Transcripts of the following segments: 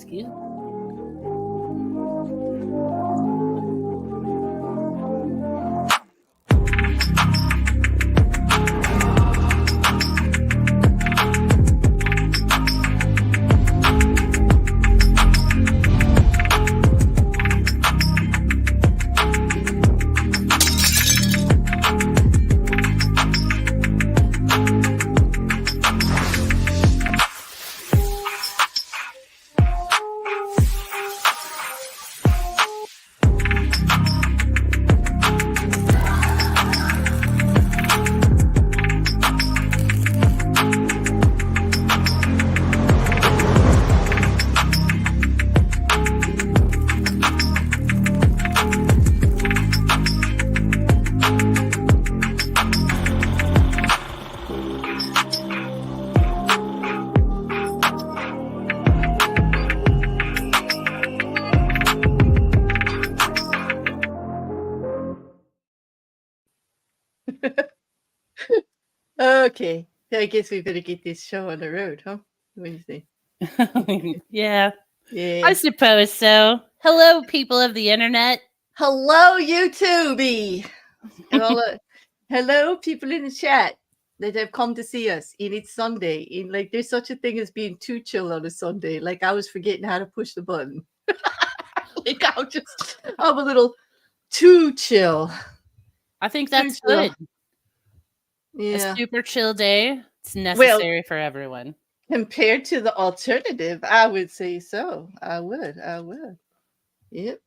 Excuse me. Okay, I guess we better get this show on the road, huh? What do you think? Yeah, Yeah. I suppose so. Hello, people of the internet. Hello, YouTube. Hello, people in the chat that have come to see us. And it's Sunday. And like, there's such a thing as being too chill on a Sunday. Like, I was forgetting how to push the button. Like, I'm a little too chill. I think that's good. Yeah. A super chill day. It's necessary for everyone. Compared to the alternative, I would say so. I would. Yep.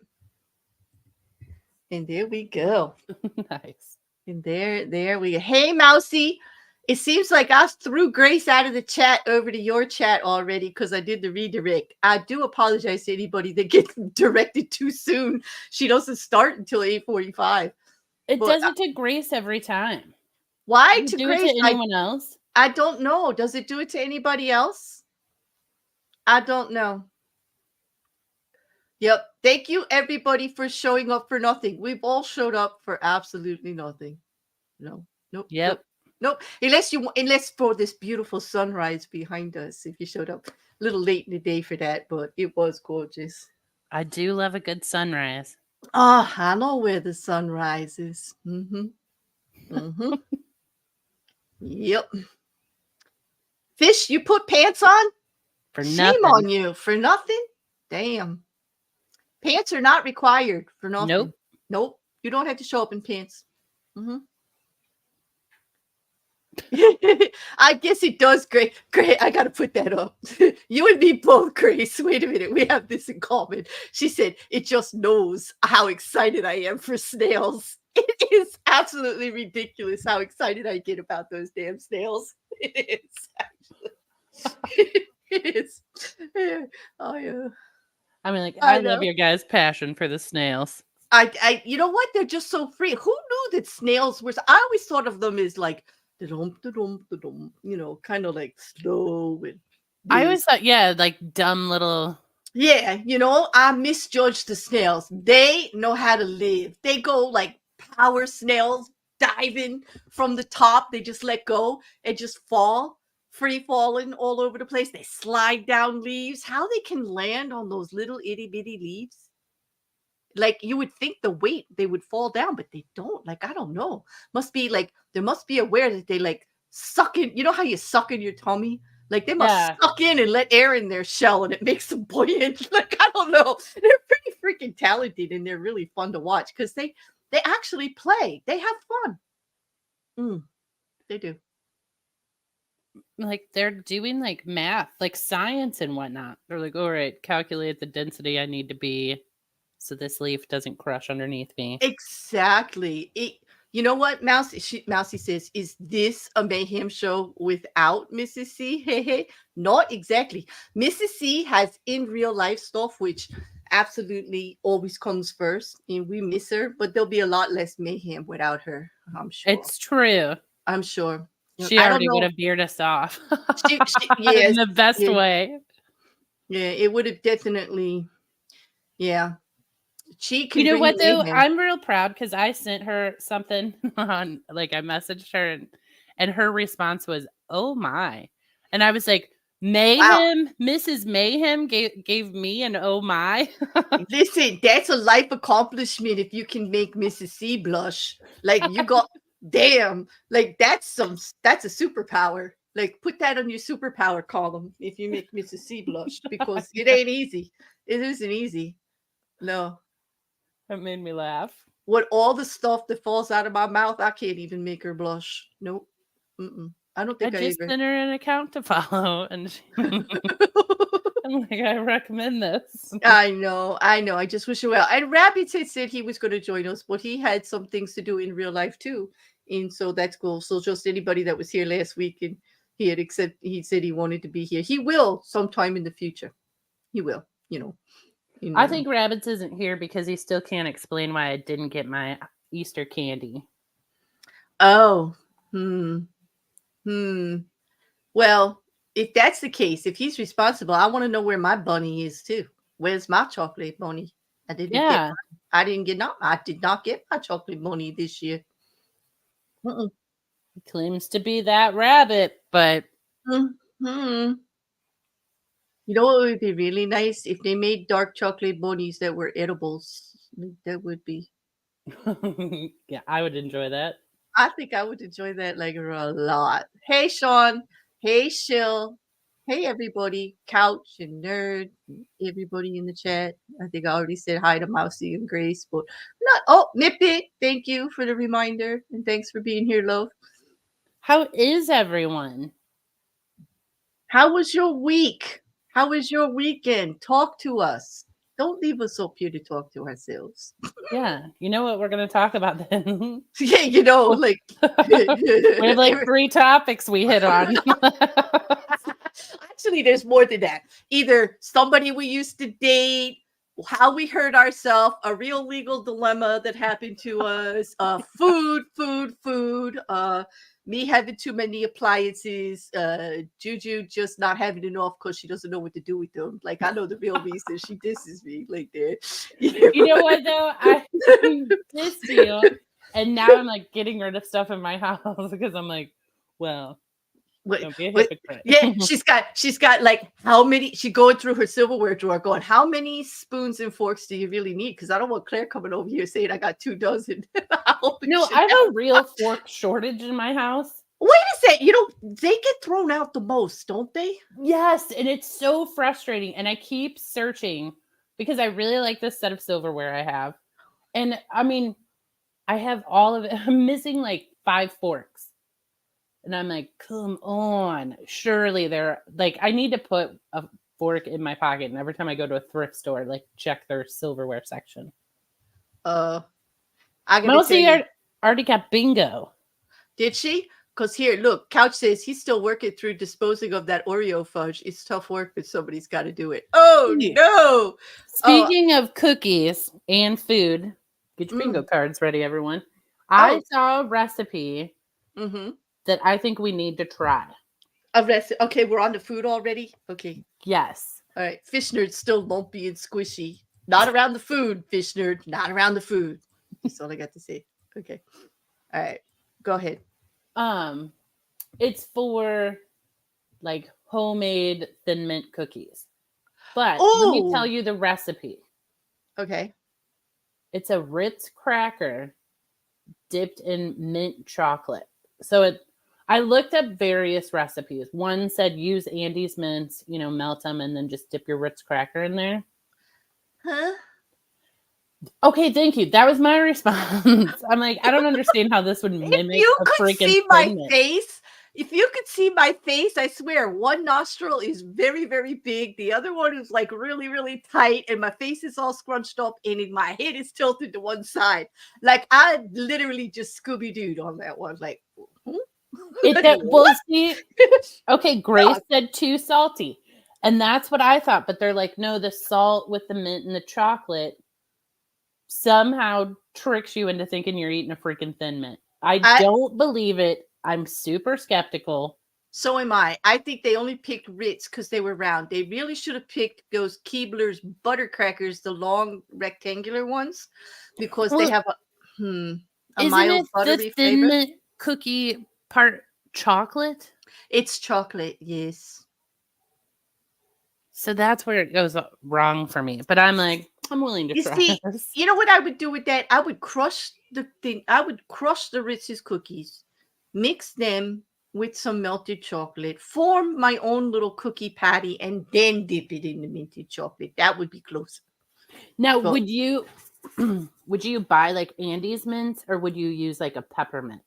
And there we go. Nice. And there we go. Hey, Mousy. It seems like I threw Grace out of the chat over to your chat already because I did the redirect. I do apologize to anybody that gets directed too soon. She doesn't start until 8:45. It does it to Grace every time. Why Does to it do Grace? it to anyone else? I don't know. Does it do it to anybody else? I don't know. Yep. Thank you, everybody, for showing up for nothing. We've all showed up for absolutely nothing. No. Nope. Yep. Nope. Unless for this beautiful sunrise behind us. If you showed up a little late in the day for that, but it was gorgeous. I do love a good sunrise. Oh, I know where the sun rises. Yep. Fish, you put pants on? For Shame nothing. on you. For nothing? Damn. Pants are not required for nothing. Nope. You don't have to show up in pants. I guess it does, Great. I got to put that up. You and me both, Grace. Wait a minute. We have this in common. She said, it just knows how excited I am for snails. It is absolutely ridiculous how excited I get about those damn snails. It is, actually. It is. Oh, yeah. I mean, I love your guys' passion for the snails. You know what? They're just so free. Who knew that snails were? I always thought of them as like, you know, kind of like slow. And I always thought, like dumb little. Yeah, you know, I misjudged the snails. They know how to live. They go like power snails, diving from the top. They just let go and just fall, free falling all over the place. They slide down leaves. How they can land on those little itty bitty leaves? Like, you would think the weight they would fall down, but they don't. Like, I don't know. Must be like, there must be aware that they like suck in. You know how you suck in your tummy? Like, they must suck in and let air in their shell and it makes them buoyant. Like, I don't know. They're pretty freaking talented and they're really fun to watch because they actually play. They have fun. They do. Like, they're doing like math, like science and whatnot. They're like, all right, calculate the density I need to be so this leaf doesn't crush underneath me. Exactly. You know what, Mousy says, is this a Mayhem show without Mrs. C? Hey, not exactly. Mrs. C has in real life stuff, which absolutely always comes first, and we miss her, but there'll be a lot less Mayhem without her, I'm sure. It's true. I'm sure. She already would have veered us off. Yes, in the best way. Yeah, it would have definitely, yeah. She can. You know what though? I'm real proud because I sent her something on, like, I messaged her and her response was, "Oh my," and I was like, Mayhem, Mrs. Mayhem gave me an oh my. Listen, that's a life accomplishment if you can make Mrs. C blush. Like you got damn, like that's a superpower. Like put that on your superpower column if you make Mrs. C blush because it ain't easy. It isn't easy. No. That made me laugh. With all the stuff that falls out of my mouth, I can't even make her blush. Nope. I don't think I just even. sent her an account to follow, and I'm like, I recommend this. I know. I just wish you well. And Rabbit said he was going to join us, but he had some things to do in real life too, and so that's cool. So just anybody that was here last week and he said he wanted to be here. He will sometime in the future. He will. I think Rabbits isn't here because he still can't explain why I didn't get my Easter candy. Oh. Well, if that's the case, if he's responsible, I want to know where my bunny is too. Where's my chocolate bunny? I did not get my chocolate bunny this year. He claims to be that rabbit, but you know what would be really nice if they made dark chocolate bunnies that were edibles. That would be. Yeah, I would enjoy that. I think I would enjoy that like a lot. Hey, Sean. Hey, Shill. Hey, everybody. Couch and Nerd. Everybody in the chat. I think I already said hi to Mousy and Grace, but not. Oh, Nippy. Thank you for the reminder. And thanks for being here, love. How is everyone? How was your week? How was your weekend? Talk to us. Don't leave us up here to talk to ourselves. Yeah. You know what we're going to talk about then? Yeah, like. We have like 3 topics we hit on. Actually, there's more than that. Either somebody we used to date, how we hurt ourselves, a real legal dilemma that happened to us, food, me having too many appliances, JuJu just not having enough because she doesn't know what to do with them. Like, I know the real reason she disses me like that. You know what, though? I diss you, and now I'm like getting rid of stuff in my house because I'm like, well, don't be a hypocrite. Yeah, she's got like how many? She going through her silverware drawer, going, how many spoons and forks do you really need? Because I don't want Claire coming over here saying I got 2 dozen. No, I have a real fork shortage in my house. Wait a second, they get thrown out the most, don't they? Yes, and it's so frustrating. And I keep searching because I really like this set of silverware I have. And I mean, I have all of it. I'm missing like 5 forks. And I'm like, come on. Surely they're like, I need to put a fork in my pocket. And every time I go to a thrift store, like check their silverware section. Mostly already got bingo. Did she? Because here, look, Couch says he's still working through disposing of that Oreo fudge. It's tough work, but somebody's got to do it. Oh, no. Speaking of cookies and food, get your bingo cards ready, everyone. I saw a recipe that I think we need to try. A recipe. Okay, we're on the food already? Okay. Yes. All right. Fish Nerd still lumpy and squishy. Not around the food, Fish Nerd. Not around the food. That's all I got to say. Okay. All right. Go ahead. It's for like homemade Thin Mint cookies. But let me tell you the recipe. Okay. It's a Ritz cracker dipped in mint chocolate. So I looked up various recipes. One said use Andes mints, melt them and then just dip your Ritz cracker in there. Huh? Okay, thank you. That was my response. I'm like, I don't understand how this would mimic a freaking face. If you could see my face, I swear, one nostril is very, very big. The other one is like really, really tight. And my face is all scrunched up and my head is tilted to one side. Like I literally just Scooby-Dooed on that one. Like, see, okay, Grace said too salty. And that's what I thought. But they're like, no, the salt with the mint and the chocolate somehow tricks you into thinking you're eating a freaking Thin Mint. I don't believe it. I'm super skeptical. So am I. I think they only picked Ritz because they were round. They really should have picked those Keebler's butter crackers, the long rectangular ones, because they have a mild buttery the Thin Mint cookie part chocolate? It's chocolate, yes. So that's where it goes wrong for me. But I'm like, I'm willing to You try see, this. you know what I would do with that? I would crush the thing. I would crush the Ritz's cookies, mix them with some melted chocolate, form my own little cookie patty, and then dip it in the minted chocolate. That would be close. Now, But would you buy like Andes mints or would you use like a peppermint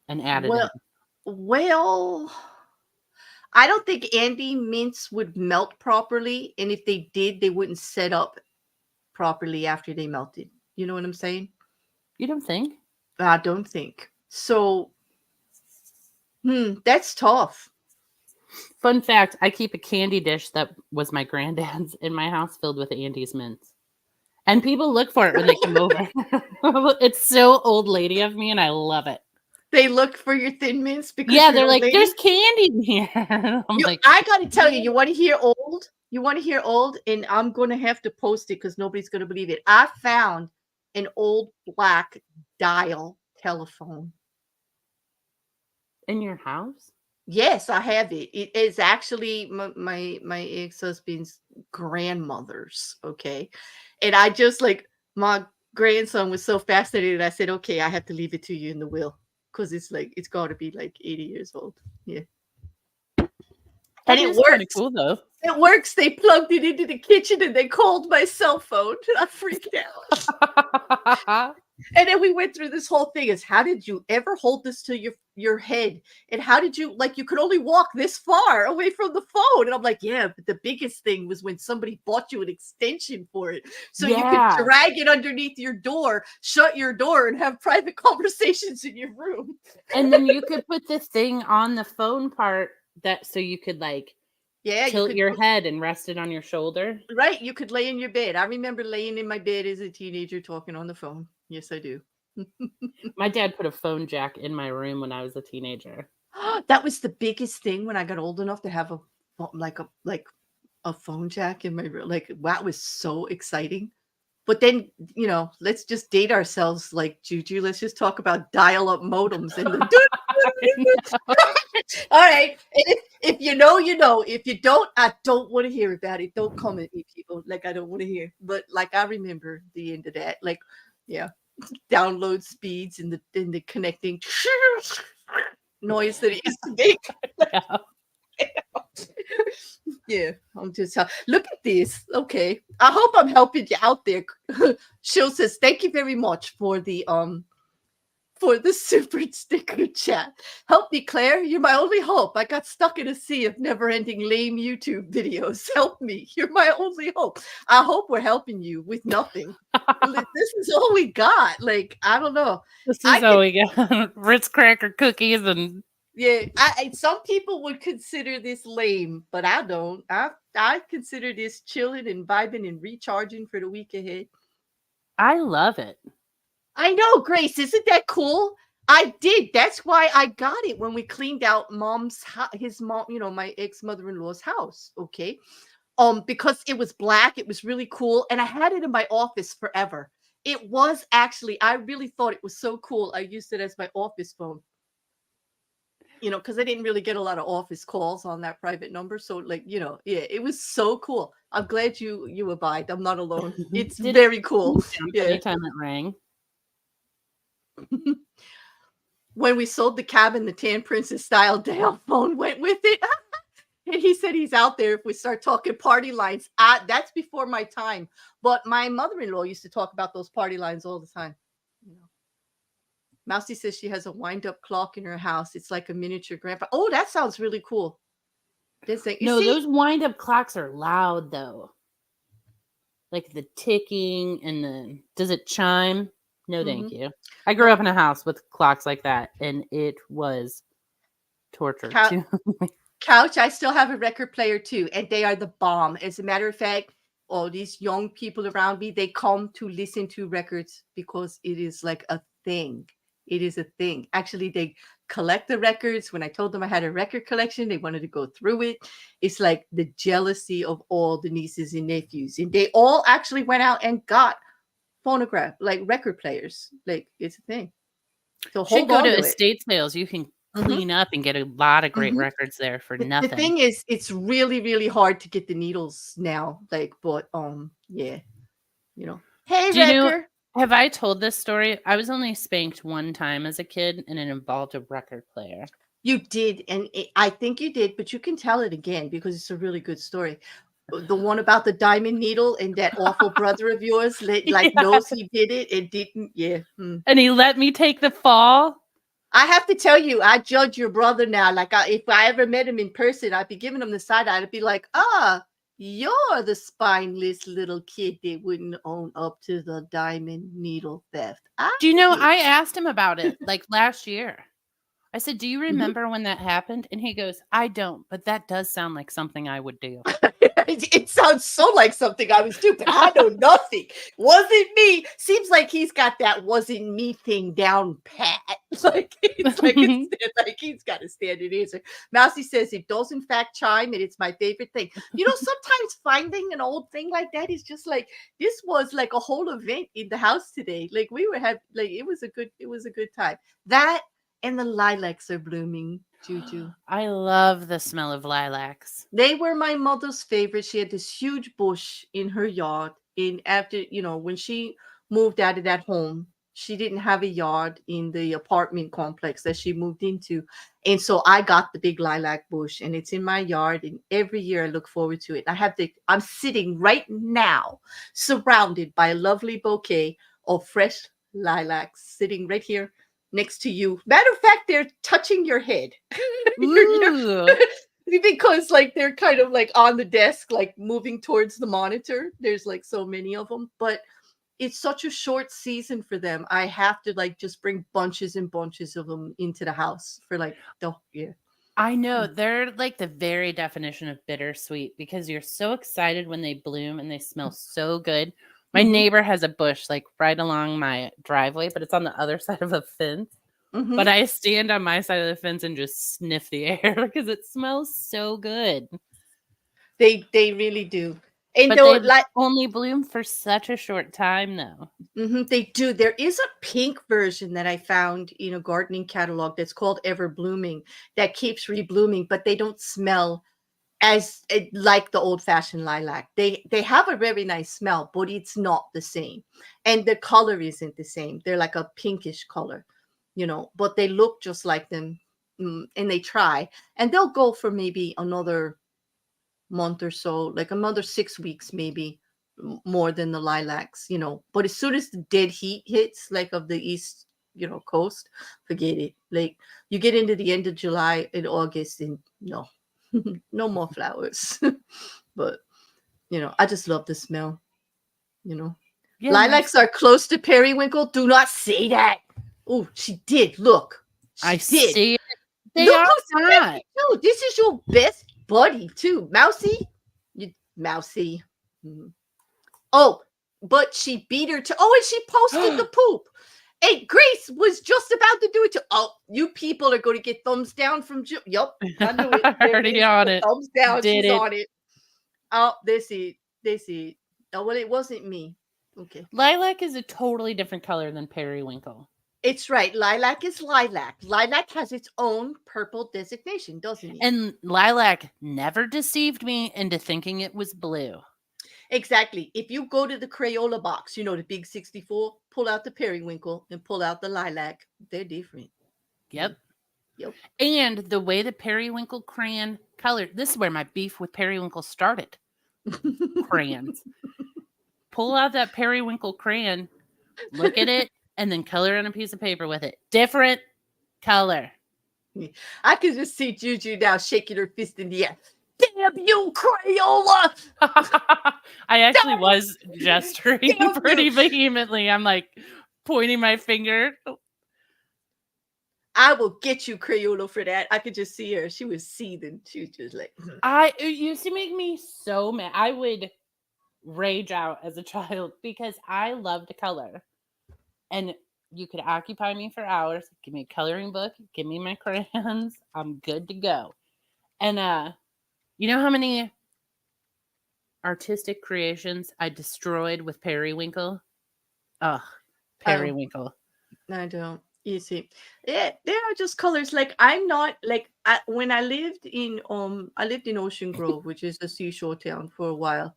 and add it in? well, I don't think Andy mints would melt properly, and if they did, they wouldn't set up properly after they melted. You know what I'm saying? You don't think? I don't think so. That's tough. Fun fact, I keep a candy dish that was my granddad's in my house filled with Andes mints. And people look for it when they come over. It's so old lady of me and I love it. They look for your Thin Mints because Yeah, you're they're an old like, lady? there's candy in here. I'm like, I gotta tell you, you want to hear old? You want to hear old? And I'm gonna have to post it because nobody's gonna believe it. I found an old black dial telephone. in your house? Yes, I have it. It is actually my ex-husband's grandmother's. Okay, and I just like my grandson was so fascinated. I said, okay, I have to leave it to you in the will because it's like it's got to be like 80 years old. Yeah. That And it is kind of works. cool though. It works. They plugged it into the kitchen and they called my cell phone. I freaked out. And then we went through this whole thing is how did you ever hold this to your head? And how did you like you could only walk this far away from the phone? And I'm like, yeah, but the biggest thing was when somebody bought you an extension for it. So you could Yeah. drag it underneath your door, shut your door, and have private conversations in your room. And then you could put this thing on the phone part that so you could like tilt your head and rest it on your shoulder. Right. You could lay in your bed. I remember laying in my bed as a teenager talking on the phone. Yes, I do. My dad put a phone jack in my room when I was a teenager. That was the biggest thing when I got old enough to have a phone jack in my room. Like that was so exciting. But then, let's just date ourselves like JuJu. Let's just talk about dial-up modems and the all right. And if you know, you know. If you don't, I don't want to hear about it. Don't come at me, people. Like I don't want to hear. But like I remember the end of that. Like, yeah, download speeds and the connecting noise that it used to make. Yeah, I'm just look at this. Okay, I hope I'm helping you out there. Sheil says, "Thank you very much for the super sticker chat. Help me, Claire. You're my only hope. I got stuck in a sea of never-ending lame YouTube videos. Help me. You're my only hope. I hope we're helping you with nothing. This is all we got. Like I don't know. This is all we got. Ritz cracker cookies and yeah. Some people would consider this lame, but I don't. I consider this chilling and vibing and recharging for the week ahead. I love it. I know, Grace. Isn't that cool? I did. That's why I got it when we cleaned out his mom, my ex-mother-in-law's house. Okay. Because it was black, it was really cool. And I had it in my office forever. It was actually, I really thought it was so cool. I used it as my office phone. Because I didn't really get a lot of office calls on that private number. So like, yeah, it was so cool. I'm glad you abide. I'm not alone. It's very cool. Yeah. Anytime it rang. When we sold the cabin, the Tan Princess style dial phone went with it. And he said he's out there if we start talking party lines. That's before my time. But my mother-in-law used to talk about those party lines all the time. Mousy says she has a wind-up clock in her house. It's like a miniature grandpa. Oh, that sounds really cool. Those wind-up clocks are loud, though. Like the ticking and does it chime? No, thank you. I grew up in a house with clocks like that, and it was torture. Couch, I still have a record player, too, and they are the bomb. As a matter of fact, all these young people around me, they come to listen to records because it is like a thing. It is a thing. Actually, they collect the records. When I told them I had a record collection, they wanted to go through it. It's like the jealousy of all the nieces and nephews. And they all actually went out and got phonograph, like record players. Like it's a thing. So should go to estate sales. You can clean up and get a lot of great Mhm. records there for The nothing. thing is, it's really, really hard to get the needles now. Like, but yeah, you know. Hey, Do you know, Wrecker. have I told this story? I was only spanked one time as a kid, and it involved a record player. You did, and I think you did, but you can tell it again because it's a really good story. The one about the diamond needle and that awful brother of yours, like Yeah. knows he did it and didn't. Yeah. And he let me take the fall. I have to tell you, I judge your brother now. Like, if I ever met him in person, I'd be giving him the side eye. I'd be like, you're the spineless little kid that wouldn't own up to the diamond needle theft. I Do you know, get I asked him about it like last year. I said, "Do you Mhm. remember when that happened?" And he goes, "I don't, but that does sound like something I would do." It sounds so like something I was doing, but I know nothing. Wasn't me. Seems like he's got that wasn't me thing down pat. It's like he's got a standard answer. Mousy says it does in fact chime, and it's my favorite thing. Sometimes finding an old thing like that is just like this was like a whole event in the house today. Like we were having like it was a good time. That and the lilacs are blooming, Juju. I love the smell of lilacs. They were my mother's favorite. She had this huge bush in her yard. And after, when she moved out of that home, she didn't have a yard in the apartment complex that she moved into. And so I got the big lilac bush and it's in my yard. And every year I look forward to it. I'm sitting right now surrounded by a lovely bouquet of fresh lilacs sitting right here next to you. Matter of fact, they're touching your head. Ooh. Because like they're kind of like on the desk, like moving towards the monitor. There's like so many of them, but it's such a short season for them. I have to like just bring bunches and bunches of them into the house for like the yeah. I know, they're like the very definition of bittersweet because you're so excited when they bloom and they smell so good. My Mm-hmm, neighbor has a bush like right along my driveway, but it's on the other side of a fence. mm-hmm. But I stand on my side of the fence and just sniff the air because it smells so good. They really do, and But though they like only bloom for such a short time, though. they do. There is a pink version that I found in a gardening catalog that's called Ever Blooming that keeps reblooming, but they don't smell like the old fashioned lilac. They have a very nice smell, but it's not the same, and the color isn't the same. They're like a pinkish color, but they look just like them. And they try, and they'll go for maybe another month or so, like another 6 weeks maybe, more than the lilacs, but as soon as the dead heat hits, like of the east coast, forget it. Like you get into the end of July and August and no, no more flowers. But I just love the smell. Yeah, Lilacs are close to periwinkle. Do not say that. Oh, she did. Look, I she did. see it. They Look are who's not. speaking too. This is your best buddy too, Mousy. You Mousy. Mhm. Oh, but she beat her to. Oh, and she posted the poop. Hey, Grace was just about to do it. Oh, you people are going to get thumbs down from. Yup, I knew it. There it Already is. on it. Thumbs down. Did She's it. on it. Oh, this it. This it. Oh, well, it wasn't me. Okay. Lilac is a totally different color than periwinkle. It's right. Lilac is lilac. Lilac has its own purple designation, doesn't it? And lilac never deceived me into thinking it was blue. Exactly. If you go to the Crayola box, the big 64, pull out the periwinkle and pull out the lilac. They're different. Yep. Yep. And the way the periwinkle crayon colored, this is where my beef with periwinkle started. Crayons. Pull out that periwinkle crayon, look at it, and then color on a piece of paper with it. Different color. I can just see JuJu now shaking her fist in the air. Damn you, Crayola! I actually was gesturing Damn pretty you. vehemently. I'm like pointing my finger. I will get you, Crayola, for that. I could just see her. She was seething. She was just like, It used to make me so mad. I would rage out as a child because I loved color. And you could occupy me for hours. Give me a coloring book, give me my crayons. I'm good to go. And you know how many artistic creations I destroyed with periwinkle? Ugh, periwinkle. I don't. You see, yeah, there are just colors. Like I'm not like when I lived in Ocean Grove, which is a seashore town for a while,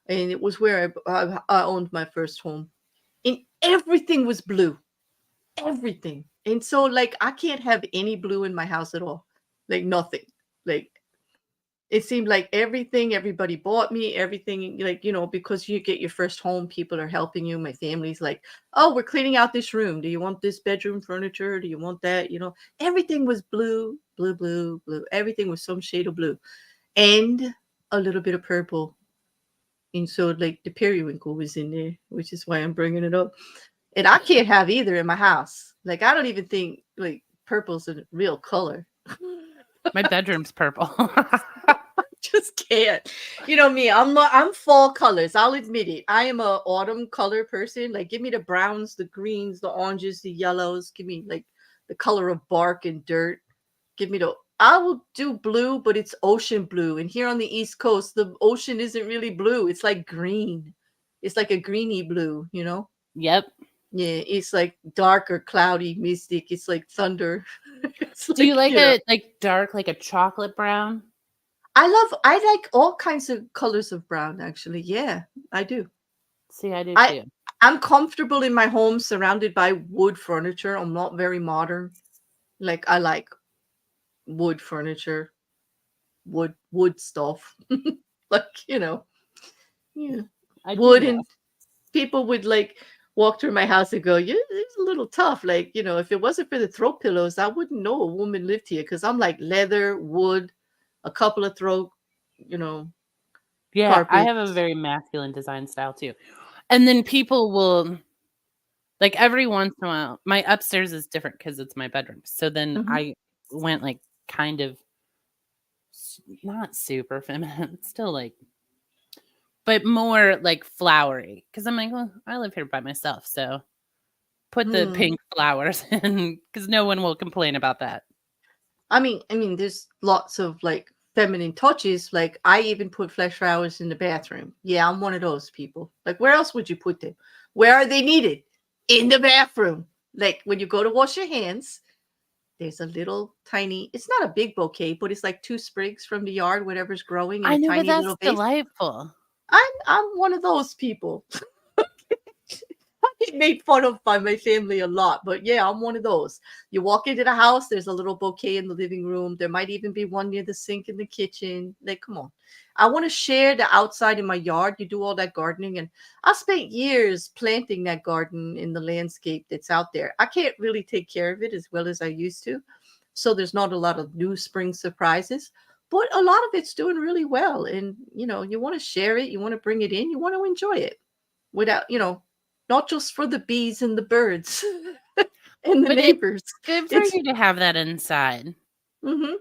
and it was where I owned my first home. And everything was blue, everything. And so like I can't have any blue in my house at all, like nothing. Like it seemed like everything everybody bought me everything, like, because you get your first home, people are helping you. My family's like, oh, we're cleaning out this room, do you want this bedroom furniture, do you want that, everything was blue, blue, blue, blue. Everything was some shade of blue and a little bit of purple. And so like the periwinkle was in there, which is why I'm bringing it up. And I can't have either in my house. Like I don't even think like purple's a real color. My bedroom's purple. Just can't. You know me. I'm fall colors. I'll admit it. I am a autumn color person. Like give me the browns, the greens, the oranges, the yellows. Give me like the color of bark and dirt. Give me the I will do blue, but it's ocean blue. And here on the East Coast, the ocean isn't really blue. It's like green. It's like a greeny blue, Yep. Yeah, it's like dark or cloudy, mystic. It's like thunder. It's Do you like you know. it like dark, like a chocolate brown? I like all kinds of colors of brown, actually. Yeah, I do. See, I do I too. I'm comfortable in my home surrounded by wood furniture. I'm not very modern. Like I like wood furniture, wood stuff. Like, yeah. I do Wood though. and people would like walk through my house and go, yeah, it's a little tough. Like, if it wasn't for the throw pillows, I wouldn't know a woman lived here because I'm like leather, wood, a couple of throw, you know, Yeah, I have a carpets. very masculine design style too. And then people will like every once in a while, my upstairs is different because it's my bedroom. So then Mhm. I went like kind of not super feminine, still like, but more like flowery. Because I'm like, well, I live here by myself, so put the Hmm. pink flowers in because no one will complain about that. I mean, there's lots of like feminine touches. Like I even put flesh flowers in the bathroom. Yeah, I'm one of those people. Like, where else would you put them? Where are they needed? In the bathroom. Like when you go to wash your hands, there's a little tiny. It's not a big bouquet, but it's like two sprigs from the yard, whatever's growing in I a know, but tiny that's little vase. delightful. I'm one of those people. I get made fun of by my family a lot, but yeah, I'm one of those. You walk into the house, there's a little bouquet in the living room. There might even be one near the sink in the kitchen. Like, come on. I want to share the outside in my yard. You do all that gardening, and I spent years planting that garden in the landscape that's out there. I can't really take care of it as well as I used to. So there's not a lot of new spring surprises, but a lot of it's doing really well. And, you want to share it, you want to bring it in, you want to enjoy it without, not just for the bees and the birds and the But it's neighbors. good for It's you to have that inside. hmm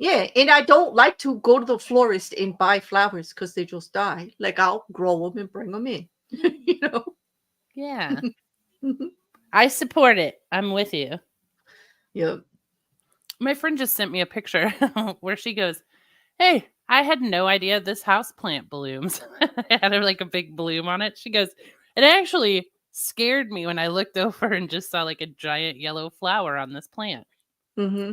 yeah, and I don't like to go to the florist and buy flowers because they just die. Like I'll grow them and bring them in. you know. Yeah. Mhm. I support it. I'm with you. Yeah. My friend just sent me a picture where she goes, "Hey, I had no idea this house plant blooms." It had like a big bloom on it. She goes, "It actually scared me when I looked over and just saw like a giant yellow flower on this plant." hmm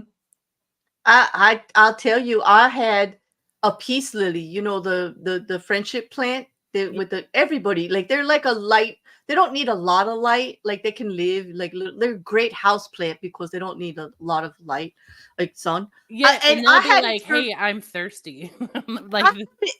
I'll tell you, I had a peace lily, the friendship plant that Y- with the everybody, like they're like a light, they don't need a lot of light, like they can live like they're a great house plant because they don't need a lot of light, like sun. Yeah, And and I they'll be had it like, for "Hey, I'm thirsty." Like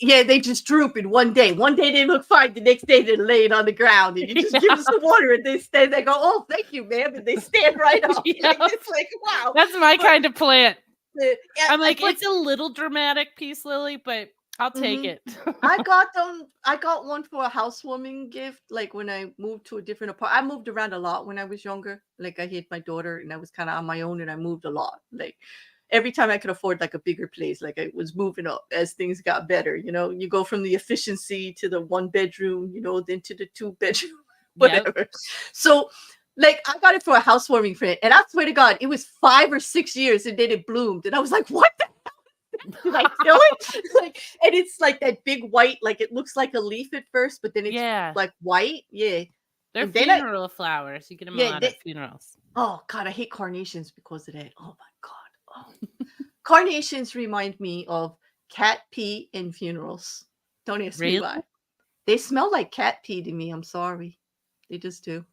yeah, they just droop in one day. One day they look fine, the next day they're laying on the ground, and you just give yeah. them some water, and they stand. They go, "Oh, thank you, ma'am," and they stand right up. Like Yeah. it's like wow. That's my But kind of plant. yeah, I'm like, but it's a little dramatic, peace lily, but I'll take mhm. it. I got them. I got one for a housewarming gift. Like when I moved to a different apartment, I moved around a lot when I was younger. Like I had my daughter, and I was kind of on my own, and I moved a lot. Like every time I could afford like a bigger place, like I was moving up as things got better. You go from the efficiency to the one bedroom, then to the two bedroom, Yep. whatever. So. Like I got it for a housewarming friend, and I swear to God, it was 5 or 6 years, and then it bloomed, and I was like, "What the did I kill it?" Like, and it's like that big white, like it looks like a leaf at first, but then it's Yeah. like white. Yeah. They're And then funeral flowers. You get them a lot at funerals. oh God, I hate carnations because of that. Oh my God. Oh. Carnations remind me of cat pee in funerals. Don't ask me Really? why. They smell like cat pee to me. I'm sorry. They just do.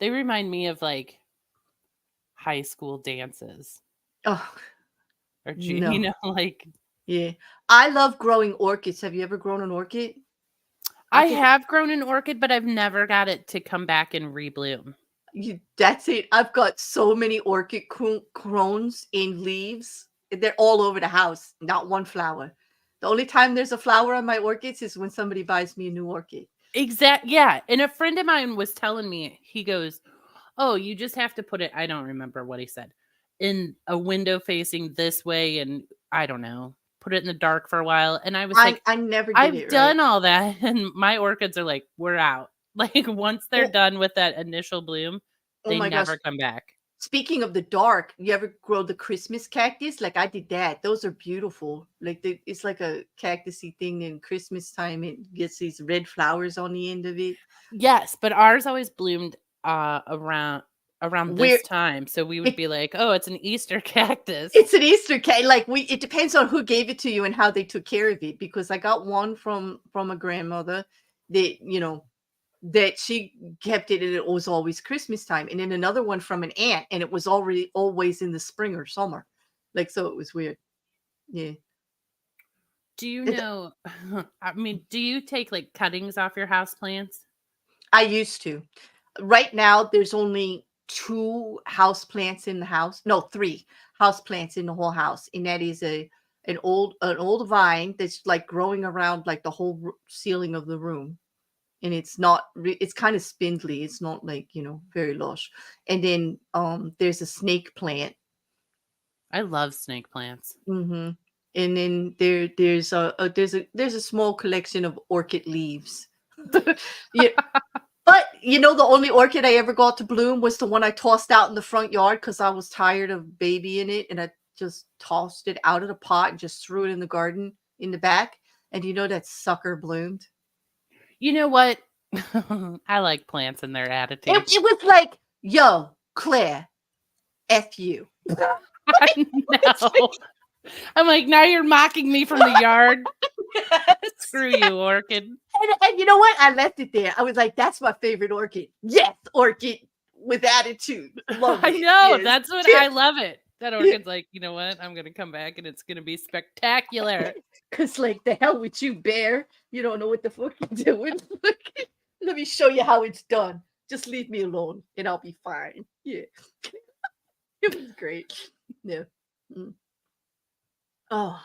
They remind me of like high school dances. Oh, Or, no. like. Yeah. I love growing orchids. Have you ever grown an orchid? I have grown an orchid, but I've never got it to come back and rebloom. That's it. I've got so many orchid crones in leaves. They're all over the house. Not one flower. The only time there's a flower on my orchids is when somebody buys me a new orchid. Yeah. And a friend of mine was telling me, he goes, oh, you just have to put it, I don't remember what he said, in a window facing this way, and I don't know, put it in the dark for a while. And I was like, I never did I've it done right. all that, and my orchids are like, we're out. Like, once they're done with that initial bloom, Oh they my gosh. never come back. Speaking of the dark, you ever grow the Christmas cactus? Like I did that. Those are beautiful. Like it's like a cactusy thing in Christmas time. It gets these red flowers on the end of it. Yes, but ours always bloomed around this time. So we would be like, oh, it's an Easter cactus. It's an Easter cake. Like it depends on who gave it to you and how they took care of it. Because I got one from a grandmother that that she kept it and it was always Christmas time, and then another one from an aunt and it was always in the spring or summer. Like so, it was weird. Yeah. Do you know? I mean, do you take like cuttings off your house plants? I used to. Right now, there's only 2 house plants in the house. No, 3 house plants in the whole house, and that is an old vine that's like growing around like the whole ceiling of the room, and it's not. It's kind of spindly. It's not like very lush. And then there's a snake plant. I love snake plants. Mm-hmm. And then there's a small collection of orchid leaves. Yeah. But the only orchid I ever got to bloom was the one I tossed out in the front yard because I was tired of babying it, and I just tossed it out of the pot and just threw it in the garden in the back. And that sucker bloomed. You know what? I like plants and their attitude. It was like, yo, Claire, F you. I know. I'm like, now you're mocking me from the yard. Yes. Screw you, orchid. And you know what? I left it there. I was like, that's my favorite orchid. Yes, orchid with attitude. Love it. I know. Yes. That's what I love it. That orchid's like, you know what? I'm going to come back and it's going to be spectacular. Because like, the hell with you, bear. You don't know what the fuck you're doing. Let me show you how it's done. Just leave me alone and I'll be fine. Yeah. It was great. Yeah. Mm. Oh.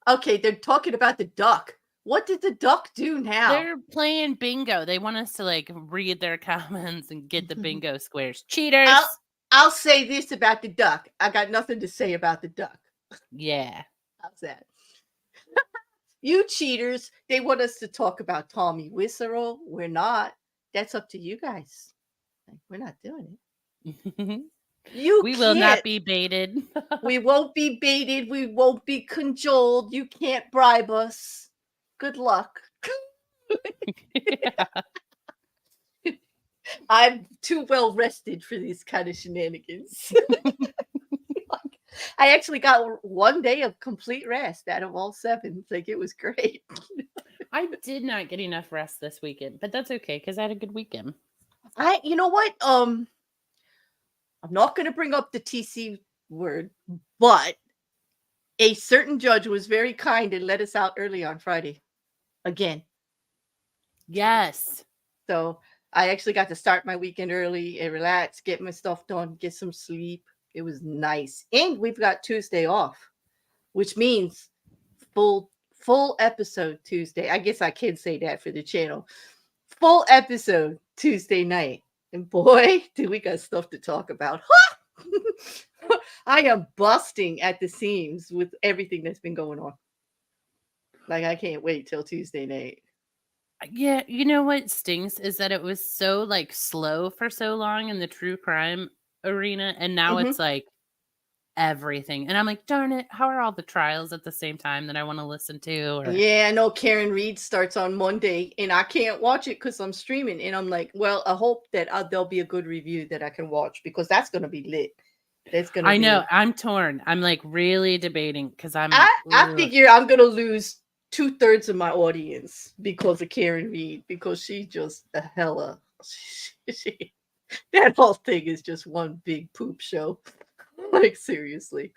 Okay, they're talking about the duck. What did the duck do now? They're playing bingo. They want us to like read their comments and get the bingo squares. Cheaters. I'll say this about the duck. I got nothing to say about the duck. Yeah. How's that? You cheaters. They want us to talk about Tommy Wiseau. We're not. That's up to you guys. We're not doing it. We will not be baited. We won't be baited. We won't be cajoled. You can't bribe us. Good luck. Yeah. I'm too well rested for these kind of shenanigans. I actually got 1 day of complete rest out of all 7. Like, it was great. I did not get enough rest this weekend, but that's okay because I had a good weekend. You know what? I'm not going to bring up the TC word, but a certain judge was very kind and let us out early on Friday. Again. Yes. So I actually got to start my weekend early and relax, get my stuff done, get some sleep. It was nice. And we've got Tuesday off, which means full episode Tuesday. I guess I can say that for the channel. Full episode Tuesday night. And boy, do we got stuff to talk about. I am busting at the seams with everything that's been going on. Like, I can't wait till Tuesday night. Yeah, you know what stinks is that it was so like slow for so long in the true crime arena, and now it's like everything. And I'm like, darn it, how are all the trials at the same time that I want to listen to? Or Yeah, I know Karen Reed starts on Monday, and I can't watch it because I'm streaming. And I'm like, well, I hope that there'll be a good review that I can watch because that's going to be lit. That's going to I know, be. I'm torn. I'm like really debating because I figure I'm going to lose 2/3 of my audience because of Karen Reed because she's just a hella. That whole thing is just one big poop show. Like seriously.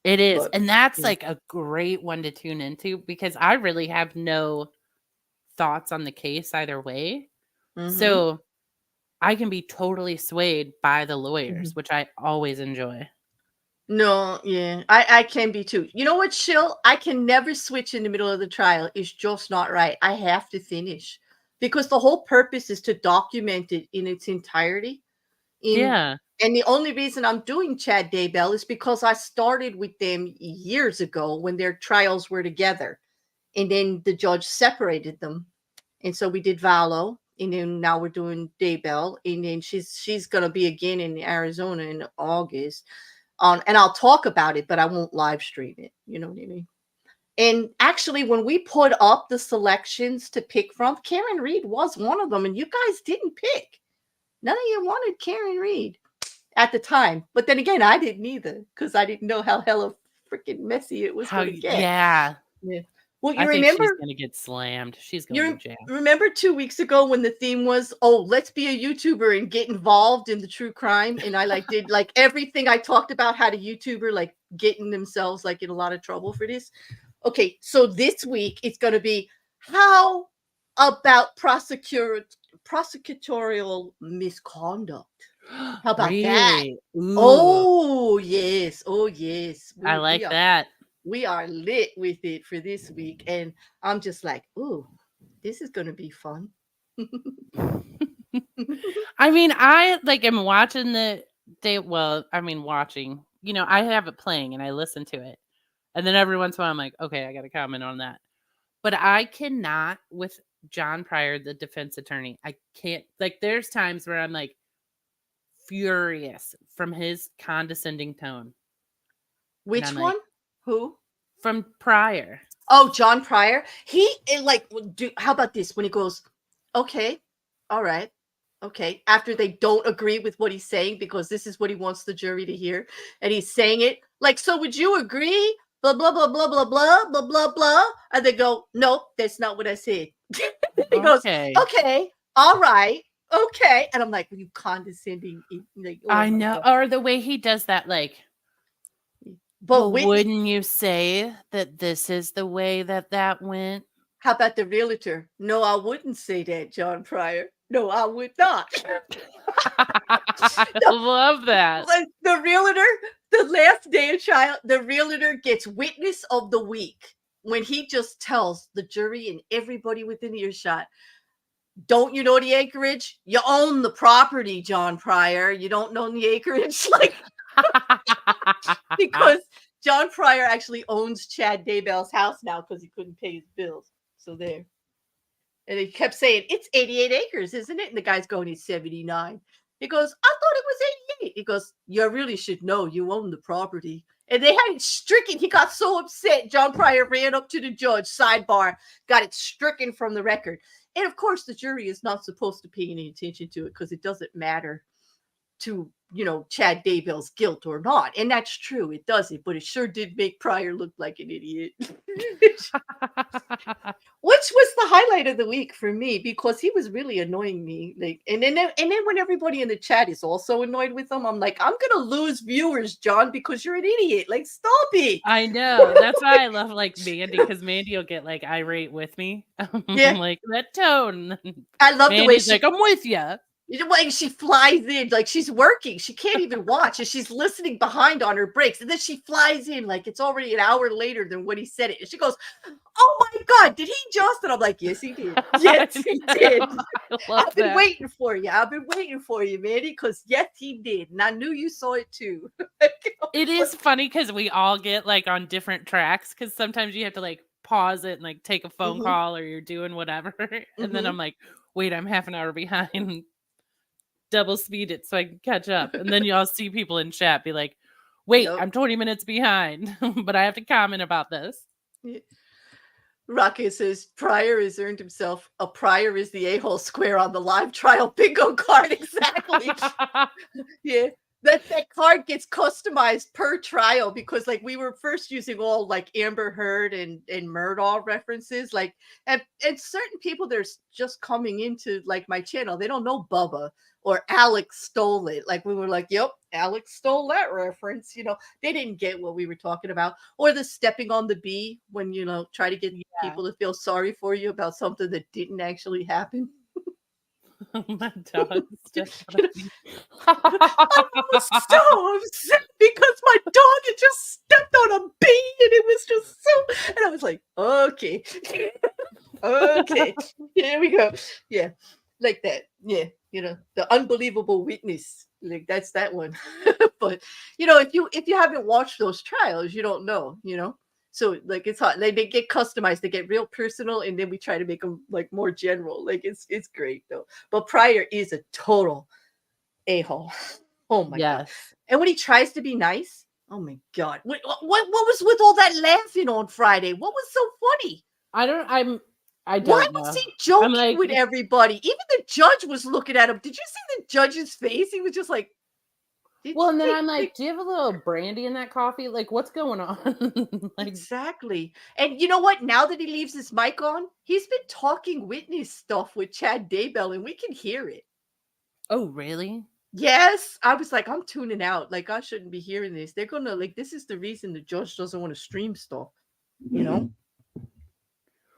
It is. But And that's yeah. like a great one to tune into because I really have no thoughts on the case either way. Mm-hmm. So I can be totally swayed by the Mm-hmm. lawyers, which I always enjoy. No, yeah, I can be too. You know what, Shill? I can never switch in the middle of the trial. It's just not right. I have to finish because the whole purpose is to document it in its entirety. In Yeah. and the only reason I'm doing Chad Daybell is because I started with them years ago when their trials were together, and then the judge separated them, and so we did Valo, and then now we're doing Daybell, and then she's gonna be again in Arizona in August. And I'll talk about it, but I won't live stream it. You know what I mean? And actually, when we put up the selections to pick from, Karen Reed was one of them, and you guys didn't pick. None of you wanted Karen Reed at the time. But then again, I didn't either because I didn't know how hella freaking messy it was going to get. Yeah. Yeah. Well, I you think she's remember going to get slammed. She's going to you jail. remember 2 weeks ago when the theme was, oh, let's be a YouTuber and get involved in the true crime, and I like did like everything I talked about how to YouTuber like getting themselves like in a lot of trouble for this. Okay, so this week it's going to be how about prosecutorial misconduct? How about that? Really? Ooh, Oh yes, oh yes. I We like are that. we are lit with it for this week, and I'm just like, ooh, this is gonna be fun. I mean, I like am watching watching. I have it playing and I listen to it. And then every once in a while I'm like, okay, I got to comment on that. But I cannot with John Pryor, the defense attorney. I can't like there's times where I'm like furious from his condescending tone. And Which I'm like, one? Who? from Pryor. Oh, John Pryor. How about this when he goes, okay, all right, okay, after they don't agree with what he's saying because this is what he wants the jury to hear, and he's saying it like, so would you agree? Blah blah blah blah blah blah blah blah blah, and they go, nope, that's not what I said. He goes, Okay. okay, all right, okay, and I'm like, you condescending, like, oh I my know. god. Or the way he does that, like, But well, Whitney, wouldn't you say that this is the way that went? how about the realtor? No, I wouldn't say that, John Pryor. No, I would not. I love that. Like the realtor, the last day of trial, the realtor gets witness of the week when he just tells the jury and everybody within earshot, don't you know the acreage? You own the property, John Pryor. You don't own the acreage? Like, because John Pryor actually owns Chad Daybell's house now because he couldn't pay his bills. So there. And he kept saying, it's 88 acres, isn't it? And the guy's going, it's 79. He goes, I thought it was 88. He goes, you really should know you own the property. And they had it stricken. He got so upset. John Pryor ran up to the judge, sidebar, got it stricken from the record. And of course, the jury is not supposed to pay any attention to it because it doesn't matter to, Chad Daybell's guilt or not. And that's true. It doesn't. But it sure did make Pryor look like an idiot. Which was the highlight of the week for me because he was really annoying me. Like, and then when everybody in the chat is also annoyed with him, I'm like, I'm gonna lose viewers, John, because you're an idiot. Like, stop it. I know. That's why I love like Mandy because Mandy will get like irate with me. I'm Yeah, like that tone. I love the way Mandy's like, I'm with you. like she flies in, like she's working. She can't even watch, and she's listening behind on her breaks. And then she flies in like it's already an hour later than when he said it. And she goes, oh my God, did he just? And I'm like, yes, he did. Yes, he did. I've been waiting for you. I've been waiting for you, Mandy, because yes, he did. And I knew you saw it too. It is funny because we all get like on different tracks because sometimes you have to like pause it and like take a phone call or you're doing whatever. And then I'm like, wait, I'm half an hour behind. Double speed it so I can catch up. And then y'all see people in chat be like, Wait, Yep. I'm 20 minutes behind, but I have to comment about this. Yeah. Rocket says Pryor has earned himself a Pryor is the a-hole square on the live trial bingo card. Exactly. Yeah. That card gets customized per trial because like we were first using all like Amber Heard and Murdaugh references. Like and certain people there's just coming into like my channel. They don't know Bubba or Alex stole it. Like we were like, yep, Alex stole that reference. You know, they didn't get what we were talking about. Or the stepping on the bee when you know try to get people to feel sorry for you about something that didn't actually happen. My dog's just I was so upset because my dog had just stepped on a bee and it was just so and I was like, okay. Okay. Here we go. Yeah. Like that. Yeah. You know, the unbelievable witness. Like that's that one. But you know, if you haven't watched those trials, you don't know, you know. So like it's hot. Like they get customized, they get real personal, and then we try to make them like more general. Like it's great though. But Pryor is a total a-hole. Oh my god. yes. And when he tries to be nice, oh my god. What was with all that laughing on Friday? What was so funny? I don't Why know. was he I'm joking like, with everybody? Even the judge was looking at him. Did you see the judge's face? He was just like, well, and then I'm like, do you have a little brandy in that coffee? Like, what's going on? Like, exactly. And you know what? Now that he leaves his mic on, he's been talking witness stuff with Chad Daybell, and we can hear it. oh, really? Yes, I was like, I'm tuning out. Like, I shouldn't be hearing this. They're gonna like, this is the reason the judge doesn't want to stream stuff, you know.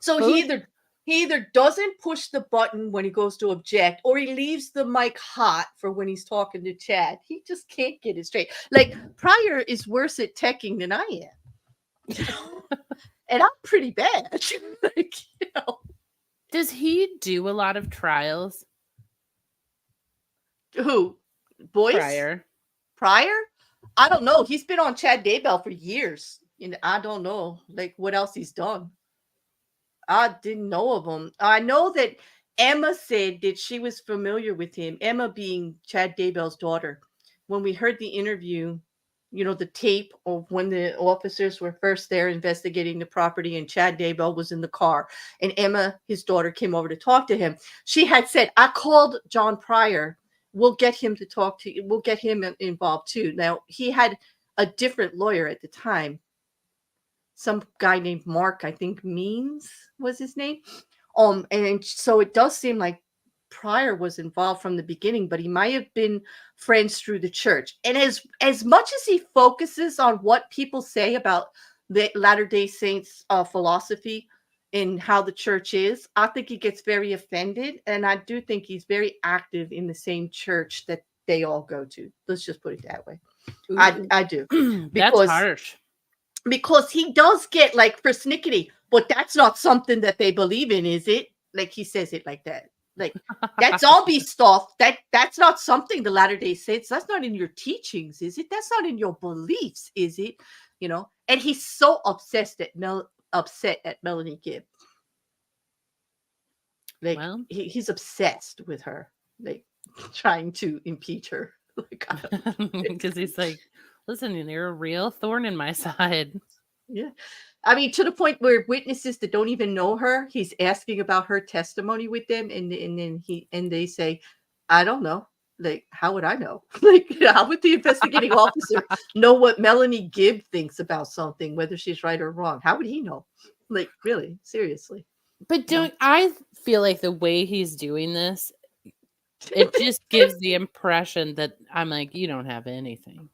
So he either doesn't push the button when he goes to object, or he leaves the mic hot for when he's talking to Chad. He just can't get it straight. Like Pryor is worse at teching than I am, and I'm pretty bad. Like, you know. Does he do a lot of trials? Who? Boyce? Pryor? I don't know. He's been on Chad Daybell for years. And I don't know like what else he's done. I didn't know of him. I know that Emma said that she was familiar with him. Emma being Chad Daybell's daughter. When we heard the interview, you know, the tape of when the officers were first there investigating the property and Chad Daybell was in the car and Emma, his daughter, came over to talk to him. She had said, I called John Pryor. We'll get him to talk to you. We'll get him involved too. Now, he had a different lawyer at the time. Some guy named Mark, I think Means was his name. And so it does seem like Pryor was involved from the beginning, but he might have been friends through the church. And as much as he focuses on what people say about the Latter-day Saints philosophy and how the church is, I think he gets very offended. And I do think he's very active in the same church that they all go to. Let's just put it that way. I do. That's harsh. Because he does get like persnickety, but that's not something that they believe in, is it? Like he says it like that. Like that zombie stuff, that's not something the Latter-day Saints, that's not in your teachings, is it? That's not in your beliefs, is it? You know, and he's so upset at Melanie Gibb. Like well, he's obsessed with her, like trying to impeach her. Like, because he's like, listen, you're a real thorn in my side. Yeah. I mean, to the point where witnesses that don't even know her, he's asking about her testimony with them, and then they say, I don't know. Like, how would I know? Like, how would the investigating officer know what Melanie Gibb thinks about something, whether she's right or wrong? How would he know? Like, really, seriously. But don't I feel like the way he's doing this, it just gives the impression that I'm like, you don't have anything.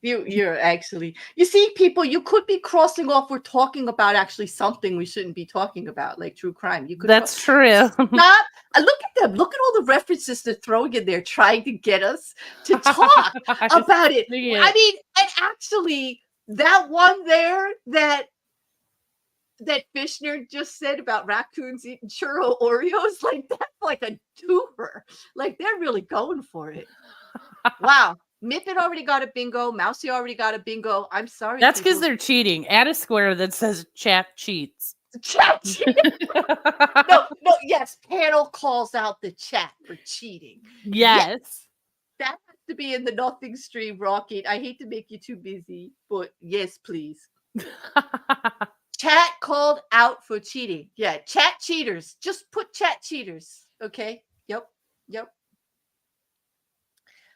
You're actually, you see, people, you could be crossing off. We're talking about actually something we shouldn't be talking about, like true crime. You could. That's true. Look at them. Look at all the references they're throwing in there, trying to get us to talk about it. I mean, and actually, that one there that Fishner just said about raccoons eating churro Oreos, like that's like a twofer. Like they're really going for it. Wow. Miffin already got a bingo. Mousy already got a bingo. I'm sorry. That's because they're cheating. Add a square that says chat cheats. Chat cheating. No, yes. Panel calls out the chat for cheating. Yes. That to be in the nothing stream, Rocket. I hate to make you too busy, but yes, please. Chat called out for cheating. Yeah, chat cheaters. Just put chat cheaters. Okay. Yep.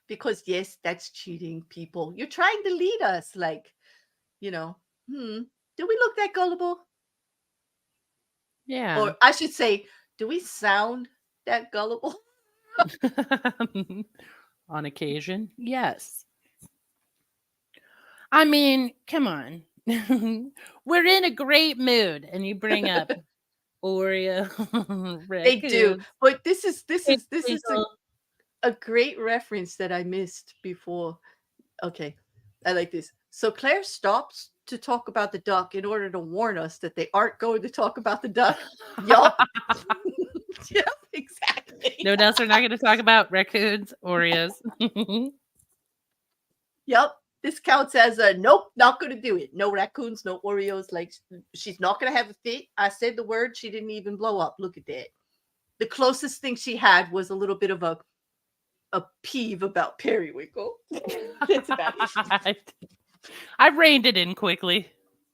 Because yes, that's cheating, people. You're trying to lead us, like, do we look that gullible? Yeah. Or I should say, do we sound that gullible? On occasion, yes. I mean, come on. We're in a great mood, and you bring up Oreo, They do. raccoons, But this is Winkle. a great reference that I missed before. Okay. I like this. So Claire stops to talk about the duck in order to warn us that they aren't going to talk about the duck. Yup. Yep, exactly. No one else are not going to talk about raccoons, Oreos. Yep. This counts as a nope, not going to do it. No raccoons, no Oreos. Like, she's not going to have a fit. I said the word. She didn't even blow up. Look at that. The closest thing she had was a little bit of a peeve about periwinkle. That's about it. I reined it in quickly.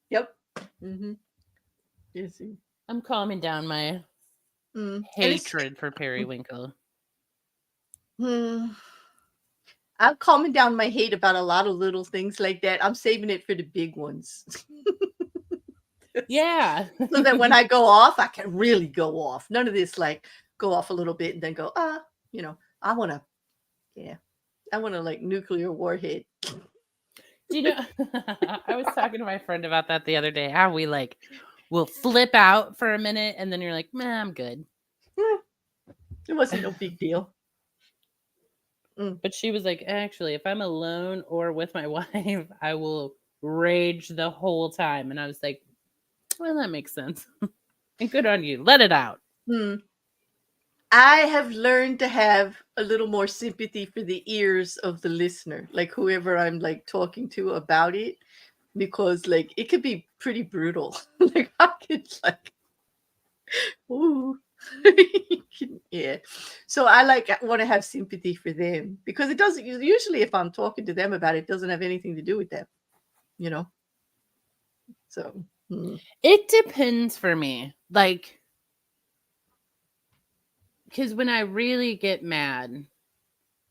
Yep. Mm-hmm. Yes. I'm calming down my hatred for periwinkle. I'm calming down my hate about a lot of little things like that. I'm saving it for the big ones. Yeah. So that when I go off, I can really go off. None of this like go off a little bit and then go, I want to, like nuclear warhead. Do you know, I was talking to my friend about that the other day, how we will flip out for a minute and then you're like, man, I'm good. It wasn't no big deal. But she was like, actually, if I'm alone or with my wife, I will rage the whole time. And I was like, well, that makes sense. And good on you. Let it out. I have learned to have a little more sympathy for the ears of the listener, like whoever I'm like talking to about it, because like it could be pretty brutal. Like I could like, ooh. Yeah. So I want to have sympathy for them because it doesn't usually if I'm talking to them about it doesn't have anything to do with them, So it depends for me. Like, because when I really get mad,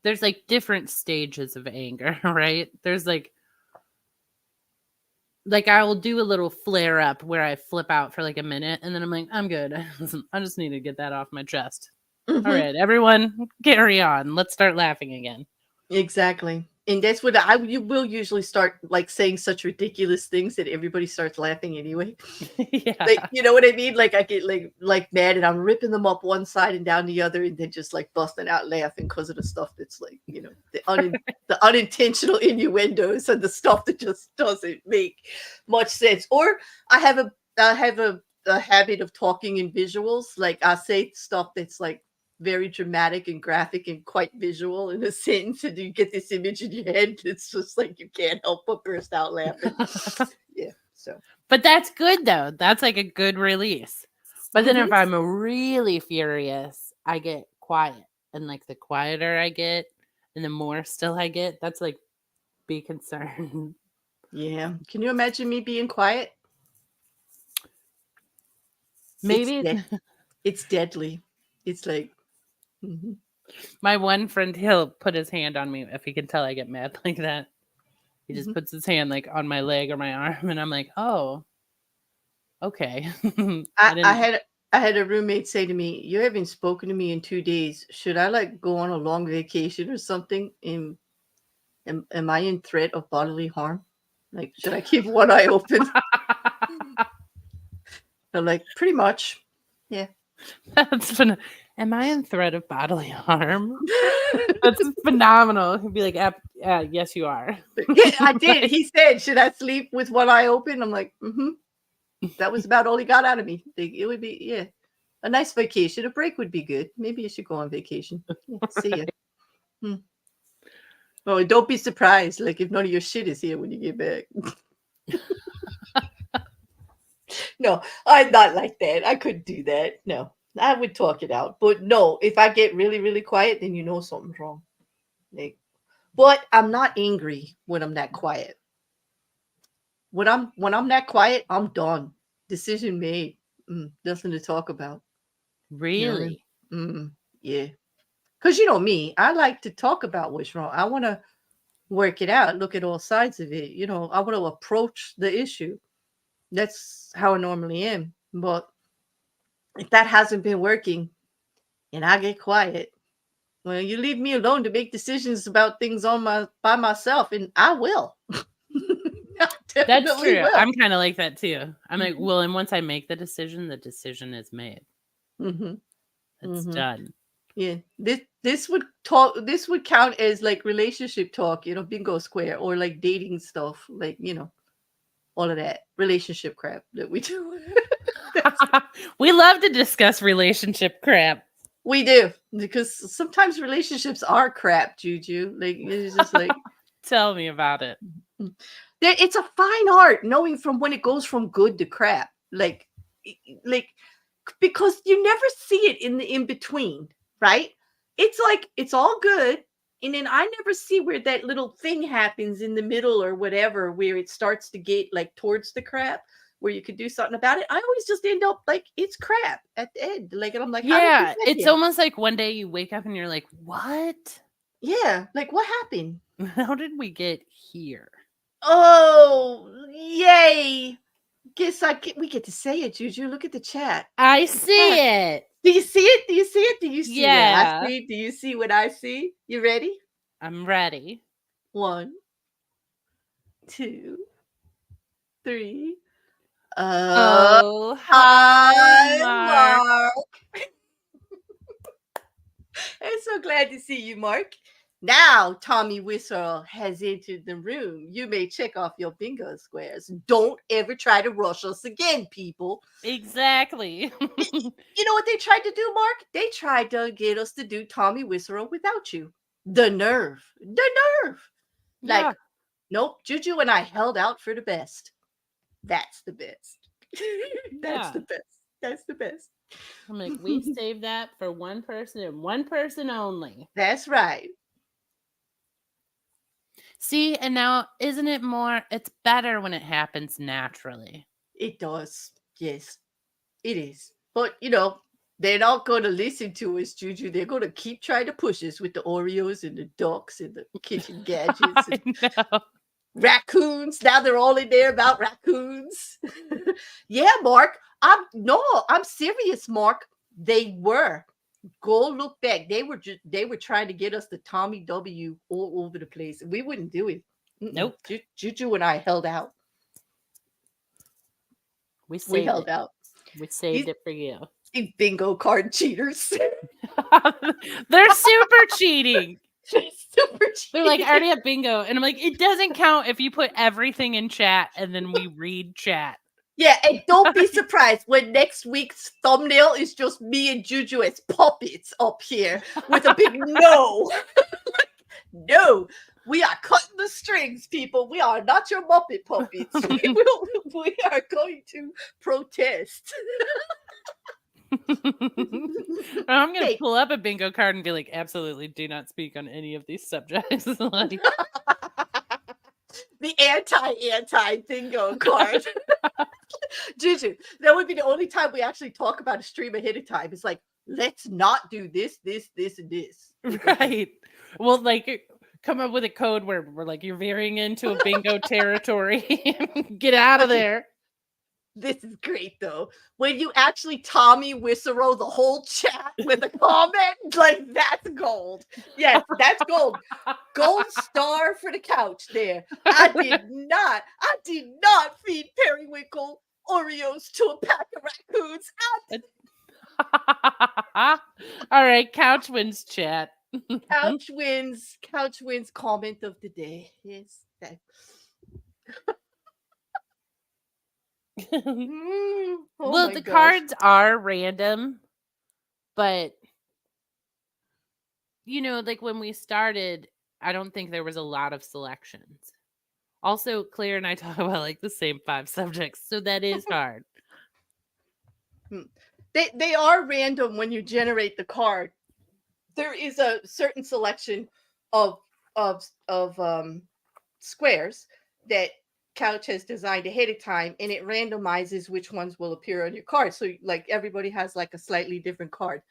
there's like different stages of anger, right? There's like I will do a little flare up where I flip out for like a minute and then I'm like, I'm good. I just need to get that off my chest. All right, everyone carry on. Let's start laughing again. Exactly. And that's what you will usually start like saying such ridiculous things that everybody starts laughing anyway. Yeah. Like, you know what I mean? Like I get like mad and I'm ripping them up one side and down the other and then just like busting out laughing because of the stuff that's like, the unintentional innuendos and the stuff that just doesn't make much sense. Or I have a habit of talking in visuals. Like I say stuff that's like very dramatic and graphic and quite visual in a sentence, and you get this image in your head. It's just like you can't help but burst out laughing. Yeah. So, but that's good though. That's like a good release. But then if I'm really furious, I get quiet, and like the quieter I get, and the more still I get, that's like be concerned. Yeah. Can you imagine me being quiet? Maybe it's deadly. It's like. My one friend, he'll put his hand on me if he can tell I get mad like that. He just puts his hand like on my leg or my arm, and I'm like, "Oh, okay." I had a roommate say to me, "You haven't spoken to me in 2 days. Should I like go on a long vacation or something? Am I in threat of bodily harm? Like, should I keep one eye open?" I'm like, pretty much, yeah. That's am I in threat of bodily harm? That's phenomenal. He'd be like, yes, you are. Yeah, I did. He said, should I sleep with one eye open? I'm like, That was about all he got out of me. It would be, yeah, a nice vacation. A break would be good. Maybe you should go on vacation. Yeah, see ya. Oh, and don't be surprised, like if none of your shit is here when you get back. No, I'm not like that. I couldn't do that. No, I would talk it out. But no, if I get really, really quiet, then you know something's wrong. Like, But I'm not angry when I'm that quiet. When I'm that quiet, I'm done. Decision made. Nothing to talk about. You know what I mean? Really? Yeah. Because you know me, I like to talk about what's wrong. I want to work it out, look at all sides of it. I want to approach the issue. That's how I normally am. But if that hasn't been working and I get quiet, well, you leave me alone to make decisions about things by myself, and I will. I That's definitely true. will. I'm kind of like that too. I'm like, Mhm. well, and once I make the decision is made. Mhm. It's Mhm. done. Yeah. This would count as like relationship talk, bingo square, or like dating stuff, like, all of that relationship crap that we do. That's We love to discuss relationship crap. We do, because sometimes relationships are crap, Juju. Like, it's just like Tell me about it. mm. It's a fine art knowing from when it goes from good to crap. Like because you never see it in the in between, right? It's like it's all good, and then I never see where that little thing happens in the middle or whatever, where it starts to get like towards the crap, where you could do something about it. I always just end up like it's crap at the end. Like, and I'm like, how did we Yeah, get it's here? almost like one day you wake up and you're like, what? Yeah, like what happened? How did we get here? Oh, yay! We get to say it, Juju. Look at the chat. I Look at the chat. see it. Do you see it? Do you see it? Do you see what I Yeah, see? Do you see what I see? You ready? I'm ready. 1, 2, 3. Oh, hi, Hi, Mark. Mark. I'm so glad to see you, Mark. Now, Tommy Whistle has entered the room. You may check off your bingo squares. Don't ever try to rush us again, people. Exactly. You know what they tried to do, Mark? They tried to get us to do Tommy Wiseau without you. The nerve. The nerve. Yeah, Like, nope, Juju and I held out for the best. That's the best. That's yeah. the best. That's the best. I'm like, we saved that for one person and one person only. That's right. See, and now isn't it more? It's better when it happens naturally. It does. Yes, it is. But, they're not going to listen to us, Juju. They're going to keep trying to push us with the Oreos and the ducks and the kitchen gadgets I and know. raccoons. Now they're all in there about raccoons. Yeah, Mark. I'm serious, Mark. They were. Go look back. They were trying to get us the Tommy W all over the place. We wouldn't do it. Nope. Juju and I held out. We We saved held it. out. We saved These, it for you. these bingo card cheaters. They're super cheating. Super They're like, I cheating. already have bingo. And I'm like, it doesn't count if you put everything in chat and then we read chat. Yeah, and don't be surprised when next week's thumbnail is just me and Juju as puppets up here with a big no. No, we are cutting the strings, people. We are not your Muppet puppets. We are going to protest. I'm going to Hey, pull up a bingo card and be like, absolutely do not speak on any of these subjects. Like, the anti bingo card. Juju, that would be the only time we actually talk about a stream ahead of time. It's like, let's not do this, this, this, and this. right. Well, like, come up with a code where we're like, you're veering into a bingo territory. Get out of there. This is great though. When you actually Tommy Wiseau the whole chat with a comment, like that's gold. Yes, that's gold. Gold star for the couch there. I did not feed Periwinkle Oreos to a pack of raccoons. All right, couch wins chat. Couch wins comment of the day. Yes. Oh Well, my the gosh. cards are random, but like when we started, I don't think there was a lot of selections. Also, Claire and I talk about like the same 5 subjects, so that is hard. They are random when you generate the card. There is a certain selection of of squares that Couch has designed ahead of time, and it randomizes which ones will appear on your card. So like everybody has like a slightly different card.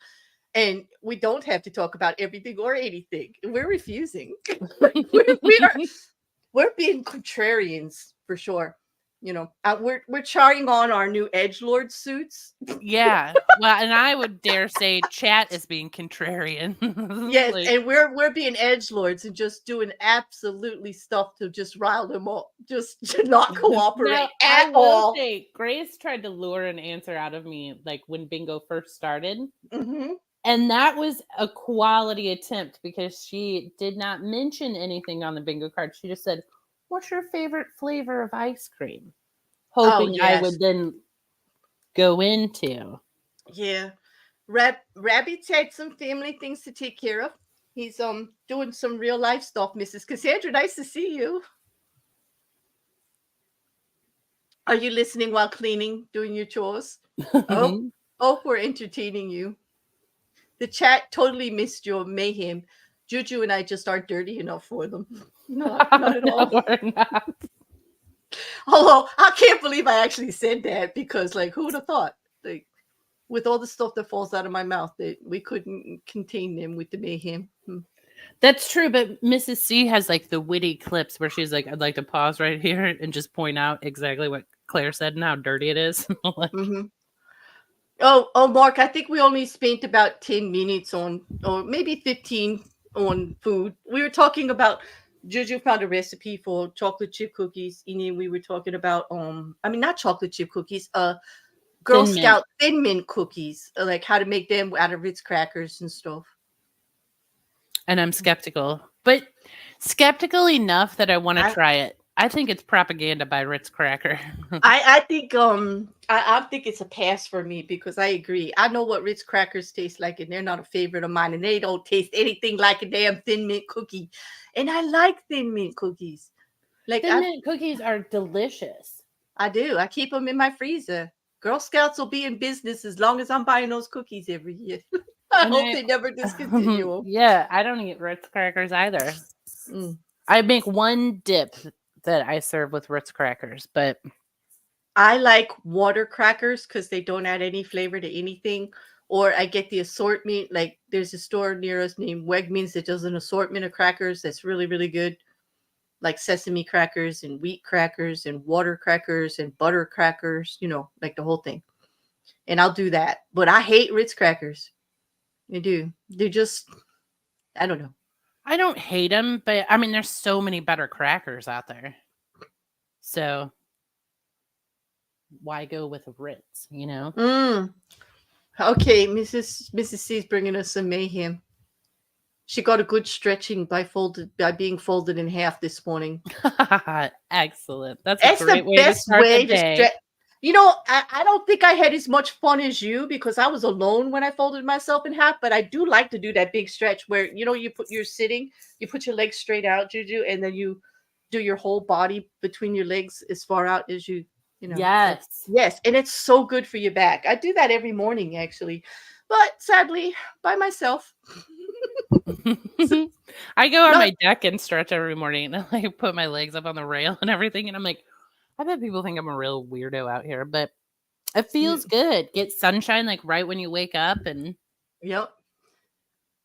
And we don't have to talk about everything or anything. We're refusing. We're being contrarians for sure. We're trying on our new edgelord suits. Yeah. Well, and I would dare say chat is being contrarian. Yes, Like, and we're being edgelords and just doing absolutely stuff to just rile them up, just to not cooperate now, I at will all. say, Grace tried to lure an answer out of me, like when bingo first started. Hmm. And that was a quality attempt because she did not mention anything on the bingo card. She just said, "What's your favorite flavor of ice cream?" Oh Hoping I yes, would then go into. yeah. Rabbit's had some family things to take care of. He's doing some real life stuff. Mrs. Cassandra, nice to see you. Are you listening while cleaning, doing your chores? Oh, oh, we're entertaining you. The chat totally missed your mayhem. JuJu and I just aren't dirty enough for them. Not at No, all. we're not. Although I can't believe I actually said that because, like, who would have thought? Like, with all the stuff that falls out of my mouth, that we couldn't contain them with the mayhem. That's true, but Mrs. C has like the witty clips where she's like, "I'd like to pause right here and just point out exactly what Claire said and how dirty it is." Like, Oh, Mark, I think we only spent about 10 minutes on, or maybe 15 on food. We were talking about, JuJu found a recipe for chocolate chip cookies. And then we were talking about, not chocolate chip cookies, Girl Thin Mint. Scout Thin Mint cookies, like how to make them out of Ritz crackers and stuff. And I'm skeptical, but skeptical enough that I want to try it. I think it's propaganda by Ritz Cracker. I think I think it's a pass for me because I agree. I know what Ritz crackers taste like, and they're not a favorite of mine, and they don't taste anything like a damn Thin Mint cookie. And I like Thin Mint cookies. Like Thin Mint cookies are delicious. I do. I keep them in my freezer. Girl Scouts will be in business as long as I'm buying those cookies every year. I hope they never discontinue them. Yeah, I don't eat Ritz crackers either. I make one dip that I serve with Ritz crackers, but I like water crackers because they don't add any flavor to anything. Or I get the assortment. Like there's a store near us named Wegmans that does an assortment of crackers that's really, really good. Like sesame crackers and wheat crackers and water crackers and butter crackers, like the whole thing. And I'll do that. But I hate Ritz crackers. I do. They're just, I don't know. I don't hate them, but I mean, there's so many better crackers out there. So why go with Ritz, Okay, Mrs. C's bringing us some mayhem. She got a good stretching by being folded in half this morning. Excellent. That's a great the way best to start way the day. to stretch. I don't think I had as much fun as you because I was alone when I folded myself in half, but I do like to do that big stretch where, you're sitting, you put your legs straight out, JuJu, and then you do your whole body between your legs as far out as you Yes. Yes. And it's so good for your back. I do that every morning, actually, but sadly by myself. I go on my deck and stretch every morning and I put my legs up on the rail and everything. And I'm like, I bet people think I'm a real weirdo out here, but it feels good. Get sunshine like right when you wake up. And yep.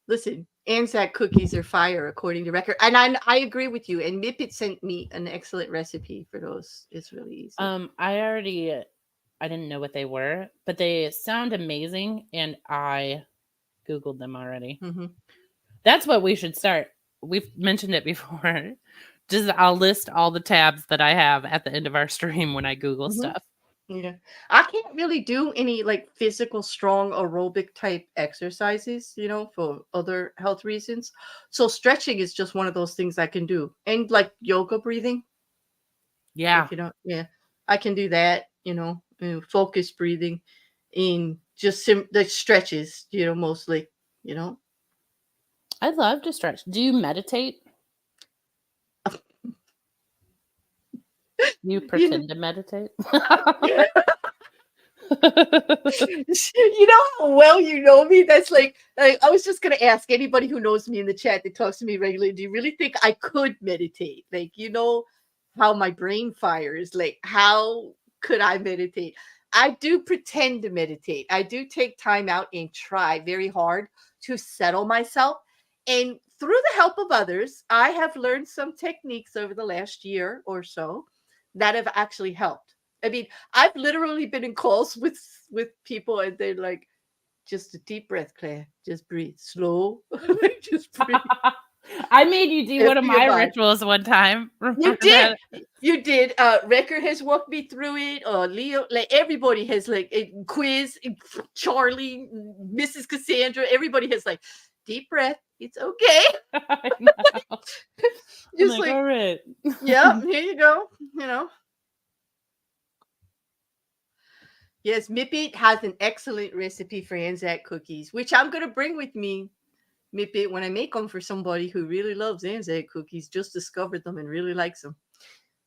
Listen, Anzac cookies are fire according to record. And I agree with you. And Mippet sent me an excellent recipe for those. It's really easy. I didn't know what they were, but they sound amazing. And I Googled them already. That's what we should start. We've mentioned it before. I'll list all the tabs that I have at the end of our stream when I Google stuff. Yeah. I can't really do any like physical strong aerobic type exercises, for other health reasons. So stretching is just one of those things I can do. And like yoga breathing. Yeah. Yeah. I can do that, focus breathing in just the stretches, mostly, I'd love to stretch. Do you meditate? You pretend to meditate? You know how well you know me? That's like I was just gonna ask anybody who knows me in the chat that talks to me regularly, do you really think I could meditate? Like, you know how my brain fires. Like, how could I meditate? I do pretend to meditate. I do take time out and try very hard to settle myself. And through the help of others, I have learned some techniques over the last year or so that have actually helped. I mean, I've literally been in calls with people, and they're like, "Just a deep breath, Claire. Just breathe, slow. Just breathe." I made you do one of Empty your my body. rituals one time. You Remember did. that? You did. Wrecker has walked me through it. Leo, like everybody has like a quiz. Charlie, Mrs. Cassandra, everybody has like deep breath. It's okay. I know. I'm Just like, like, all right. yeah, here you go. You know. Yes, Mippet has an excellent recipe for Anzac cookies, which I'm gonna bring with me, Mippet, when I make them for somebody who really loves Anzac cookies, just discovered them and really likes them.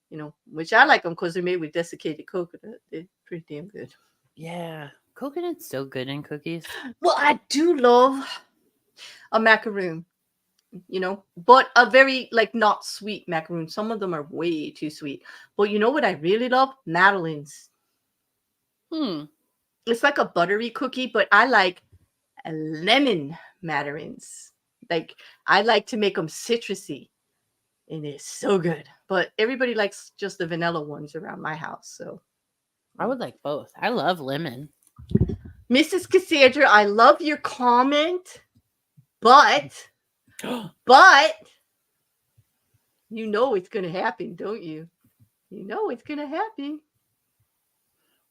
You know, which I like them because they're made with desiccated coconut. They're pretty damn good. Yeah. Coconut's so good in cookies. Well, I do love a macaroon, you know, but a very like not sweet macaroon. Some of them are way too sweet. But you know what I really love? Madeleines. It's like a buttery cookie, but I like lemon madeleines. Like, I like to make them citrusy, and it's so good. But everybody likes just the vanilla ones around my house. So I would like both. I love lemon. Mrs. Cassandra, I love your comment, but you know it's gonna happen, don't you? You know it's gonna happen.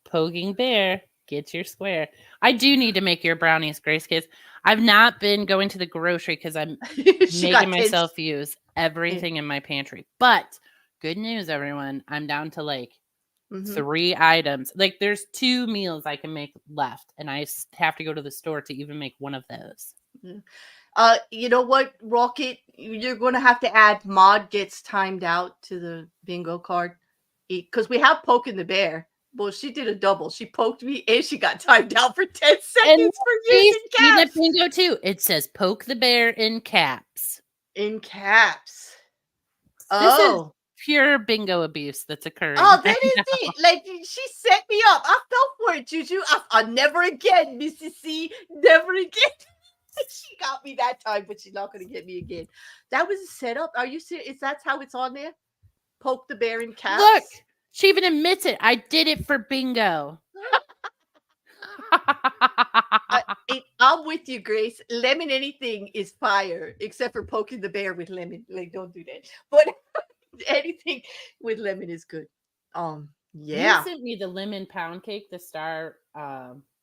Poking bear, get your square. I do need to make your brownies, Grace Kids. I've not been going to the grocery because I'm She making got myself use everything in my pantry. But good news, everyone. I'm down to like 3 items. Like, there's 2 meals I can make left, and I have to go to the store to even make one of those. You know what, Rocket? You're going to have to add Maud gets timed out to the bingo card, because we have poking the bear. Well, she did a double. She poked me and she got timed out for 10 seconds for using caps. Bingo too. It says poke the bear in caps. In caps. This is pure bingo abuse that's occurring. Oh, that is it. Like, she set me up. I fell for it, JuJu. I never again, Mrs. C. Never again. She got me that time, but she's not going to get me again. That was a setup. Are you serious? That's how it's on there? Poke the bear in caps? Look, she even admits it. I did it for bingo. I'm with you, Grace. Lemon anything is fire, except for poking the bear with lemon. Like, don't do that. But anything with lemon is good. Yeah. You sent me the lemon pound cake, the Star.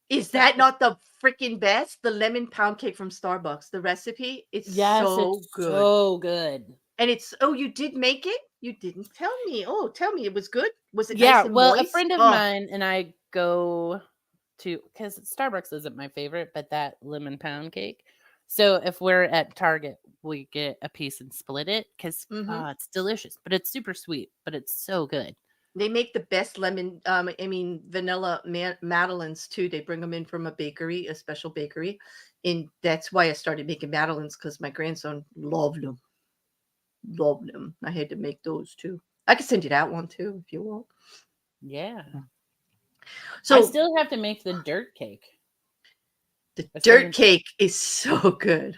Is that not the freaking best? The lemon pound cake from Starbucks. The recipe, it's so good. So good. And it's, oh, you did make it? You didn't tell me. Oh, tell me, it was good? Was it Yeah, nice and well, moist? a friend of mine and I go to, because Starbucks isn't my favorite, but that lemon pound cake. So if we're at Target, we get a piece and split it because it's delicious, but it's super sweet, but it's so good. They make the best lemon, vanilla madeleines too. They bring them in from a bakery, a special bakery. And that's why I started making madeleines, because my grandson loved them. Loved them. I had to make those too. I can send you that one too if you want. Yeah. So I still have to make the dirt cake. The dirt cake is so good.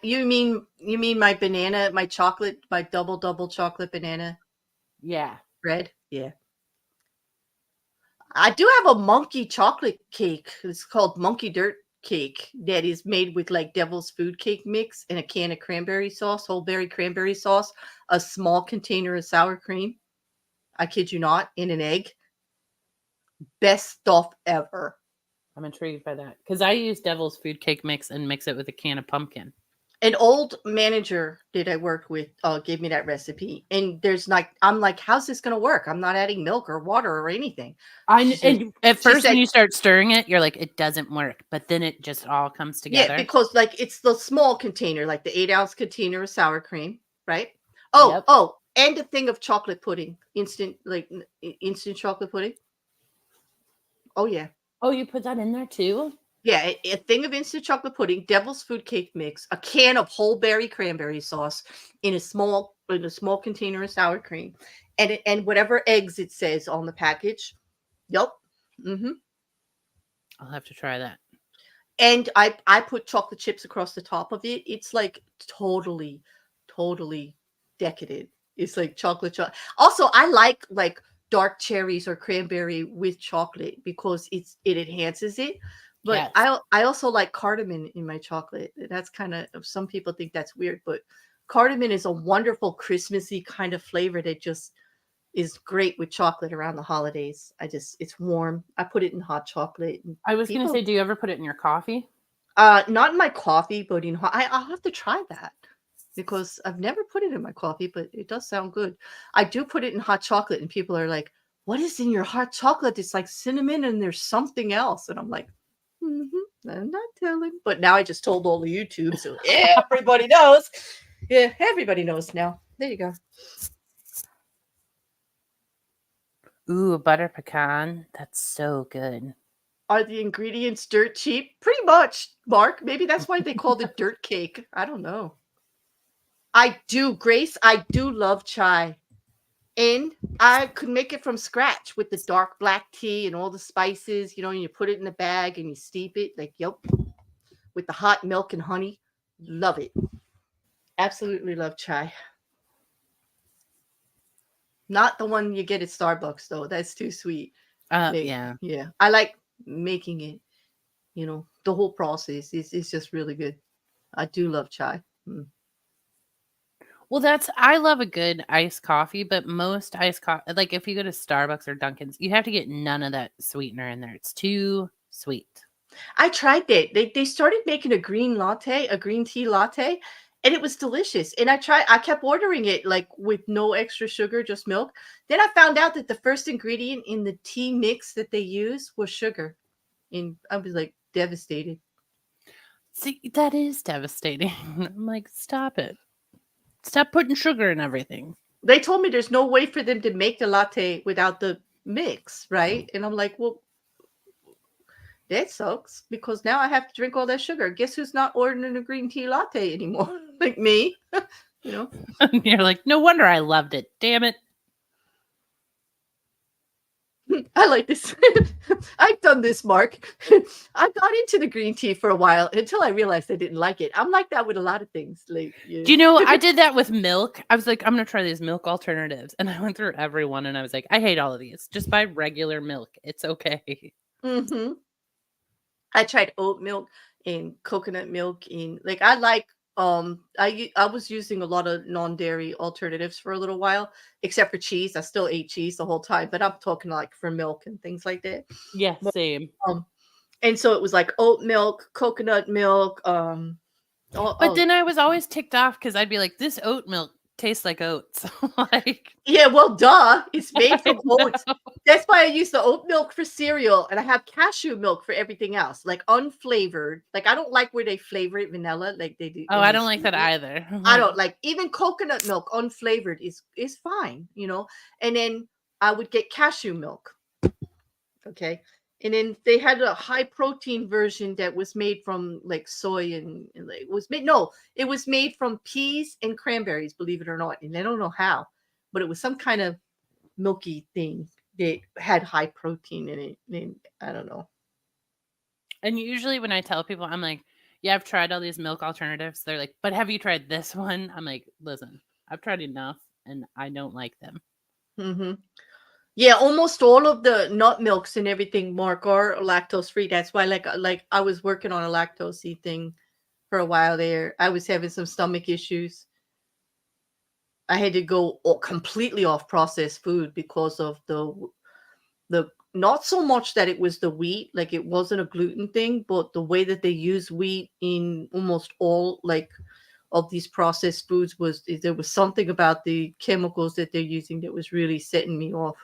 You mean my banana, my chocolate, my double chocolate banana? Yeah. Bread? Yeah. I do have a monkey chocolate cake. It's called monkey dirt cake that is made with like devil's food cake mix and a can of cranberry sauce, whole berry cranberry sauce, a small container of sour cream. I kid you not, in an egg. Best stuff ever. I'm intrigued by that because I use devil's food cake mix and mix it with a can of pumpkin. An old manager that I worked with gave me that recipe, and I'm like, how's this going to work? I'm not adding milk or water or anything. And at first, when you start stirring it, you're like, it doesn't work, but then it just all comes together. Yeah, because like it's the small container, like the 8-ounce container of sour cream, right? Oh, and a thing of chocolate pudding, instant chocolate pudding. Oh yeah. Oh, you put that in there too? Yeah, a thing of instant chocolate pudding, devil's food cake mix, a can of whole berry cranberry sauce in a small container of sour cream, and whatever eggs it says on the package. Yup. Mm-hmm. I'll have to try that. And I put chocolate chips across the top of it. It's like totally decadent. It's like chocolate. Also, I like dark cherries or cranberry with chocolate because it enhances it. But Yes. I also like cardamom in my chocolate. That's kind of, some people think that's weird, but cardamom is a wonderful Christmassy kind of flavor that just is great with chocolate around the holidays. It's warm. I put it in hot chocolate. And I was gonna people say, do you ever put it in your coffee? not in my coffee, but in hot. I'll have to try that because I've never put it in my coffee, but it does sound good. I do put it in hot chocolate, and people are like, "What is in your hot chocolate? It's like cinnamon, and there's something else." And I'm like, I'm not telling. But now I just told all the YouTube, so everybody knows. Yeah, everybody knows now. There you go. Ooh, butter pecan. That's so good. Are the ingredients dirt cheap? Pretty much, Mark. Maybe that's why they called it dirt cake. I don't know. Grace. I do love chai. And I could make it from scratch with the dark black tea and all the spices, and you put it in a bag and you steep it, like, yep, with the hot milk and honey. Love it. Absolutely love chai. Not the one you get at Starbucks, though. That's too sweet. Yeah. Yeah. I like making it, the whole process is just really good. I do love chai. Mm. Well, I love a good iced coffee, but most iced coffee, like if you go to Starbucks or Dunkin's, you have to get none of that sweetener in there. It's too sweet. I tried that. They started making a green tea latte, and it was delicious. And I kept ordering it like with no extra sugar, just milk. Then I found out that the first ingredient in the tea mix that they use was sugar. And I was like devastated. See, that is devastating. I'm like, stop it. Stop putting sugar in everything. They told me there's no way for them to make the latte without the mix, right? And I'm like, well, that sucks because now I have to drink all that sugar. Guess who's not ordering a green tea latte anymore? Like me, You're like, no wonder I loved it. Damn it. I like this. I've done this, Mark. I got into the green tea for a while until I realized I didn't like it. I'm like that with a lot of things. Like, yeah. Do you know, I did that with milk. I was like, I'm going to try these milk alternatives. And I went through every one and I was like, I hate all of these. Just buy regular milk. It's okay. Mm-hmm. I tried oat milk and coconut milk and like I like I was using a lot of non-dairy alternatives for a little while, except for cheese. I still ate cheese the whole time, but I'm talking like for milk and things like that. Yeah, But, same. and so it was like oat milk, coconut milk, But then I was always ticked off because I'd be like, this oat milk tastes like oats. Like, yeah, well, duh. It's made from I oats. That's why I use the oat milk for cereal, and I have cashew milk for everything else, like unflavored. Like I don't like where they flavor it vanilla, like they do. oh, I don't like that either. I don't like even coconut milk unflavored is fine, And then I would get cashew milk. Okay. And then they had a high protein version that was made from like soy and like, it was made from peas and cranberries, believe it or not. And I don't know how, but it was some kind of milky thing that had high protein in it. And I don't know. And usually when I tell people, I'm like, yeah, I've tried all these milk alternatives. They're like, but have you tried this one? I'm like, listen, I've tried enough and I don't like them. Mm-hmm. Yeah, almost all of the nut milks and everything, Mark, are lactose free. That's why, like I was working on a lactose thing for a while there. I was having some stomach issues. I had to go completely off processed food because of the not so much that it was the wheat, like it wasn't a gluten thing, but the way that they use wheat in almost all like of these processed foods there was something about the chemicals that they're using that was really setting me off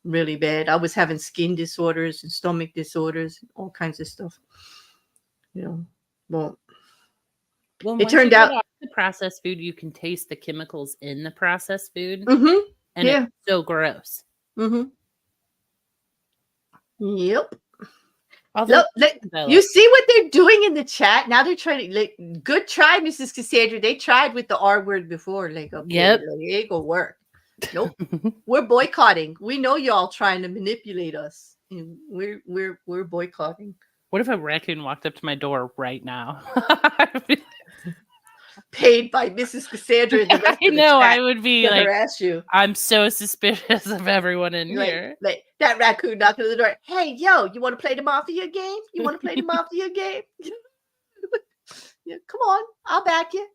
really bad. I was having skin disorders and stomach disorders, all kinds of stuff. Well, Well, it once you turned get out. off the processed food, you can taste the chemicals in the processed food, Mm-hmm. and Yeah. it's so gross. Mm-hmm. Yep. Although, Look, you see what they're doing in the chat? Now they're trying to, like, good try, Mrs. Cassandra. They tried with the R word before. Like, okay, yep. like, it ain't gonna work. Nope. We're boycotting. We know y'all trying to manipulate us. And we're boycotting. What if a raccoon walked up to my door right now? Paid by Mrs. Cassandra and the rest I of the know, chat I would be to like, harass you. I'm so suspicious of everyone in here. Like that raccoon knocking on the door. Hey, yo, you want to play the Mafia game? You want to play the Mafia game? Yeah, come on, I'll back you.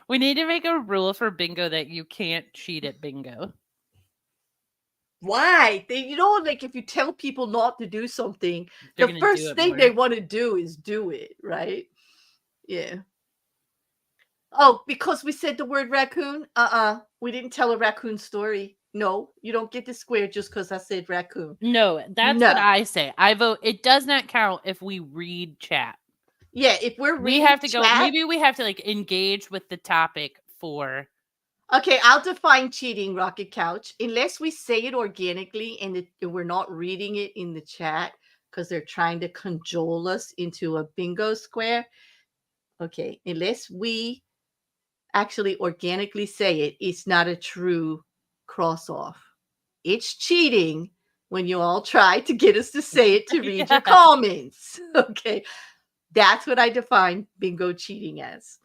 We need to make a rule for bingo that you can't cheat at bingo. Why? You know, like if you tell people not to do something, They're the first thing they want to do is do it, right? Yeah. Oh, because we said the word raccoon? We didn't tell a raccoon story. No, you don't get the square just because I said raccoon. No, that's what I say. I vote. It does not count if we read chat. Yeah, if we're reading, we have to chat, go. Maybe we have to like engage with the topic for. Okay, I'll define cheating, Rocket Couch. Unless we say it organically and we're not reading it in the chat because they're trying to cajole us into a bingo square. Okay, unless we actually organically say it, it's not a true cross off. It's cheating when you all try to get us to say it to read your comments. Okay, that's what I define bingo cheating as.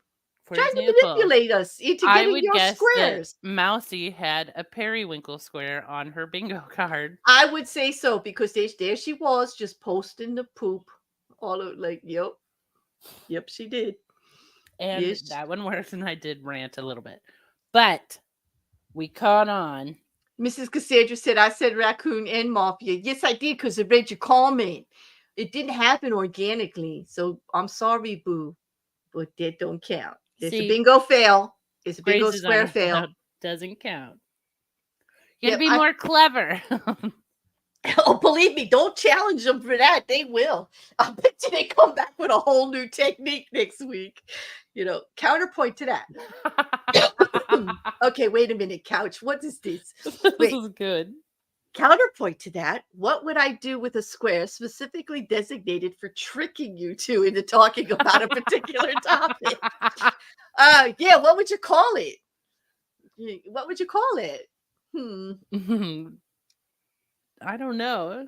For Trying example, to manipulate us into getting your squares. That Mousy had a periwinkle square on her bingo card. I would say so because there she was just posting the poop all of like, yep, she did. And yes, that one worked, and I did rant a little bit. But we caught on. Mrs. Cassandra said, I said raccoon and mafia. Yes, I did because I read your comment. It didn't happen organically. So I'm sorry, boo. But that don't count. It's a bingo fail. It's a bingo square fail. Doesn't count. You gotta be more clever. Oh, believe me, don't challenge them for that. They will. I bet you they come back with a whole new technique next week. You know, counterpoint to that. Okay, wait a minute, Couch. What is this? This is good. Counterpoint to that, what would I do with a square specifically designated for tricking you two into talking about a particular topic? Yeah, what would you call it? What would you call it? I don't know.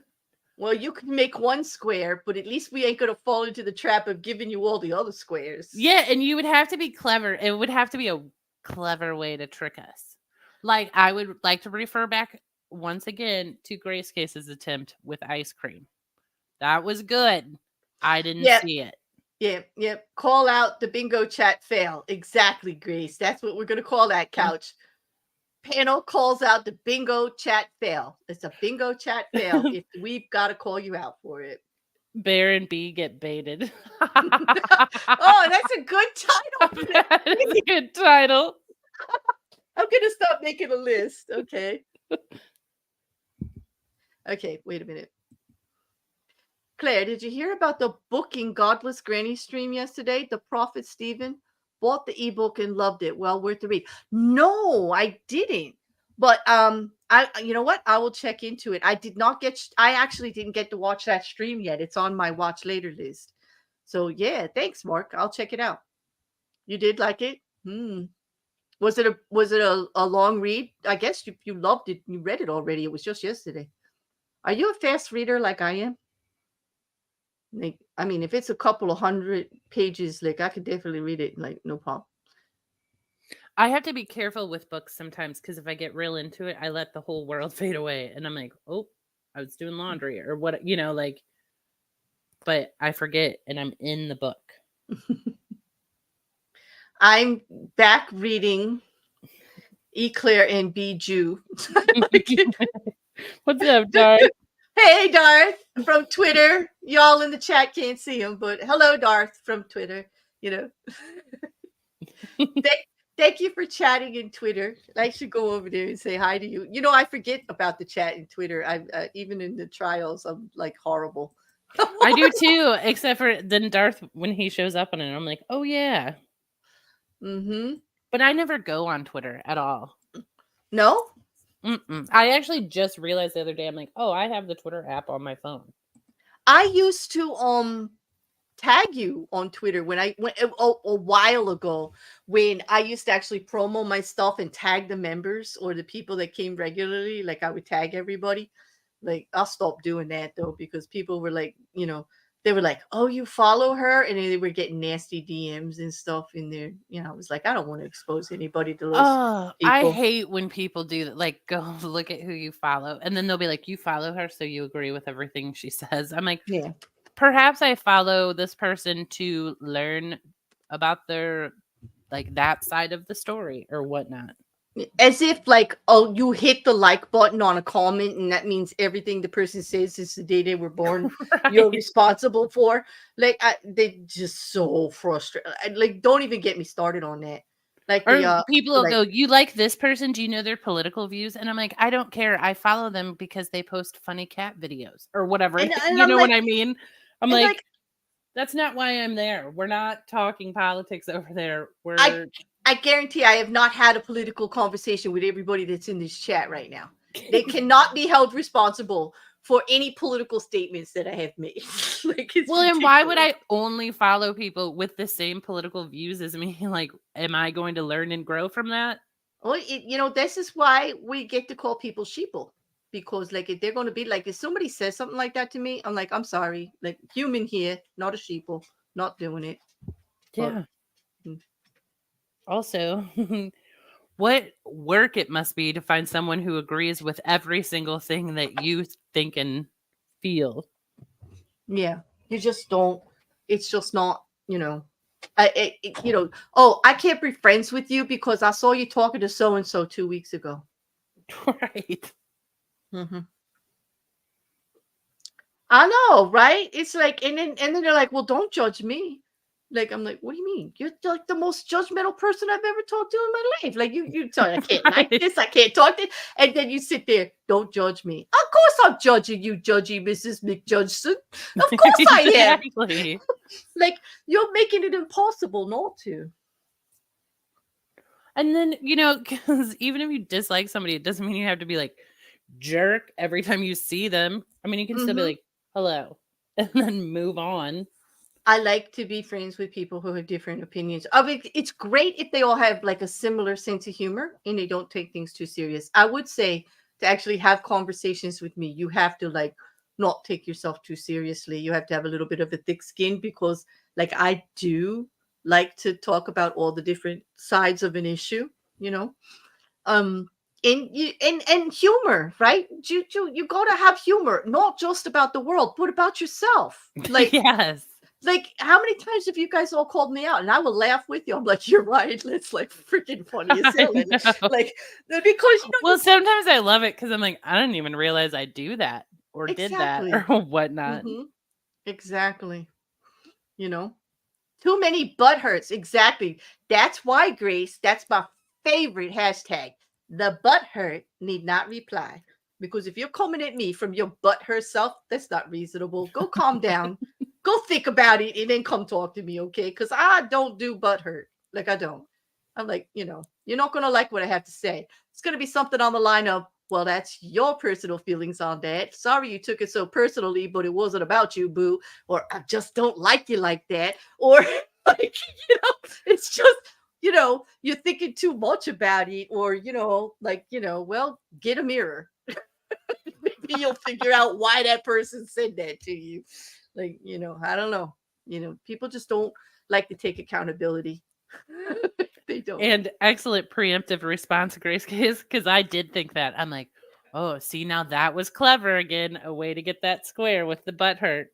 Well, you can make one square, but at least we ain't going to fall into the trap of giving you all the other squares. Yeah, and you would have to be clever. It would have to be a clever way to trick us. Like, I would like to refer back once again to Grace Case's attempt with ice cream. That was good. I didn't see it. Yep. Call out the bingo chat fail. Exactly, Grace. That's what we're going to call that, Couch. Panel calls out the bingo chat fail. It's a bingo chat fail. If we've got to call you out for it. Bear and Bee get baited. Oh, that's a good title. That is a good title. I'm going to stop making a list. Okay. Okay, wait a minute. Claire, did you hear about the booking Godless Granny stream yesterday? The Prophet Stephen bought the ebook and loved it. Well worth the read. No, I didn't. But you know what? I will check into it. I actually didn't get to watch that stream yet. It's on my watch later list. So yeah, thanks, Mark. I'll check it out. You did like it? Was it a long read? I guess you loved it. You read it already. It was just yesterday. Are you a fast reader like I am? Like, I mean, if it's a couple of 100 pages, like I could definitely read it, like no problem. I have to be careful with books sometimes because if I get real into it, I let the whole world fade away, and I'm like, oh, I was doing laundry or what, like. But I forget, and I'm in the book. I'm back reading Eclair and JuJu. What's up, Darth? Hey, Darth from Twitter. Y'all in the chat can't see him, but hello, Darth from Twitter. Thank you for chatting in Twitter. I should go over there and say hi to you. I forget about the chat in Twitter. I even in the trials, I'm like horrible. I do too, except for then Darth, when he shows up on it, I'm like, oh yeah. But I never go on Twitter at all. No? Mm-mm. I actually just realized the other day, I'm like, oh, I have the Twitter app on my phone. I used to tag you on Twitter when I went a while ago, when I used to actually promo my stuff and tag the members or the people that came regularly. Like I would tag everybody. Like I'll stop doing that though, because people were like, they were like, "Oh, you follow her," and they were getting nasty DMs and stuff in there. I was like, I don't want to expose anybody to those Oh, I people. hate when people do that. Like, go look at who you follow, and then they'll be like, "You follow her, so you agree with everything she says." I'm like, Yeah. perhaps I follow this person to learn about their like that side of the story or whatnot. As if like, oh, you hit the like button on a comment and that means everything the person says since the day they were born you're Right. responsible for. Like they just so frustrated. Like don't even get me started on that. Like the Or people will like go, "You like this person? Do you know their political views?" And I'm like, "I don't care. I follow them because they post funny cat videos or whatever." and You I'm know like what I mean? I'm and like like, that's not why I'm there. We're not talking politics over there. I We're I guarantee I have not had a political conversation with everybody that's in this chat right now. They cannot be held responsible for any political statements that I have made. Like it's well, and why would ridiculous. I only follow people with the same political views as me? Like, am I going to learn and grow from that? Well, this is why we get to call people sheeple, because like if they're going to be like, if somebody says something like that to me, I'm like, I'm sorry, like human here, not a sheeple, not doing it. But Yeah. mm, Also, what work it must be to find someone who agrees with every single thing that you think and feel. yeah, you just don't. It's just not, Oh, I can't be friends with you because I saw you talking to so and so 2 weeks ago. Right. Hmm. I know, right? It's like, and then they're like, "Well, don't judge me." Like, I'm like, "What do you mean? You're like the most judgmental person I've ever talked to in my life. Like, you tell me I can't like Right. this, I can't talk this, and then you sit there, don't judge me. Of course, I'm judging you, judgy Mrs. McJudgeson. Of course, I am. Exactly. Like, you're making it impossible not to. And then, because even if you dislike somebody, it doesn't mean you have to be like jerk every time you see them. I mean, you can still be Hmm. like, hello, and then move on. I like to be friends with people who have different opinions. I mean, it's great if they all have like a similar sense of humor and they don't take things too serious. I would say to actually have conversations with me, you have to like not take yourself too seriously. You have to have a little bit of a thick skin, because like I do like to talk about all the different sides of an issue, you know. Um and humor, right? You gotta have humor, not just about the world, but about yourself. Yes. Like, how many times have you guys all called me out? And I will laugh with you. I'm like, you're right. It's like freaking funny as I hell. And know. like, because Well, sometimes I love it because I'm like, I didn't even realize I do that or did that or exactly. whatnot. Hmm. Exactly. You know, too many butt hurts. Exactly. That's why, Grace, that's my favorite hashtag. The butt hurt need not reply. Because if you're coming at me from your butt hurt self, that's not reasonable. Go calm down. Go think about it and then come talk to me, okay? Because I don't do butt hurt. Like, I don't. I'm like, you're not going to like what I have to say. It's going to be something on the line of, well, that's your personal feelings on that. Sorry you took it so personally, but it wasn't about you, boo. Or I just don't like you like that. Or like, it's just, you're thinking too much about it. Or, well, get a mirror. Maybe you'll figure out why that person said that to you. Like, I don't know. People just don't like to take accountability. They don't. And excellent preemptive response, Grace, because I did think that. I'm like, oh, see, now that was clever again. A way to get that square with the butt hurt.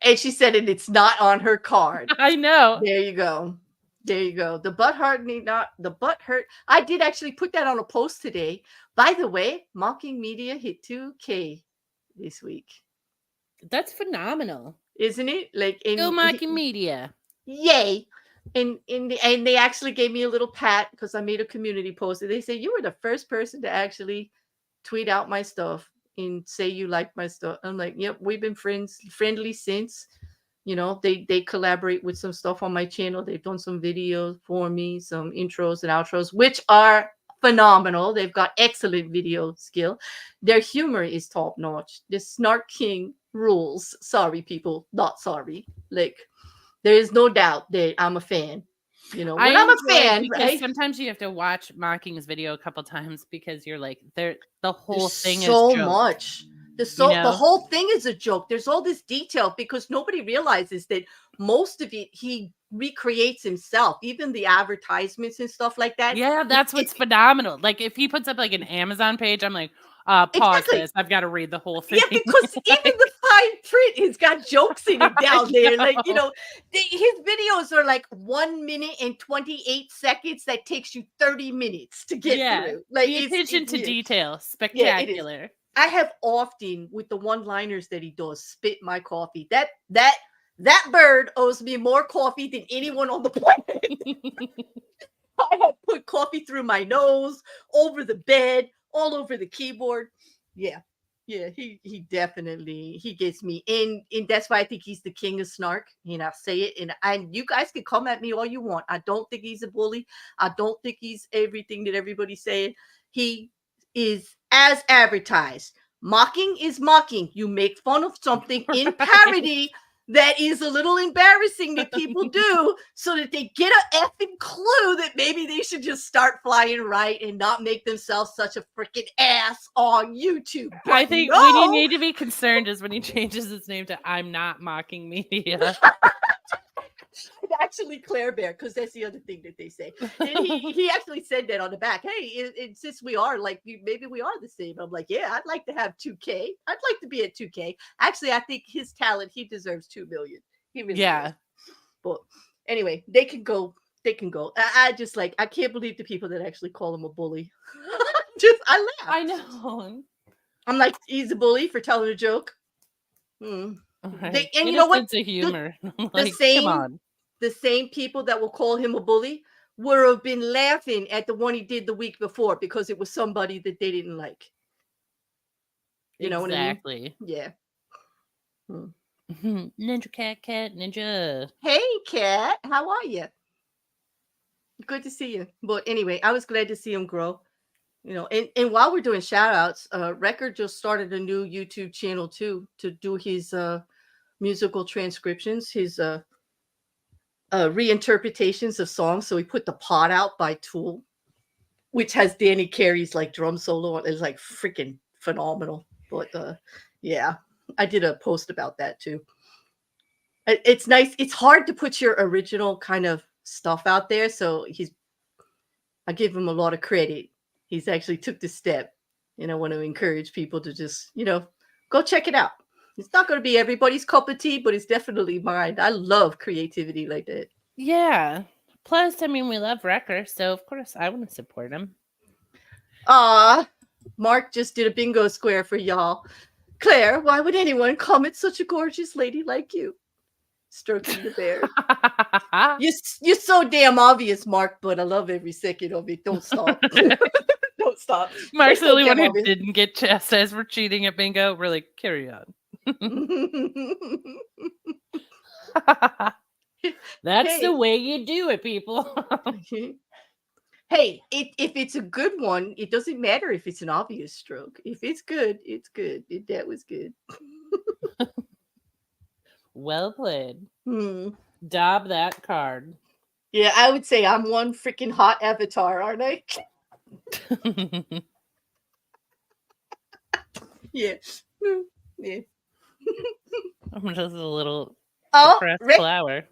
And she said it, it's not on her card. I know. There you go. There you go. The butt hurt need not, the butt hurt. I did actually put that on a post today. By the way, Mocking Media hit 2K this week. That's phenomenal. Isn't it? Like Go in Mocking Media. yay. And they actually gave me a little pat because I made a community post. And they say you were the first person to actually tweet out my stuff and say you like my stuff. I'm like, yep, we've been friendly since. They collaborate with some stuff on my channel. They've done some videos for me, some intros and outros, which are phenomenal. They've got excellent video skill. Their humor is top notch. The Snark King rules. Sorry, people, not sorry. Like, there is no doubt that I'm a fan. You know, when I I'm a enjoy it fan, because right? sometimes you have to watch Mocking's video a couple times because you're like, the whole There's thing is so joke, much. you The know? whole thing is a joke. There's all this detail because nobody realizes that most of it he recreates himself. Even the advertisements and stuff like that. Yeah, that's what's phenomenal. Like, if he puts up like an Amazon page, I'm like, pause Exactly. this. I've got to read the whole thing. Yeah, because even Like, the fine print has got jokes in it I down there. Like, you know. know, his videos are like 1 minute and 28 seconds. That takes you 30 minutes to get Yeah, through. Like, the attention to yeah. detail, Yeah, it is. spectacular. I have often with the one-liners that he does spit my coffee. That bird owes me more coffee than anyone on the planet. I have put coffee through my nose, over the bed, all over the keyboard. Yeah. Yeah, he definitely he gets me. And that's why I think he's the king of snark. And I say it, and you guys can come at me all you want. I don't think he's a bully. I don't think he's everything that everybody's saying. He is as advertised. Mocking is mocking. You make fun of something in Right. parody that is a little embarrassing that people do so that they get a effing clue that maybe they should just start flying right and not make themselves such a freaking ass on YouTube. But I think when you need to be concerned is when he changes his name to I'm Not Mocking Media. Actually, Claire Bear, because that's the other thing that they say. And he actually said that on the back. Hey, since we are like, maybe we are the same. I'm like, yeah, I'd like to have 2K. I'd like to be at 2K. Actually, I think his talent, he deserves 2 million. He really does. But anyway, they can go. They can go. I just like, I can't believe the people that actually call him a bully. I laugh. I know. I'm like, he's a bully for telling a joke. Right. And you know what? Sense of humor. The same people that will call him a bully would have been laughing at the one he did the week before because it was somebody that they didn't like. You know what I mean? Exactly. Yeah. Ninja cat, ninja. Hey, cat. How are you? Good to see you. But anyway, I was glad to see him grow. You know, and while we're doing shout outs, Record just started a new YouTube channel too to do his musical transcriptions, his reinterpretations of songs. So he put The Pot Out by Tool, which has Danny Carey's like drum solo. It's like freaking phenomenal. But yeah, I did a post about that too. It's nice. It's hard to put your original kind of stuff out there. So I give him a lot of credit. He's actually took the step, and I want to encourage people to just, go check it out. It's not going to be everybody's cup of tea, but it's definitely mine. I love creativity like that. Yeah. Plus, I mean, we love Wrecker, so of course I want to support him. Mark just did a bingo square for y'all. Claire, why would anyone comment such a gorgeous lady like you? Stroking the bear. You're so damn obvious, Mark, but I love every second of it. Don't stop. Don't stop. Mark's the only one who didn't get chastised for cheating at bingo. We're like, carry on. That's the way you do it, people. Hey, if it's a good one, it doesn't matter if it's an obvious stroke. If it's good, it's good. That was good. Well played. Dob that card. Yeah, I would say I'm one freaking hot avatar, aren't I? Yeah. Yeah. I'm just a little Rick, flower.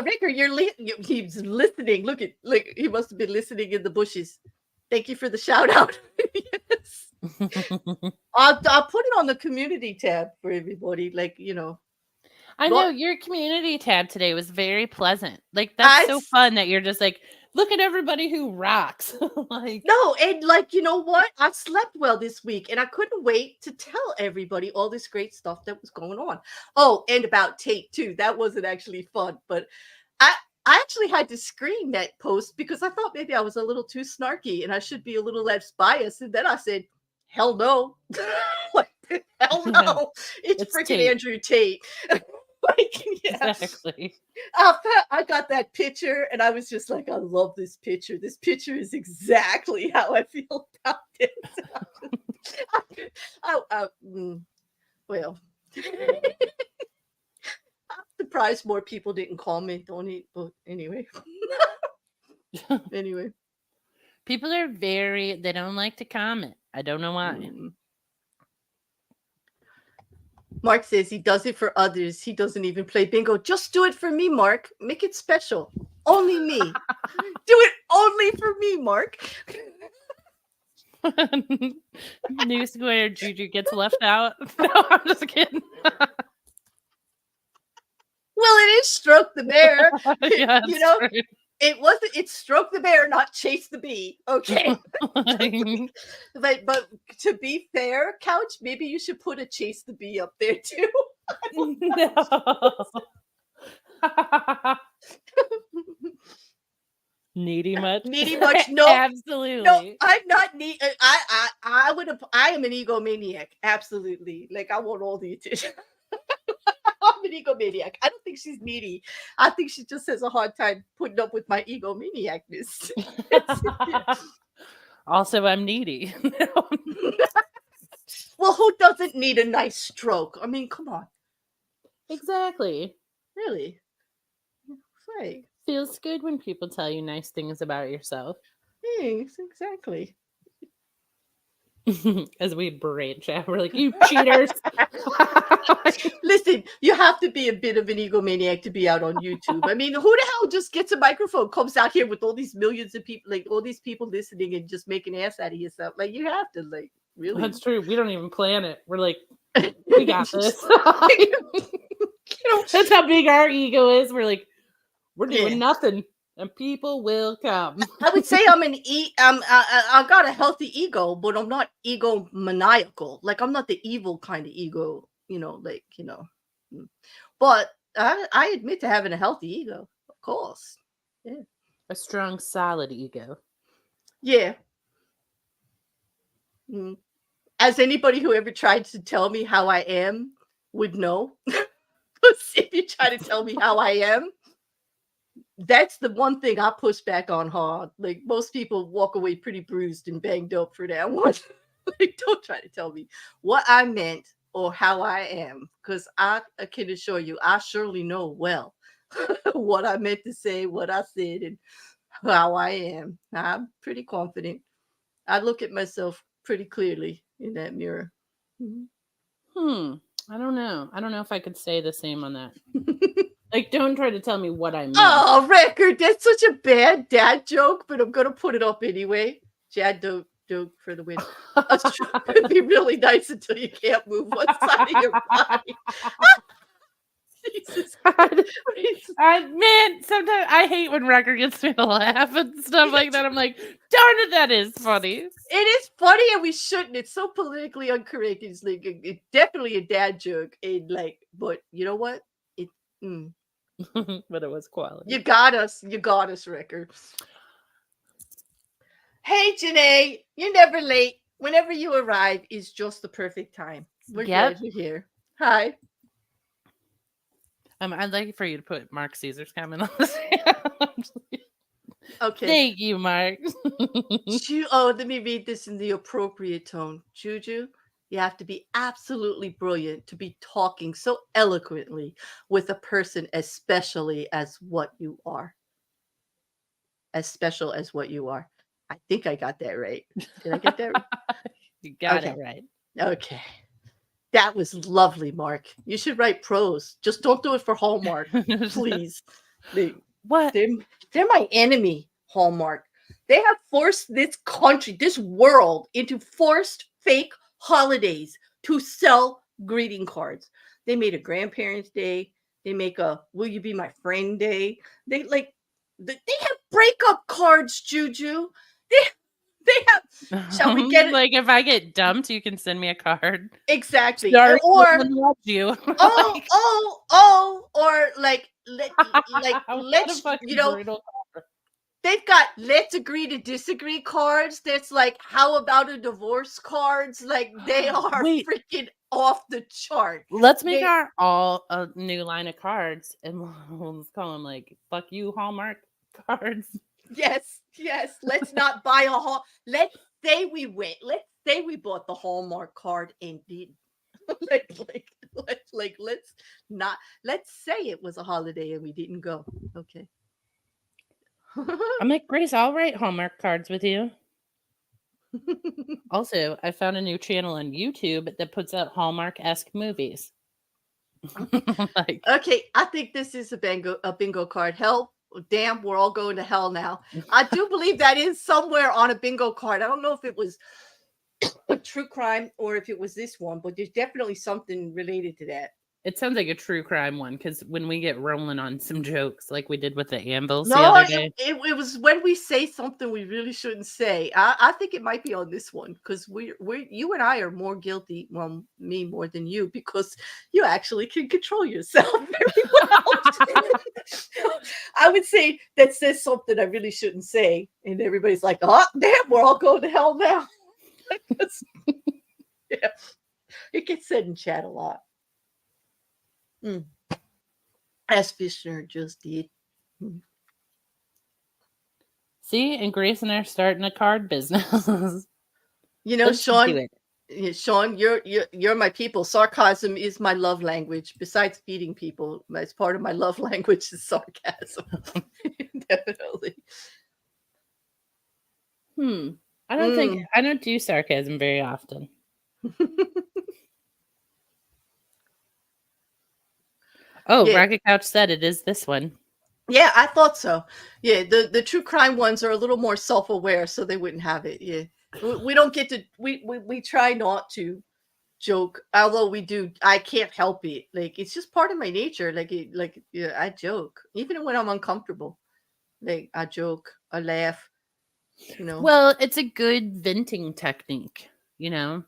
Ricker, he's listening. Look, he must have been listening in the bushes. Thank you for the shout out. Yes. I'll put it on the community tab for everybody. Like, I know your community tab today was very pleasant. Like, that's so fun that you're just like, look at everybody who rocks. Like, no, and like, you know what? I slept well this week and I couldn't wait to tell everybody all this great stuff that was going on. Oh, and about Tate too. That wasn't actually fun, but I actually had to screen that post because I thought maybe I was a little too snarky and I should be a little less biased. And then I said, hell no. Hell no. It's freaking Tate. Andrew Tate. Like, yeah. Exactly. I got that picture and I was just like, I love this picture. This picture is exactly how I feel about this. Well, I'm surprised more people didn't comment on it, but anyway. Anyway. People are they don't like to comment. I don't know why. Mark says he does it for others. He doesn't even play bingo. Just do it for me, Mark. Make it special. Only me. Do it only for me, Mark. New square JuJu gets left out. No, I'm just kidding. Well, it is stroke the bear. Yeah, you know, true. it's stroke the bear, not chase the bee. Okay. but to be fair, Couch, maybe you should put a chase the bee up there too. No. Needy much? Needy much? No, absolutely. No, I'm not needy. I am an egomaniac. Absolutely. Like, I want all the attention. I'm an egomaniac. I don't think she's needy. I think she just has a hard time putting up with my egomaniacness. Also, I'm needy. Well, who doesn't need a nice stroke? I mean, come on. Exactly. Really? Right. Feels good when people tell you nice things about yourself. Thanks, exactly. As we branch out, we're like, you cheaters. Listen, you have to be a bit of an egomaniac to be out on YouTube. I mean, who the hell just gets a microphone, comes out here with all these millions of people, like all these people listening and just make an ass out of yourself? Like, you have to, like, really. That's true. We don't even plan it. We're like, we got this. That's how big our ego is. We're like, we're doing nothing, and people will come. I would say I got a healthy ego, but I'm not egomaniacal. Like, I'm not the evil kind of ego, But I admit to having a healthy ego, of course. Yeah. A strong, solid ego. Yeah. As anybody who ever tried to tell me how I am would know. If you try to tell me how I am, that's the one thing I push back on hard. Like, most people walk away pretty bruised and banged up for that one. Like, don't try to tell me what I meant or how I am, because I can assure you, I surely know well what I meant to say, what I said, and how I am. I'm pretty confident. I look at myself pretty clearly in that mirror. I don't know. I don't know if I could say the same on that. Like, don't try to tell me what I mean. Oh, Record, that's such a bad dad joke, but I'm going to put it up anyway. Dad joke for the win. It'd be really nice until you can't move one side of your body. Jesus Christ. Man, sometimes I hate when Record gets me to laugh and stuff like that. I'm like, darn it, that is funny. It is funny, and we shouldn't. It's so politically incorrect. It's like it's definitely a dad joke, and like, but you know what? But it was quality. You got us, Record. Hey, Janae, you're never late. Whenever you arrive is just the perfect time. We're glad you're here. Hi. I'd like for you to put Mark Caesar's comment on this. Okay. Thank you, Mark. Let me read this in the appropriate tone. JuJu, you have to be absolutely brilliant to be talking so eloquently with a person as specially as what you are. As special as what you are. I think I got that right. Did I get that right? You got it right. Okay. That was lovely, Mark. You should write prose. Just don't do it for Hallmark, please. What? They're my enemy, Hallmark. They have forced this country, this world, into forced fake holidays to sell greeting cards. They made a Grandparents' Day. They make a Will You Be My Friend Day. They have breakup cards, JuJu. They have. Shall we get it? Like, if I get dumped, you can send me a card. Exactly. Sorry, or love you. or let's they've got let's agree to disagree cards. That's like how about a divorce cards. Like they are Wait, freaking off the chart. let's make They our all a new line of cards, and we'll just call them like "fuck you" Hallmark cards. yes. Let's not buy a hall. Let's say we went. Let's say we bought the Hallmark card and didn't. Let's not. Let's say it was a holiday and we didn't go. Okay. I'm like, Grace, I'll write Hallmark cards with you. Also, I found a new channel on YouTube that puts out Hallmark-esque movies. Like, Okay, I think this is a bingo card. Hell, damn, we're all going to hell now. I do believe that is somewhere on a bingo card. I don't know if it was a true crime or if it was this one, but there's definitely something related to that. it sounds like a true crime one because when we get rolling on some jokes, like we did with the anvils the No, other day. it was when we say something we really shouldn't say. I think it might be on this one because we you and I are more guilty. Well, me more than you because you actually can control yourself very well. I would say that says something I really shouldn't say, and everybody's like, "Oh, damn, we're all going to hell now." Yeah, it gets said in chat a lot. As Fishner just did. See, and Grace and I are starting a card business. You know, Let's do Sean. it. Sean, you're my people. Sarcasm is my love language. Besides feeding people, as part of my love language is sarcasm. Definitely. I don't do sarcasm very often. Oh, Yeah. Rocket Couch said it is this one. Yeah, I thought so. Yeah, the true crime ones are a little more self-aware, so they wouldn't have it. Yeah, we don't get to. We try not to joke, although we do. I can't help it. Like it's just part of my nature. Yeah, I joke even when I'm uncomfortable. Like I joke, I laugh. You know. Well, it's a good venting technique, you know.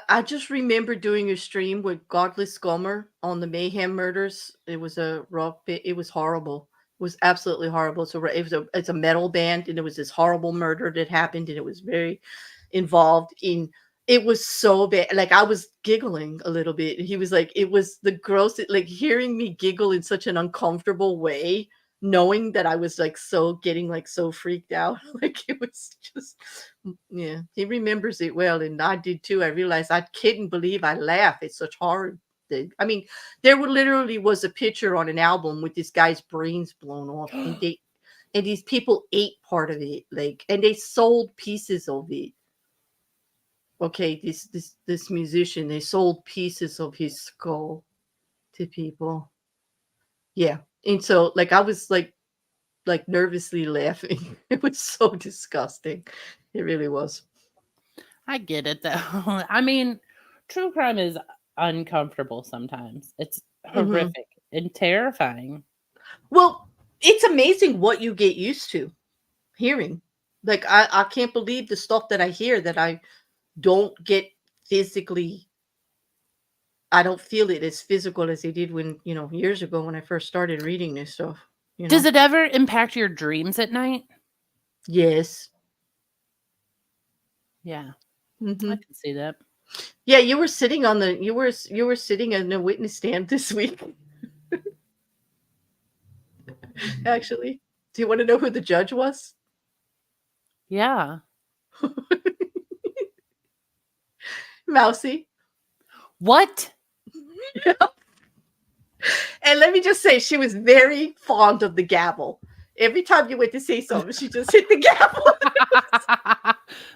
I just remember doing a stream with Godless Gomer on the Mayhem murders. It was a rock bit. It was horrible. It was absolutely horrible. So it's a metal band, and it was this horrible murder that happened, and it was very involved in. It was so bad. Like I was giggling a little bit. He was like, it was the gross. Like hearing me giggle in such an uncomfortable way, knowing that I was like getting like so freaked out. Like it was just. Yeah, he remembers it well, and I did too. I realized I couldn't believe I laughed at such horror thing. I mean, literally was a picture on an album with this guy's brains blown off, and these people ate part of it, like, and they sold pieces of it. Okay, this musician, they sold pieces of his skull to people. Yeah, and so like I was like nervously laughing. It was so disgusting. It really was. I get it though. I mean, true crime is uncomfortable sometimes. It's horrific and terrifying. Well, it's amazing what you get used to hearing. Like I can't believe the stuff that I hear that I don't get physically. I don't feel it as physical as they did when, years ago when I first started reading this stuff. Does it ever impact your dreams at night? Yes. Yeah. I can see that. Yeah, you were sitting on the you were sitting on the witness stand this week. Actually, do you want to know who the judge was? Yeah. Mousy. What? Yeah. And let me just say, she was very fond of the gavel. Every time you went to say something, she just hit the gavel.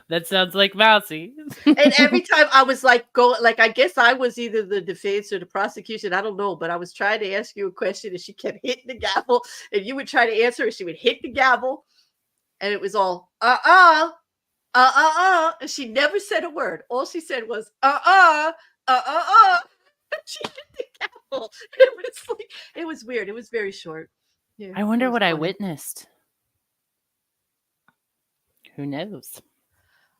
That sounds like Mousy. And every time I was like, I guess I was either the defense or the prosecution. I don't know, but I was trying to ask you a question and she kept hitting the gavel, and you would try to answer and she would hit the gavel. And it was all, and she never said a word. All she said was, She hit the gavel. It was weird. It was very short. Yeah, I wonder what funny. I witnessed. Who knows?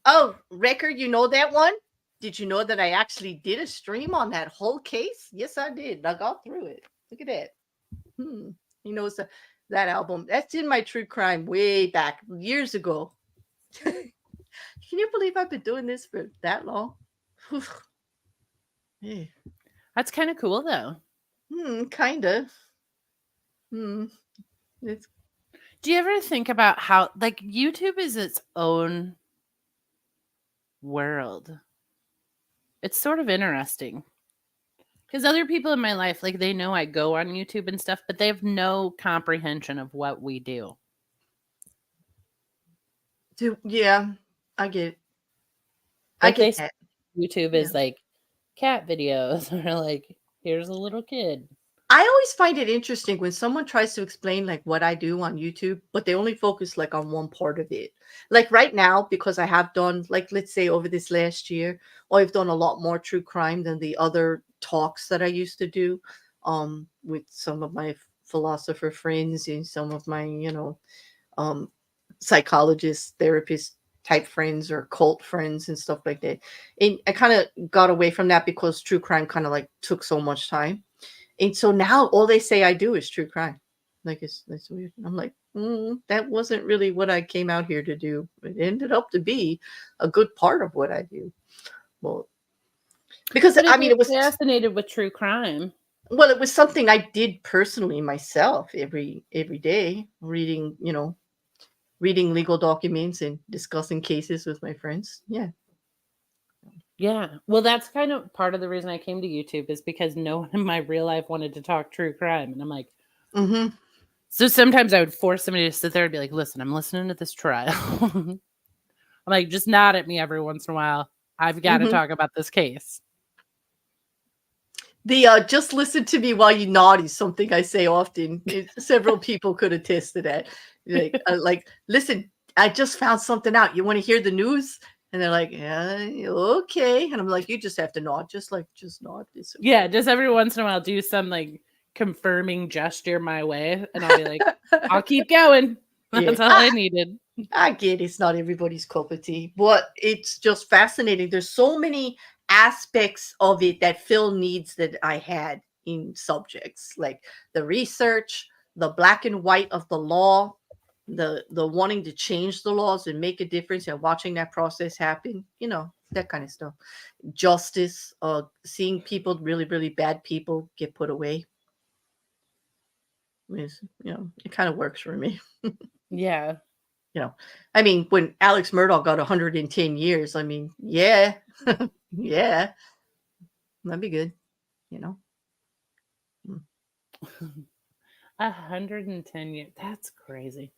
Oh, Record, you know that one? Did you know that I actually did a stream on that whole case? Yes, I did. I got through it. Look at that. That album, that's in my true crime way back years ago. Can you believe I've been doing this for that long? Yeah. That's kind of cool though. Kind of. Hmm. It's Do you ever think about how like YouTube is its own world? It's sort of interesting. Because other people in my life, like they know I go on YouTube and stuff, but they have no comprehension of what we do. yeah, I get I Like they get say that. YouTube Yeah. is like cat videos or like here's a little kid. I always find it interesting when someone tries to explain like what I do on YouTube, but they only focus like on one part of it. Like right now, because I have done like let's say over this last year, I've done a lot more true crime than the other talks that I used to do, with some of my philosopher friends and some of my, um psychologist, therapist type friends or cult friends and stuff like that. And I kind of got away from that because true crime kind of like took so much time. And so now all they say I do is true crime. Like it's weird. I'm like, that wasn't really what I came out here to do. It ended up to be a good part of what I do. Well, because But if I mean, you're fascinated with true crime, it was something I did personally myself every day, reading legal documents and discussing cases with my friends. Yeah. yeah. Well, that's kind of part of the reason I came to YouTube is because no one in my real life wanted to talk true crime. And I'm like, Mm-hmm. so sometimes I would force somebody to sit there and be like, listen, I'm listening to this trial. I'm like, just nod at me every once in a while. I've got to Mm-hmm. talk about this case. The just listen to me while you nod is something I say often. Several people could attest to that. Like, listen, I just found something out. You want to hear the news? And they're like, yeah, okay. And I'm like, you just have to nod, just nod. It's okay. Yeah, just every once in a while do some like confirming gesture my way, and I'll be like, I'll keep going. Yeah, That's all I needed. I get it's not everybody's cup of tea, but it's just fascinating. There's so many aspects of it that Phil needs that I had in subjects, like the research, the black and white of the law, the wanting to change the laws and make a difference and watching that process happen, that kind of stuff. Justice, seeing people, really, really bad people get put away. It kind of works for me. Yeah. I mean, when Alex Murdaugh got 110 years, I mean, yeah, yeah, that'd be good, you know. Mm. 110 years. That's crazy.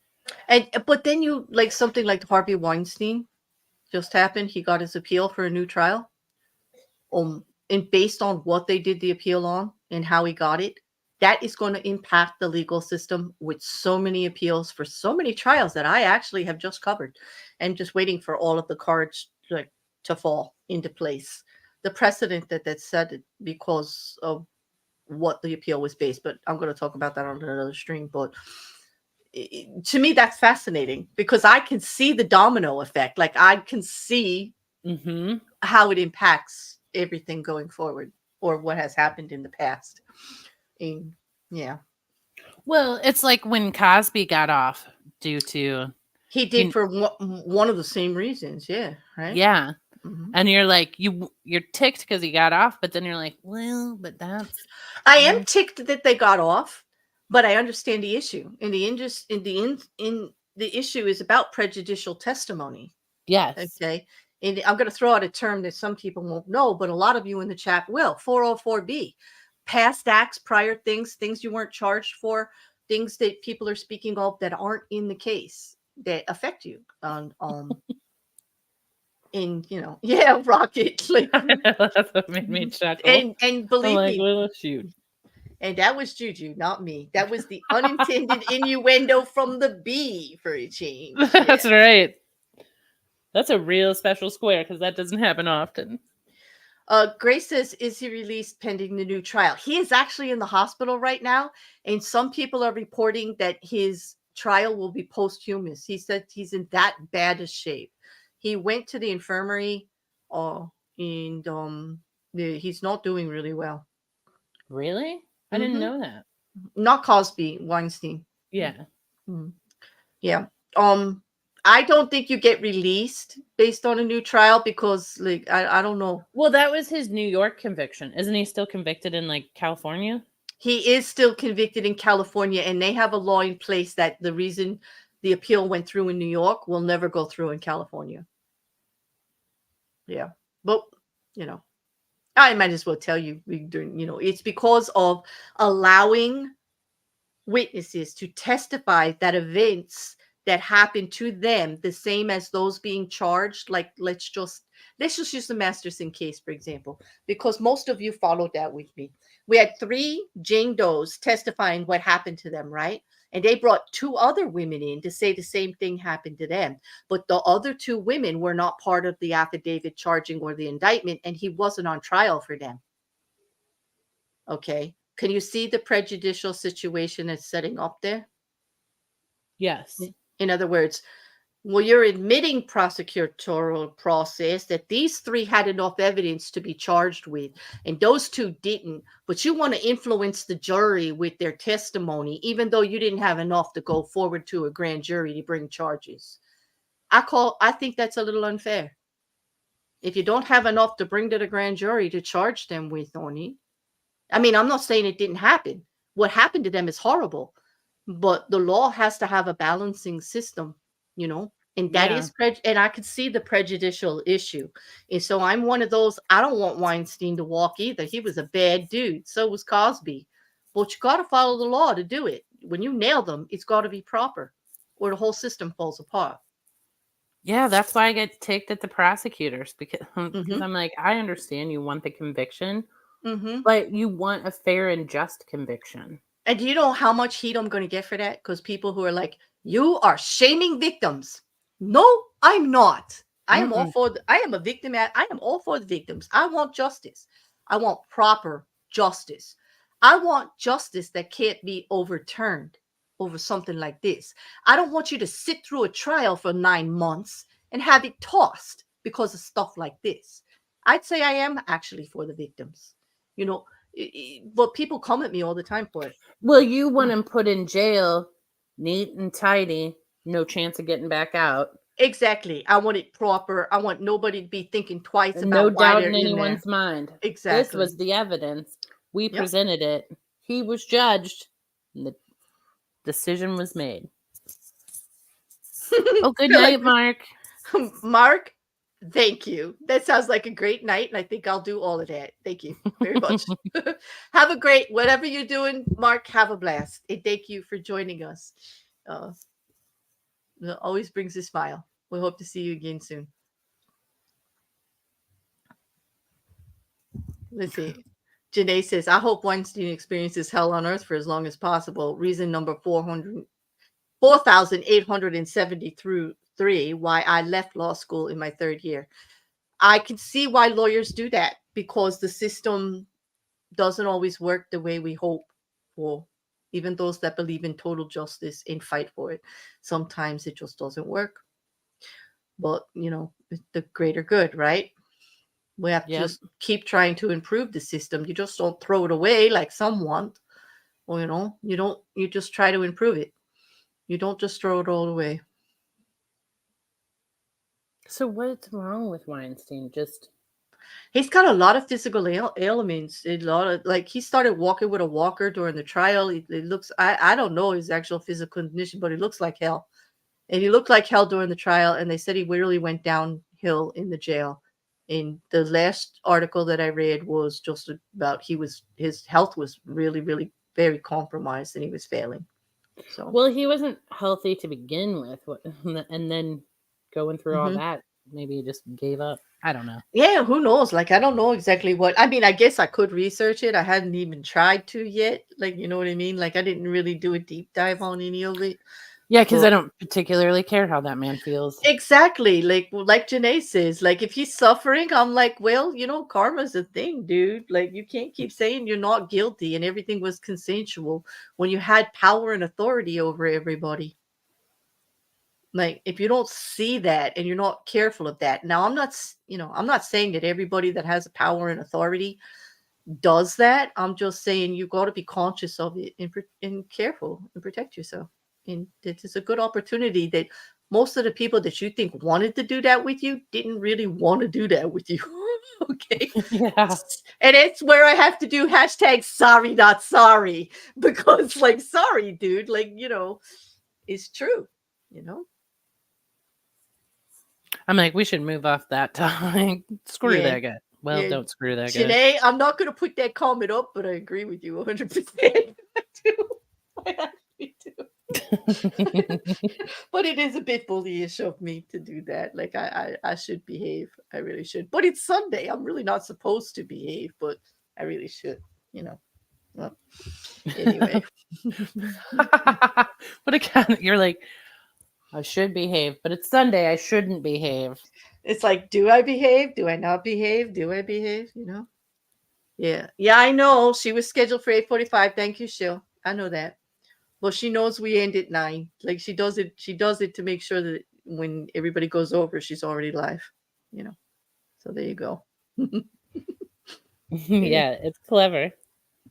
And but then you like something like Harvey Weinstein just happened. He got his appeal for a new trial. And based on what they did the appeal on and how he got it, that is going to impact the legal system with so many appeals for so many trials that I actually have just covered. I'm just waiting for all of the cards like to fall into place. The precedent that set it because of what the appeal was based, but I'm going to talk about that on another stream. But to me, that's fascinating because I can see the domino effect. Like I can see Mm-hmm. how it impacts everything going forward or what has happened in the past. And yeah, Well, it's like when Cosby got off due to, he did for one of the same reasons. Yeah, right. yeah. Mm-hmm. And you're like, you're ticked because he got off, but then you're like, well, but that's. I am ticked that they got off, but I understand the issue. In the issue is about prejudicial testimony. Yes. Okay. And I'm going to throw out a term that some people won't know, but a lot of you in the chat will. 404B. Past acts, prior things you weren't charged for, things that people are speaking of that aren't in the case that affect you. Yeah, Rocket. Like, That's what made me chuckle. and I'm believe like, me, well, shoot. and that was JuJu, not me. That was the unintended innuendo from the bee for a change. Yeah. That's right. That's a real special square because that doesn't happen often. Grace says, is he released pending the new trial? He is actually in the hospital right now, and some people are reporting that his trial will be posthumous. He said he's in that bad a shape. He went to the infirmary, and he's not doing really well. Really? I didn't know that. Not Cosby, Weinstein. Yeah. Mm. Yeah. I don't think you get released based on a new trial because, like, I don't know. Well, that was his New York conviction. Isn't he still convicted in like California? He is still convicted in California, and they have a law in place that the reason the appeal went through in New York will never go through in California. Yeah. But, you know, I might as well tell you, it's because of allowing witnesses to testify that events that happened to them, the same as those being charged. Like, let's just use the Masterson case, for example, because most of you followed that with me. We had 3 Jane Does testifying what happened to them, right? And they brought 2 other women in to say the same thing happened to them. But the other 2 women were not part of the affidavit charging or the indictment, and he wasn't on trial for them. Okay. Can you see the prejudicial situation that's setting up there? Yes. In other words, well, you're admitting prosecutorial process that these 3 had enough evidence to be charged with, and those 2 didn't, but you want to influence the jury with their testimony, even though you didn't have enough to go forward to a grand jury to bring charges. I think that's a little unfair. If you don't have enough to bring to the grand jury to charge them with on it, I mean, I'm not saying it didn't happen. What happened to them is horrible, but the law has to have a balancing system, and that Yeah. is and I could see the prejudicial issue. And so I'm one of those, I don't want Weinstein to walk either. He was a bad dude. So was Cosby. But you got to follow the law to do it. When you nail them, it's got to be proper or the whole system falls apart. Yeah, that's why I get ticked at the prosecutors because Mm-hmm. I'm like, I understand you want the conviction, Mm-hmm. but you want a fair and just conviction. And do you know how much heat I'm going to get for that? Because people who are like, you are shaming victims. No, I'm not. I am all Mm-mm. for, I am a victim. I am all for the victims. I want justice. I want proper justice. I want justice that can't be overturned over something like this. I don't want you to sit through a trial for 9 months and have it tossed because of stuff like this. I'd say I am actually for the victims. You know, but people come at me all the time for it. Well, you want him put in jail, neat and tidy, no chance of getting back out. Exactly. I want it proper. I want nobody to be thinking twice No about why doubt they're in in there. anyone's mind. This Exactly. was the evidence. We Yep. presented it. He was judged, and the decision was made. Oh, good Feel night, like Mark. Mark, thank you. That sounds like a great night, and I think I'll do all of that. Thank you very much. Have a great, whatever you're doing, Mark, have a blast. And thank you for joining us. It always brings a smile. We hope to see you again soon. Let's see. Janae says, I hope Weinstein experiences hell on earth for as long as possible. Reason number 4,873 why I left law school in my 3rd year. I can see why lawyers do that because the system doesn't always work the way we hope for. Even those that believe in total justice and fight for it, sometimes it just doesn't work. But, the greater good, right? We have to Yep. just keep trying to improve the system. You just don't throw it away like some want. Or, you just try to improve it. You don't just throw it all away. So what's wrong with Weinstein? Just He's got a lot of physical ailments. A lot of, like, he started walking with a walker during the trial. It looks, I don't know his actual physical condition, but it looks like hell. And he looked like hell during the trial. And they said he literally went downhill in the jail. And the last article that I read was just about his health was really, really very compromised and he was failing. So, well, he wasn't healthy to begin with, and then going through all that, maybe he just gave up. I don't know. Yeah, who knows? Like, I don't know exactly what. I mean, I guess I could research it. I hadn't even tried to yet. Like, you know what I mean? Like, I didn't really do a deep dive on any of it. Yeah, because But I don't particularly care how that man feels. exactly, like Janae says, like, if he's suffering, I'm like, well, karma's a thing, dude. Like, you can't keep saying you're not guilty and everything was consensual when you had power and authority over everybody. Like, if you don't see that and you're not careful of that. Now, I'm not saying that everybody that has power and authority does that. I'm just saying you got to be conscious of it and careful and protect yourself. And this is a good opportunity that most of the people that you think wanted to do that with you didn't really want to do that with you. Okay. Yeah. And it's where I have to do hashtag sorry, not sorry. Because, like, sorry, dude, like, it's true, you know? I'm like, we should move off that topic. Screw Yeah. that guy. Well, Yeah. don't screw that guy. Janae, I'm not going to put that comment up, but I agree with you 100%. I do. I actually do. But it is a bit bullyish of me to do that. Like, I should behave. I really should. But it's Sunday. I'm really not supposed to behave, but I really should, you know. Well, anyway. But again, you're like, I should behave, but it's Sunday. I shouldn't behave. It's like, do I behave? Do I not behave? Do I behave? Yeah. Yeah, I know. She was scheduled for 8:45. Thank you, Shill. I know that. Well, she knows we end at 9. Like, she does it to make sure that when everybody goes over, she's already live. So there you go. Yeah. Yeah, it's clever.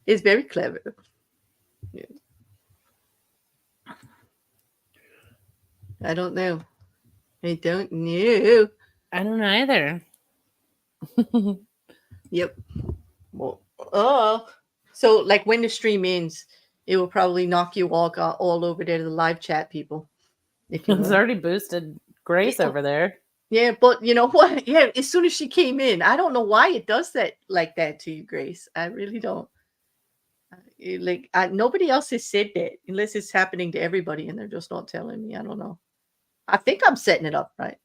It's very clever. Yeah. I don't know. I don't know. I don't either. Yep. Well, so like when the stream ends, it will probably knock you all over there to the live chat people. If you It's want. already boosted Grace Yeah, over there. yeah, but you know what? Yeah, as soon as she came in, I don't know why it does that like that to you, Grace. I really don't. Nobody else has said that unless it's happening to everybody and they're just not telling me. I don't know. I think I'm setting it up right.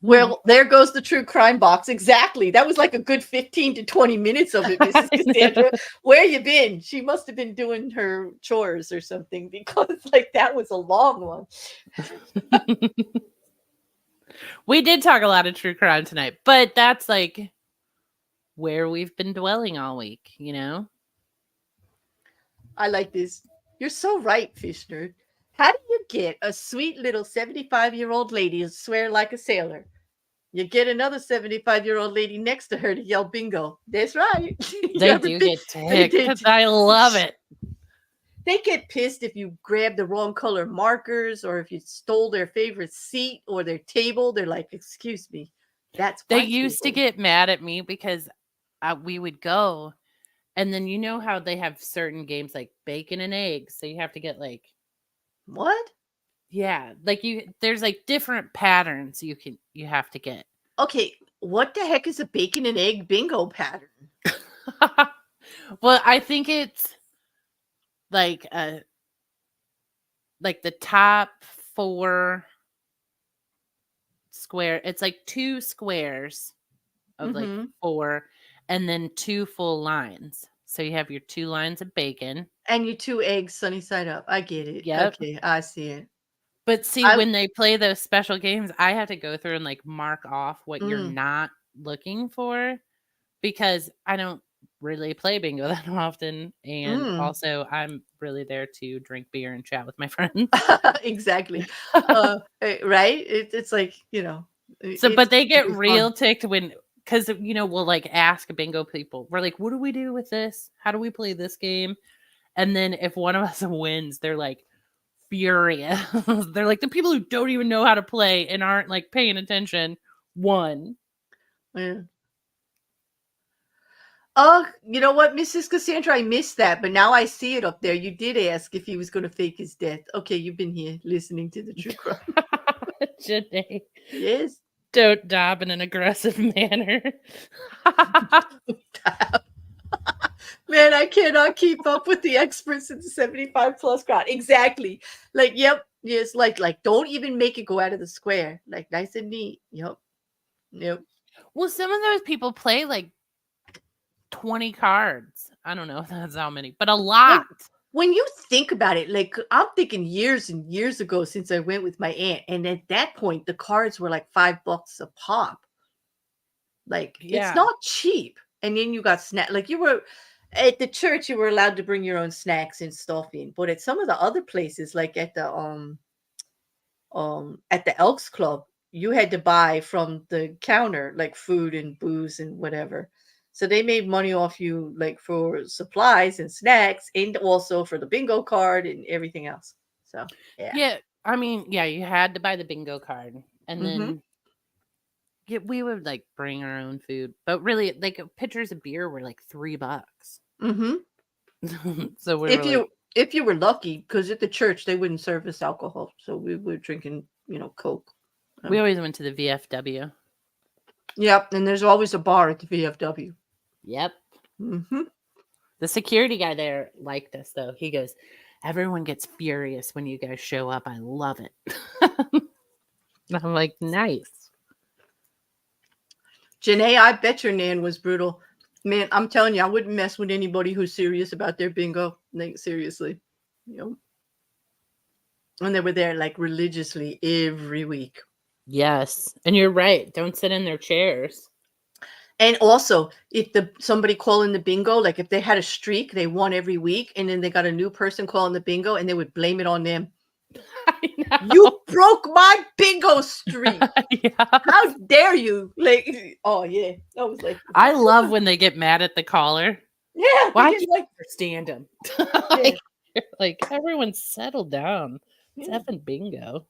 Well, there goes the true crime box. Exactly. That was like a good 15 to 20 minutes of it, Mrs. Cassandra. Where you been? She must have been doing her chores or something because like that was a long one. We did talk a lot of true crime tonight, but that's like where we've been dwelling all week, you know? I like this. You're so right, Fishner. How do you get a sweet little 75-year-old lady to swear like a sailor? You get another 75-year-old lady next to her to yell bingo. That's right. They do get They ticked. did. I love it. They get pissed if you grab the wrong color markers or if you stole their favorite seat or their table. They're like, excuse me, that's They white used to people. get mad at me because we would go, and then you know how they have certain games like bacon and eggs, so you have to get like What? yeah, like there's like different patterns you have to get. Okay, what the heck is a bacon and egg bingo pattern? Well, I think it's like like the top 4 square. It's like 2 squares of like Mm-hmm. 4 and then 2 full lines. So you have your 2 lines of bacon. And you 2 eggs sunny side up. I get it. Yep. Okay, I see it. But see, I when they play those special games, I have to go through and like mark off what you're mm, not looking for because I don't really play bingo that often. And mm. also, I'm really there to drink beer and chat with my friends. Exactly. Right? It's like, So, it's but they to get be fun. real ticked because, we'll like ask bingo people, we're like, what do we do with this? How do we play this game? And then if one of us wins, they're like furious. They're like, the people who don't even know how to play and aren't like paying attention won. Yeah. Oh, you know what, Mrs. Cassandra? I missed that, but now I see it up there. You did ask if he was going to fake his death. Okay, you've been here listening to the true crime. Janae, Yes. don't dab in an aggressive manner. Man, I cannot keep up with the experts in the 75 plus crowd. Exactly. Like, yep. Yes, like don't even make it go out of the square. Like nice and neat. Yep. Yep. Well, some of those people play like 20 cards. I don't know if that's how many, but a lot. When you think about it, like I'm thinking years and years ago since I went with my aunt, and at that point the cards were like $5 a pop. Like it's Yeah. not cheap. And then you got snack. Like you were at the church, you were allowed to bring your own snacks and stuff in, but at some of the other places, like at the Elks Club, you had to buy from the counter like food and booze and whatever. So they made money off you, like for supplies and snacks, and also for the bingo card and everything else. So yeah. Yeah, I mean, yeah, you had to buy the bingo card, and Mm-hmm. then we would like bring our own food, but really, like pitchers of beer were like $3. Mm-hmm. So we were If like, you were lucky, because at the church they wouldn't serve us alcohol, so we were drinking, Coke. we always went to the VFW. Yep, and there's always a bar at the VFW. Yep. Mm-hmm. The security guy there liked us, though. He goes, "Everyone gets furious when you guys show up. I love it." I'm like, nice. Janae, I bet your Nan was brutal. Man, I'm telling you, I wouldn't mess with anybody who's serious about their bingo. Like, seriously. And they were there like religiously every week. Yes, and you're right. Don't sit in their chairs. And also, if somebody calling the bingo, like if they had a streak, they won every week, and then they got a new person calling the bingo, and they would blame it on them. I know. You broke my bingo streak. Yeah. How dare you? Like, oh yeah, I was like, I love when they get mad at the caller. yeah. Why They do get you understand them? like everyone settle down. It's yeah. effing bingo.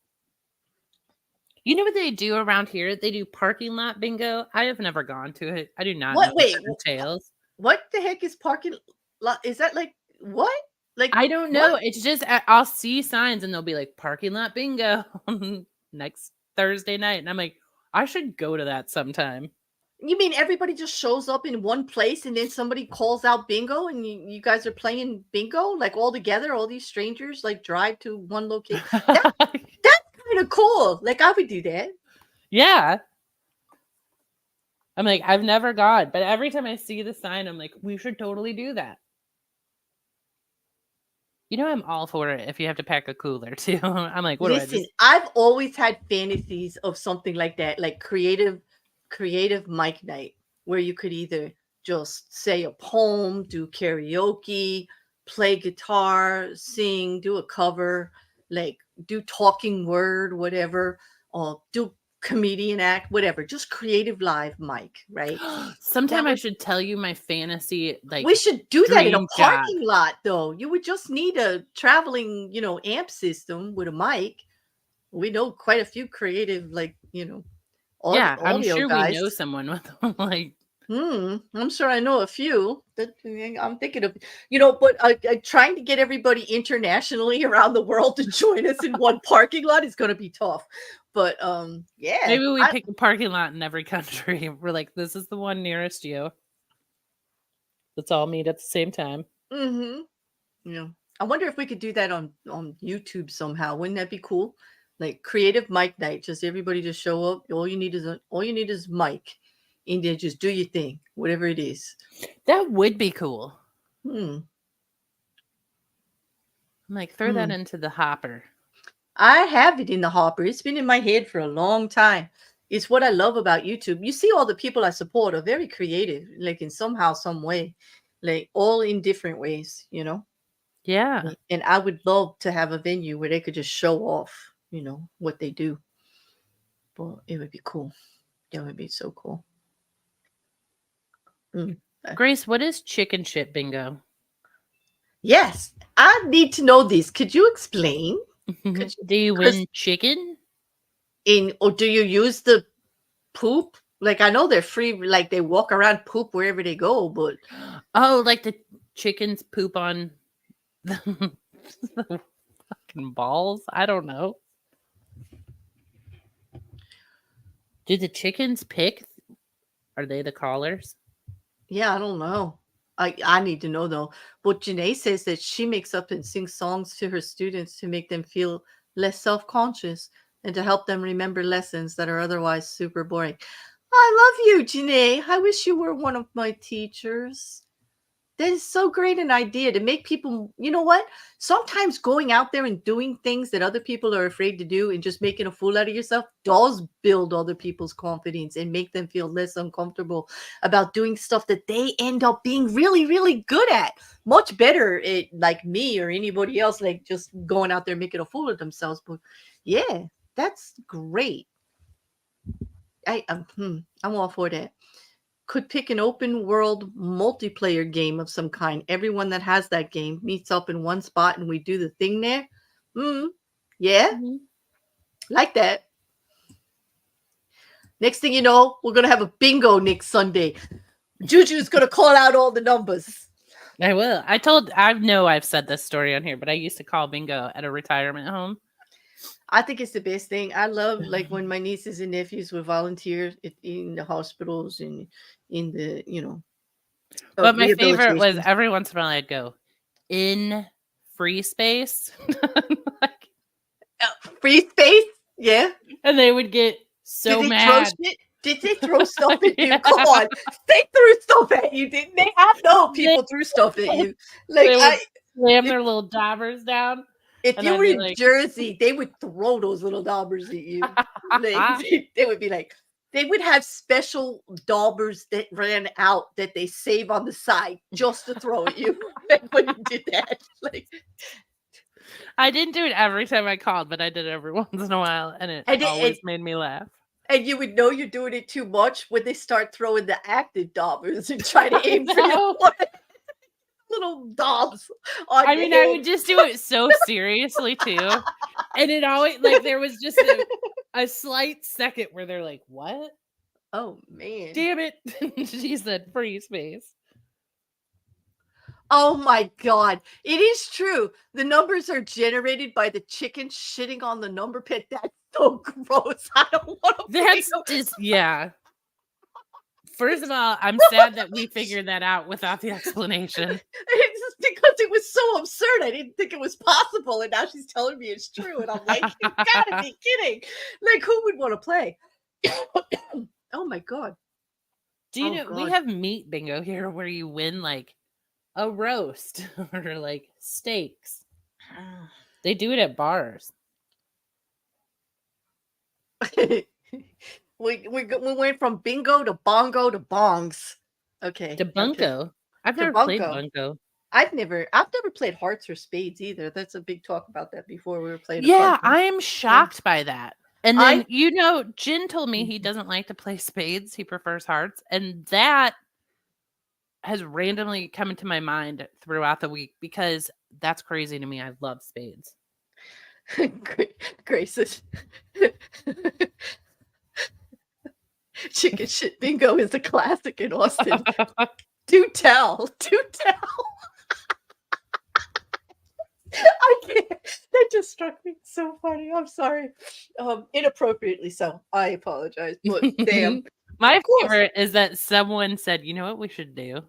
You know what they do around here? They do parking lot bingo. I have never gone to it. I do not know what it entails. What the heck is parking lot? Is that like what? Like I don't know. what? It's just I'll see signs and they'll be like parking lot bingo next Thursday night, and I'm like, I should go to that sometime. You mean everybody just shows up in one place and then somebody calls out bingo and you guys are playing bingo like all together? All these strangers like drive to one location. That's kind of cool. Like I would do that. Yeah. I'm like, I've never gone, but every time I see the sign, I'm like, we should totally do that. You know, I'm all for it if you have to pack a cooler too. I'm like, what Listen, do I do? I've always had fantasies of something like that, like creative mic night, where you could either just say a poem, do karaoke, play guitar, sing, do a cover, like do talking word, whatever, or do comedian act, whatever, just creative live mic, right? Sometime I should tell you my fantasy. Like We should do that in a dream parking job. lot, though. You would just need a traveling, amp system with a mic. We know quite a few creative, like, Yeah, I'm audio sure guys. we know someone with like. I'm sure I know a few. That I'm thinking of, but trying to get everybody internationally around the world to join us in one parking lot is going to be tough. But yeah, Maybe we pick a parking lot in every country. We're like, this is the one nearest you. Let's all meet at the same time. Yeah, I wonder if we could do that on YouTube somehow. Wouldn't that be cool? Like creative mic night, just everybody just show up. All you need is mic, and then just do your thing, whatever it is. That would be cool. I'm like, throw that into the hopper. I have it in the hopper. It's been in my head for a long time. It's what I love about YouTube. You see, all the people I support are very creative, like in somehow, some way, like all in different ways, Yeah. And I would love to have a venue where they could just show off, what they do. But it would be cool. It would be so cool. Grace, what is chicken shit bingo? Yes, I need to know this. Could you explain? Do you win chicken? Or do you use the poop? Like, I know they're free, like they walk around poop wherever they go, but oh, like the chickens poop on the fucking balls? I don't know. Do the chickens pick? Are they the callers? yeah, I don't know. I need to know though. But Janae says that she makes up and sings songs to her students to make them feel less self-conscious and to help them remember lessons that are otherwise super boring. I love you, Janae. I wish you were one of my teachers. That is so great an idea to make people, you know what? Sometimes going out there and doing things that other people are afraid to do and just making a fool out of yourself does build other people's confidence and make them feel less uncomfortable about doing stuff that they end up being really, really good at. Much better at like me or anybody else, like just going out there making a fool of themselves. But yeah, that's great. I'm all for that. could pick an open world multiplayer game of some kind. Everyone that has that game meets up in one spot and we do the thing there. Yeah, Mhm. like that. Next thing you know, we're going to have a bingo next Sunday. Juju's going to call out all the numbers. I will. I know I've said this story on here, but I used to call bingo at a retirement home. I think it's the best thing. I love like when my nieces and nephews were volunteers in the hospitals and in the, But my favorite was rehabilitation. every once in a while I'd go in free space. Like, Free space? Yeah. and they would get so Did they mad. throw shit? Did they throw stuff at you? Yeah. Come on. They threw stuff at you, didn't they? I know people threw stuff at you. Like They would slam their little daubers down. if and you I'd were be in like, Jersey, they would throw those little daubers at you. Like, they would be like, they would have special daubers that ran out that they save on the side just to throw at you. Like when you did that. Like, I didn't do it every time I called, but I did it every once in a while, and it always made me laugh. And you would know you're doing it too much when they start throwing the active daubers and try to aim for your foot. Little daubs. I mean, I would just do it so seriously too, and it always like there was just a slight second where they're like, "What? Oh man! Damn it!" She said, "Free space." Oh my god! It is true. The numbers are generated by the chicken shitting on the number pit. That's so gross. I don't want to. That's just yeah. First of all, I'm sad that we figured that out without the explanation. It's just because it was so absurd. I didn't think it was possible, and now she's telling me it's true, and I'm like, you gotta be kidding! Like, who would want to play? Oh my god! Do you know we have meat bingo here, where you win like a roast or like steaks? They do it at bars. We went from bingo to bongo to bongs. Okay. To bunko. Okay. I've never played bunko. I've never played hearts or spades either. That's a big talk about that before we were playing. Yeah, I am shocked by that. And then Jin told me he Mm-hmm. doesn't like to play spades. He prefers hearts. And that has randomly come into my mind throughout the week because that's crazy to me. I love spades. Grace's chicken shit bingo is a classic in Austin. Do tell. I can't. That just struck me so funny. I'm sorry. Inappropriately so. I apologize. But damn. My favorite is that someone said, you know what we should do?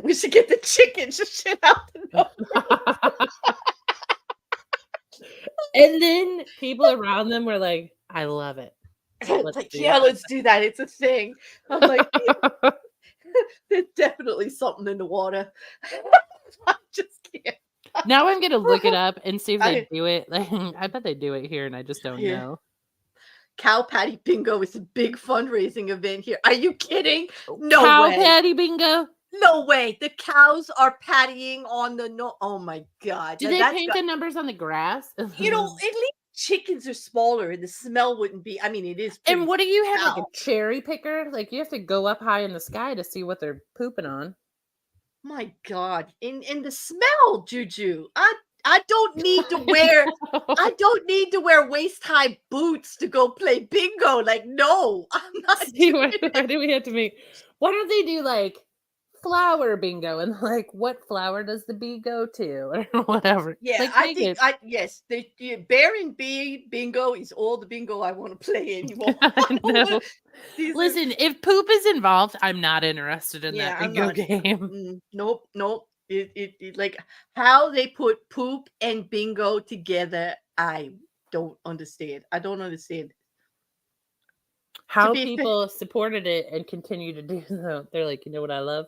We should get the chicken shit out the number. And then people around them were like, I love it. Let's do that. It's a thing. I'm like, there's definitely something in the water. I just can't. Now I'm gonna look it up and see if they do it. Like, I bet they do it here, and I just don't know. Cow patty bingo is a big fundraising event here. Are you kidding? No Cow way. patty bingo? No way. The cows are pattying on the Oh my god. Do they paint the numbers on the grass? At least chickens are smaller and the smell wouldn't be. I mean, it is. And what do you have, like a cherry picker? Like you have to go up high in the sky to see what they're pooping on. My god. In the smell, JuJu. I don't need to wear waist high boots to go play bingo. Like, no, I'm not. Why do we have to make? Why don't they do like flower bingo and like what flower does the bee go to or whatever? Yeah, like, I think yes, the bear and bee bingo is all the bingo I want to play anymore. Listen, if poop is involved, I'm not interested in that bingo game. Nope. It like how they put poop and bingo together. I don't understand. How people supported it and continue to do so. They're like, you know what I love?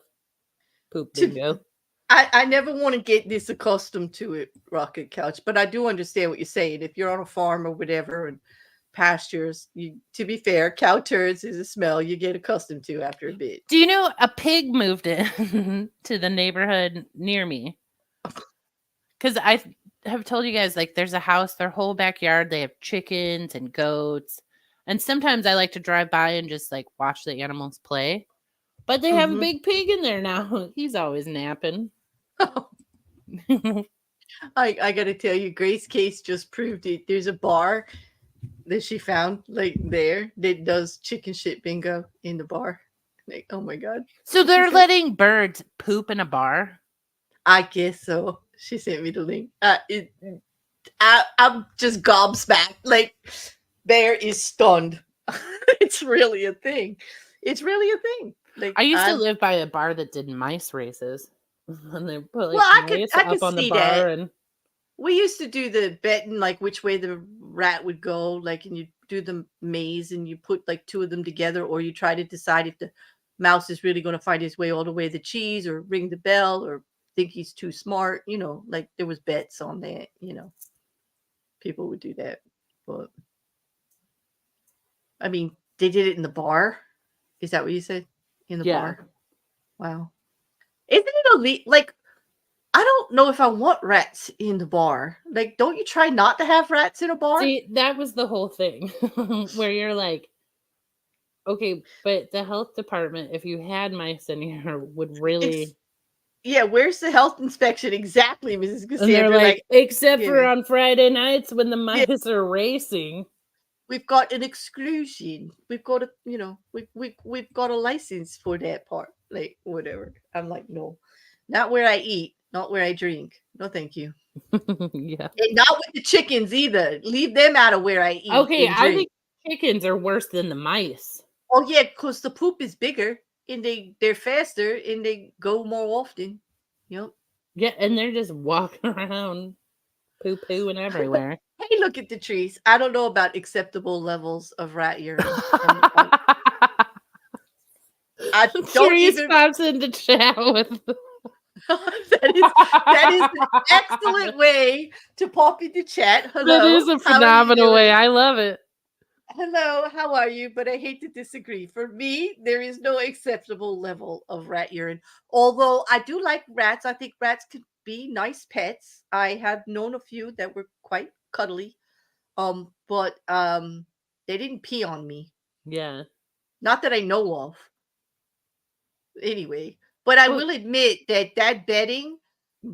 Poop bingo. I never want to get this accustomed to it, Rocket Couch, but I do understand what you're saying. If you're on a farm or whatever and pastures, to be fair, cow turds is a smell you get accustomed to after a bit. Do you know a pig moved in to the neighborhood near me? Because I have told you guys, like, there's a house, their whole backyard, they have chickens and goats. And sometimes I like to drive by and just like watch the animals play. But they have a big pig in there now. He's always napping. I gotta tell you, Grace Case just proved it. There's a bar that she found like there that does chicken shit bingo in the bar. Like, oh my god. So they're letting birds poop in a bar? I guess so. She sent me the link. I'm just gobsmacked. Like, Bear is stunned. It's really a thing. It's really a thing. Like, I used to live by a bar that did mice races. And they put like I mice could up on the see bar that. and We used to do the betting, like which way the rat would go, like, and you do the maze and you put like two of them together, or you try to decide if the mouse is really going to find his way all the way to the cheese, or ring the bell, or think he's too smart. Like there was bets on that. People would do that, but I mean, they did it in the bar. Is that what you said? In the bar? Wow. Isn't it elite? Like, I don't know if I want rats in the bar. Like, don't you try not to have rats in a bar? See, that was the whole thing where you're like, okay, but the health department, if you had mice in here, would really. Yeah, where's the health inspection? Exactly, Mrs. Cassandra. And they're like, except for on Friday nights when the mice are racing. We've got an exclusion. We've got we've got a license for that part. Like, whatever. I'm like, no. Not where I eat, not where I drink. No, thank you. Yeah. And not with the chickens either. Leave them out of where I eat. Okay, I think chickens are worse than the mice. Oh yeah, because the poop is bigger and they're faster and they go more often. Yep. Yeah, and they're just walking around poo-pooing everywhere. Hey, look at the trees. I don't know about acceptable levels of rat urine. I don't even pops into chat with that is an excellent way to pop into chat. Hello. That is a phenomenal way. I love it. Hello, how are you? But I hate to disagree. For me, there is no acceptable level of rat urine. Although I do like rats. I think rats could be nice pets. I have known a few that were quite cuddly. But they didn't pee on me. Yeah. Not that I know of. Anyway, but I will admit that bedding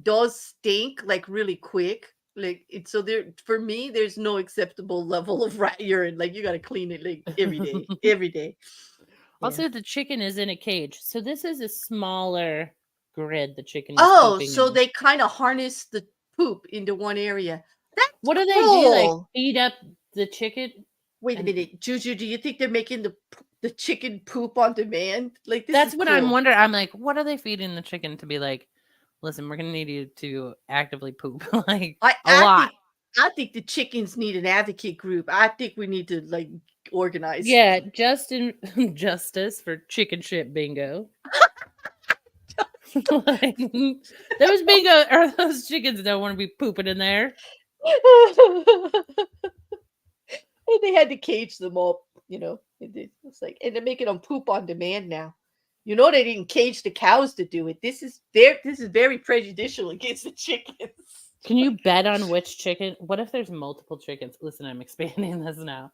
does stink like really quick. Like so there for me, there's no acceptable level of rat urine. Like you gotta clean it like every day. Every day. Also, the chicken is in a cage. So this is a smaller grid the chicken is so in. They kind of harness the poop into one area. That's what do they do? Like feed up the chicken? Wait a minute, JuJu, do you think they're making the chicken poop on demand? Like that's what I'm wondering. I'm like, what are they feeding the chicken to be like? Listen, we're gonna need you to actively poop like a lot. I think the chickens need an advocate group. I think we need to like organize. Yeah, justice for chicken shit bingo. Like, those bingo or those chickens don't want to be pooping in there. And they had to cage them up, It's like, and they're making them poop on demand now. They didn't cage the cows to do it. This is very prejudicial against the chickens. Can you bet on which chicken? What if there's multiple chickens? Listen, I'm expanding this now.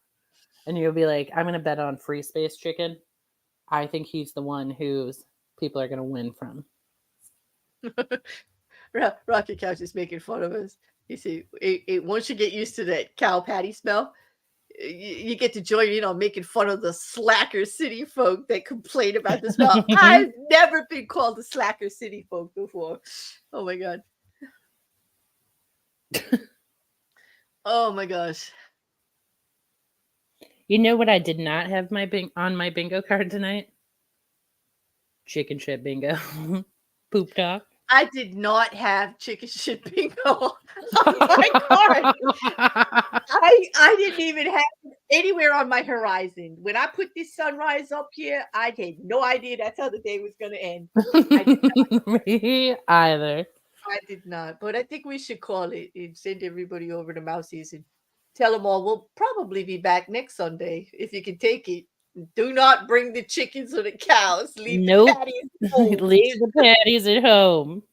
And you'll be like, I'm going to bet on Free Space Chicken. I think he's the one whose people are going to win from. Rocket Couch is making fun of us. You see, once you get used to that cow patty smell, you get to join, making fun of the slacker city folk that complain about the smell. I've never been called a slacker city folk before. Oh my god. Oh my gosh. You know what I did not have on my bingo card tonight? Chicken shit bingo. Poop talk. I did not have chicken shit bingo on my card. I didn't even have it anywhere on my horizon. When I put this sunrise up here, I had no idea that's how the day was going to end. Me either. I did not. But I think we should call it and send everybody over to Mousie's and tell them all we'll probably be back next Sunday if you can take it. Do not bring the chickens or the cows. Leave the patties at home. Leave the patties at home.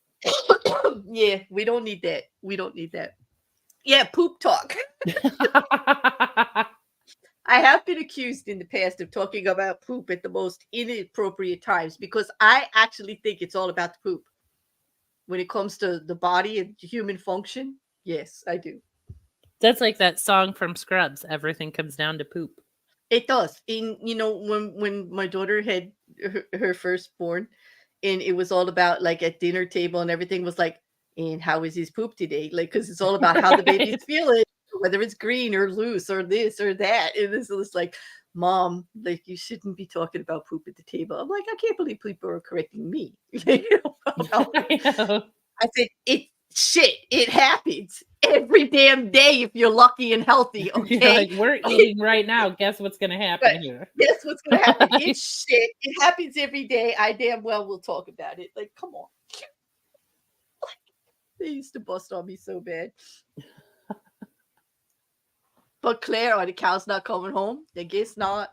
Yeah, we don't need that. We don't need that. Yeah, poop talk. I have been accused in the past of talking about poop at the most inappropriate times because I actually think it's all about the poop. When it comes to the body and human function, yes, I do. That's like that song from Scrubs. Everything comes down to poop. It does. In when my daughter had her firstborn, and it was all about like at dinner table and everything was like, and how is his poop today? Like, because it's all about how the baby's Right. feeling, whether it's green or loose or this or that. And this was like, Mom, like you shouldn't be talking about poop at the table. I'm like, I can't believe people are correcting me. About I know. I said, it shit, it happens every damn day if you're lucky and healthy, You're okay? like, we're eating right now. Guess what's going to But happen here? guess what's gonna happen? It's shit. It happens every day. I damn well will talk about it. Like, come on. They used to bust on me so bad. But Claire, are the cows not coming home? I guess not.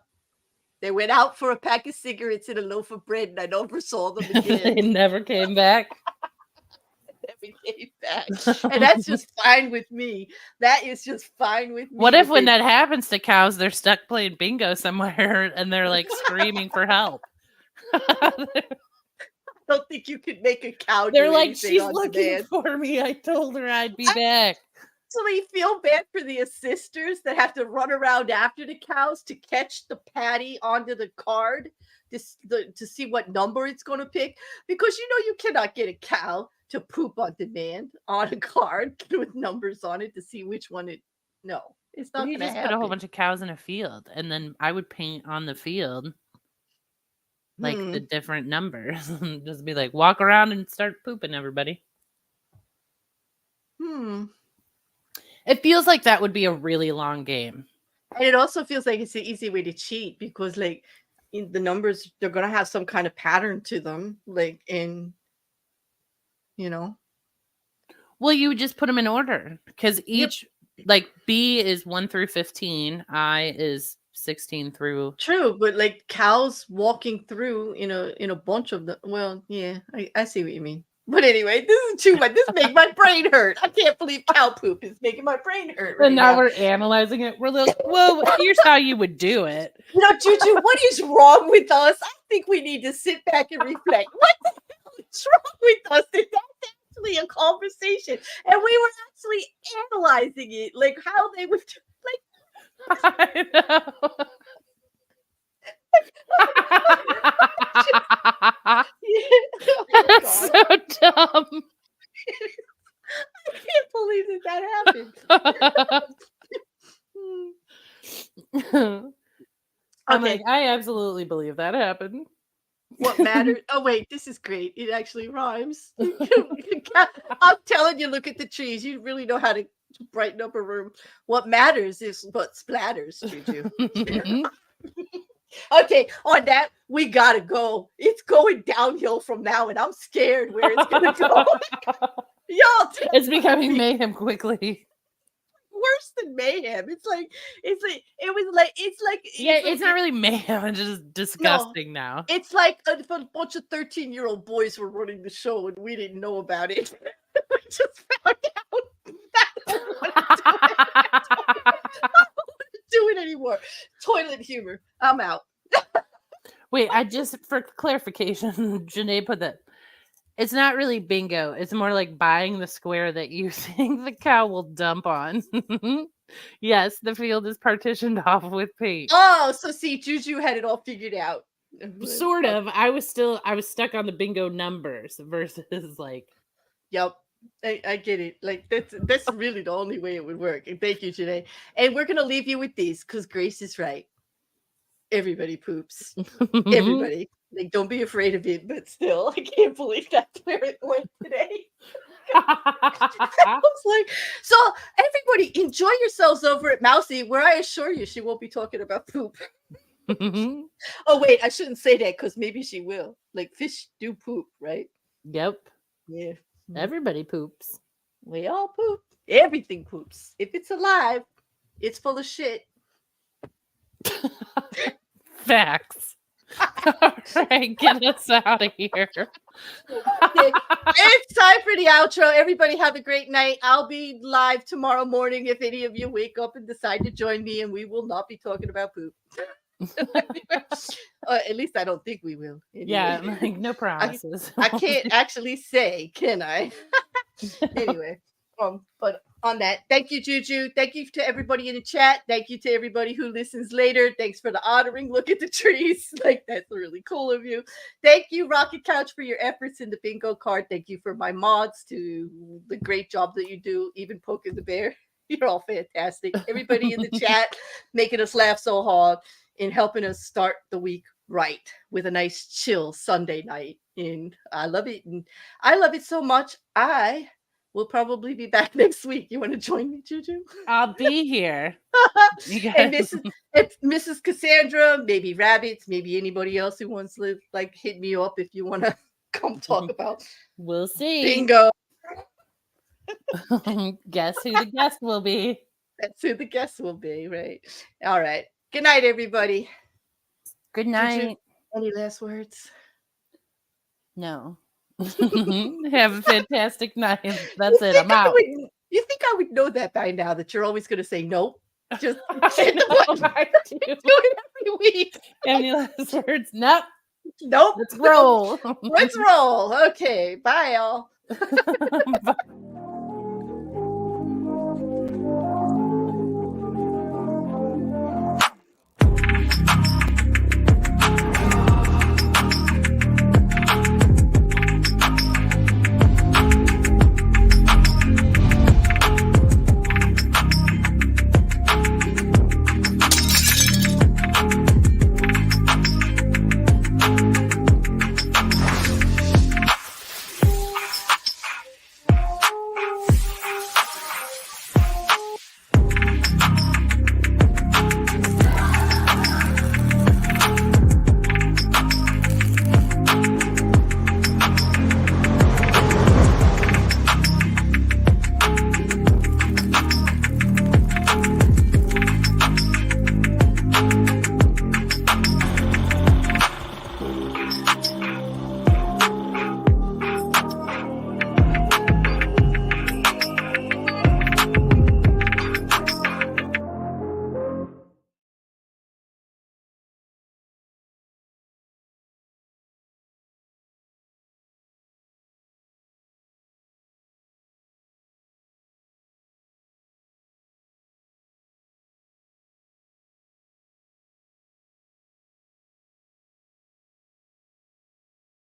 They went out for a pack of cigarettes and a loaf of bread, and I never saw them They again. never came back. Never came back. And that's just fine with me. That is just fine with me. What if that when they- that happens to cows, they're stuck playing bingo somewhere and they're like screaming for help? I don't think you could make a cow They're do like, anything she's on looking demand. for me. I told her I'd be back. Actually feel bad for the assisters that have to run around after the cows to catch the patty onto the card to see what number it's going to pick, because you cannot get a cow to poop on demand on a card with numbers on it to see which one it. No, it's What not do you going to just put a whole happen. bunch of cows in a field, and then I would paint on the field like the different numbers and just be like, walk around and start pooping, everybody. It feels like that would be a really long game. And it also feels like it's an easy way to cheat because, like, in the numbers, they're going to have some kind of pattern to them, like you know. Well, you would just put them in order because each, like, B is 1 through 15, I is 16 through. True, but like cows walking through in a bunch of the. Well, yeah, I see what you mean. But anyway, this is too much. This makes my brain hurt. I can't believe cow poop is making my brain hurt. Right And now we're analyzing it. We're like, well, here's how you would do it. JuJu, what is wrong with us? I think we need to sit back and reflect. What the hell is wrong with us? That's actually a conversation, and we were actually analyzing it, like how they would, like. I know. That's so dumb. I can't believe that happened. I'm like, I absolutely believe that happened. What matters? Oh wait, this is great. It actually rhymes. I'm telling you, look at the trees. You really know how to brighten up a room. What matters is what splatters, JuJu. Okay, on that, we gotta go. It's going downhill from now, and I'm scared where it's gonna go. Y'all, it's becoming mayhem quickly. Worse than mayhem. It's like it's not really mayhem. It's just disgusting now. It's like a bunch of 13-year-old boys were running the show, and we didn't know about it. We just found out. I don't want to do it anymore. Toilet humor. I'm out. Wait, for clarification, Janae put that. It's not really bingo. It's more like buying the square that you think the cow will dump on. Yes, the field is partitioned off with paint. Oh, so see, JuJu had it all figured out. Sort of. I was stuck on the bingo numbers versus like. Yep. I get it. Like that's really the only way it would work. And thank you, Janae. And we're gonna leave you with these because Grace is right. Everybody poops. Everybody. Like, don't be afraid of it, but still, I can't believe that's where it went today. I was like, so everybody enjoy yourselves over at Mousy, where I assure you she won't be talking about poop. Oh wait, I shouldn't say that because maybe she will. Like, fish do poop, right? Yep. Yeah. Everybody poops. We all poop. Everything poops. If it's alive, it's full of shit. Facts. All right, get us out of here. Okay. It's time for the outro. Everybody have a great night. I'll be live tomorrow morning if any of you wake up and decide to join me, and we will not be talking about poop. At least I don't think we will. Anyway. Yeah, like no promises. I can't actually say, can I? Anyway, but on that, thank you, Juju. Thank you to everybody in the chat. Thank you to everybody who listens later. Thanks for the honoring look at the trees. Like, that's really cool of you. Thank you, Rocket Couch, for your efforts in the bingo card. Thank you for my mods to the great job that you do, even poking the bear. You're all fantastic. Everybody in the chat making us laugh so hard and helping us start the week right with a nice chill Sunday night. And I love it. And I love it so much. I will probably be back next week. You want to join me, Juju? I'll be here. And Mrs. Cassandra, maybe Rabbits, maybe anybody else who wants to like hit me up if you want to come talk about We'll see. bingo. Guess who the guest will be. That's who the guest will be, right? All right. Good night, everybody. Good night. Juju, any last words? No. Have a fantastic night. That's it. I'm out. You think I would know that by now, that you're always going to say no? Just I know, I do. do it every week. Any last words? Nope. Nope. Let's roll. Let's roll. Okay. Bye, y'all. Bye.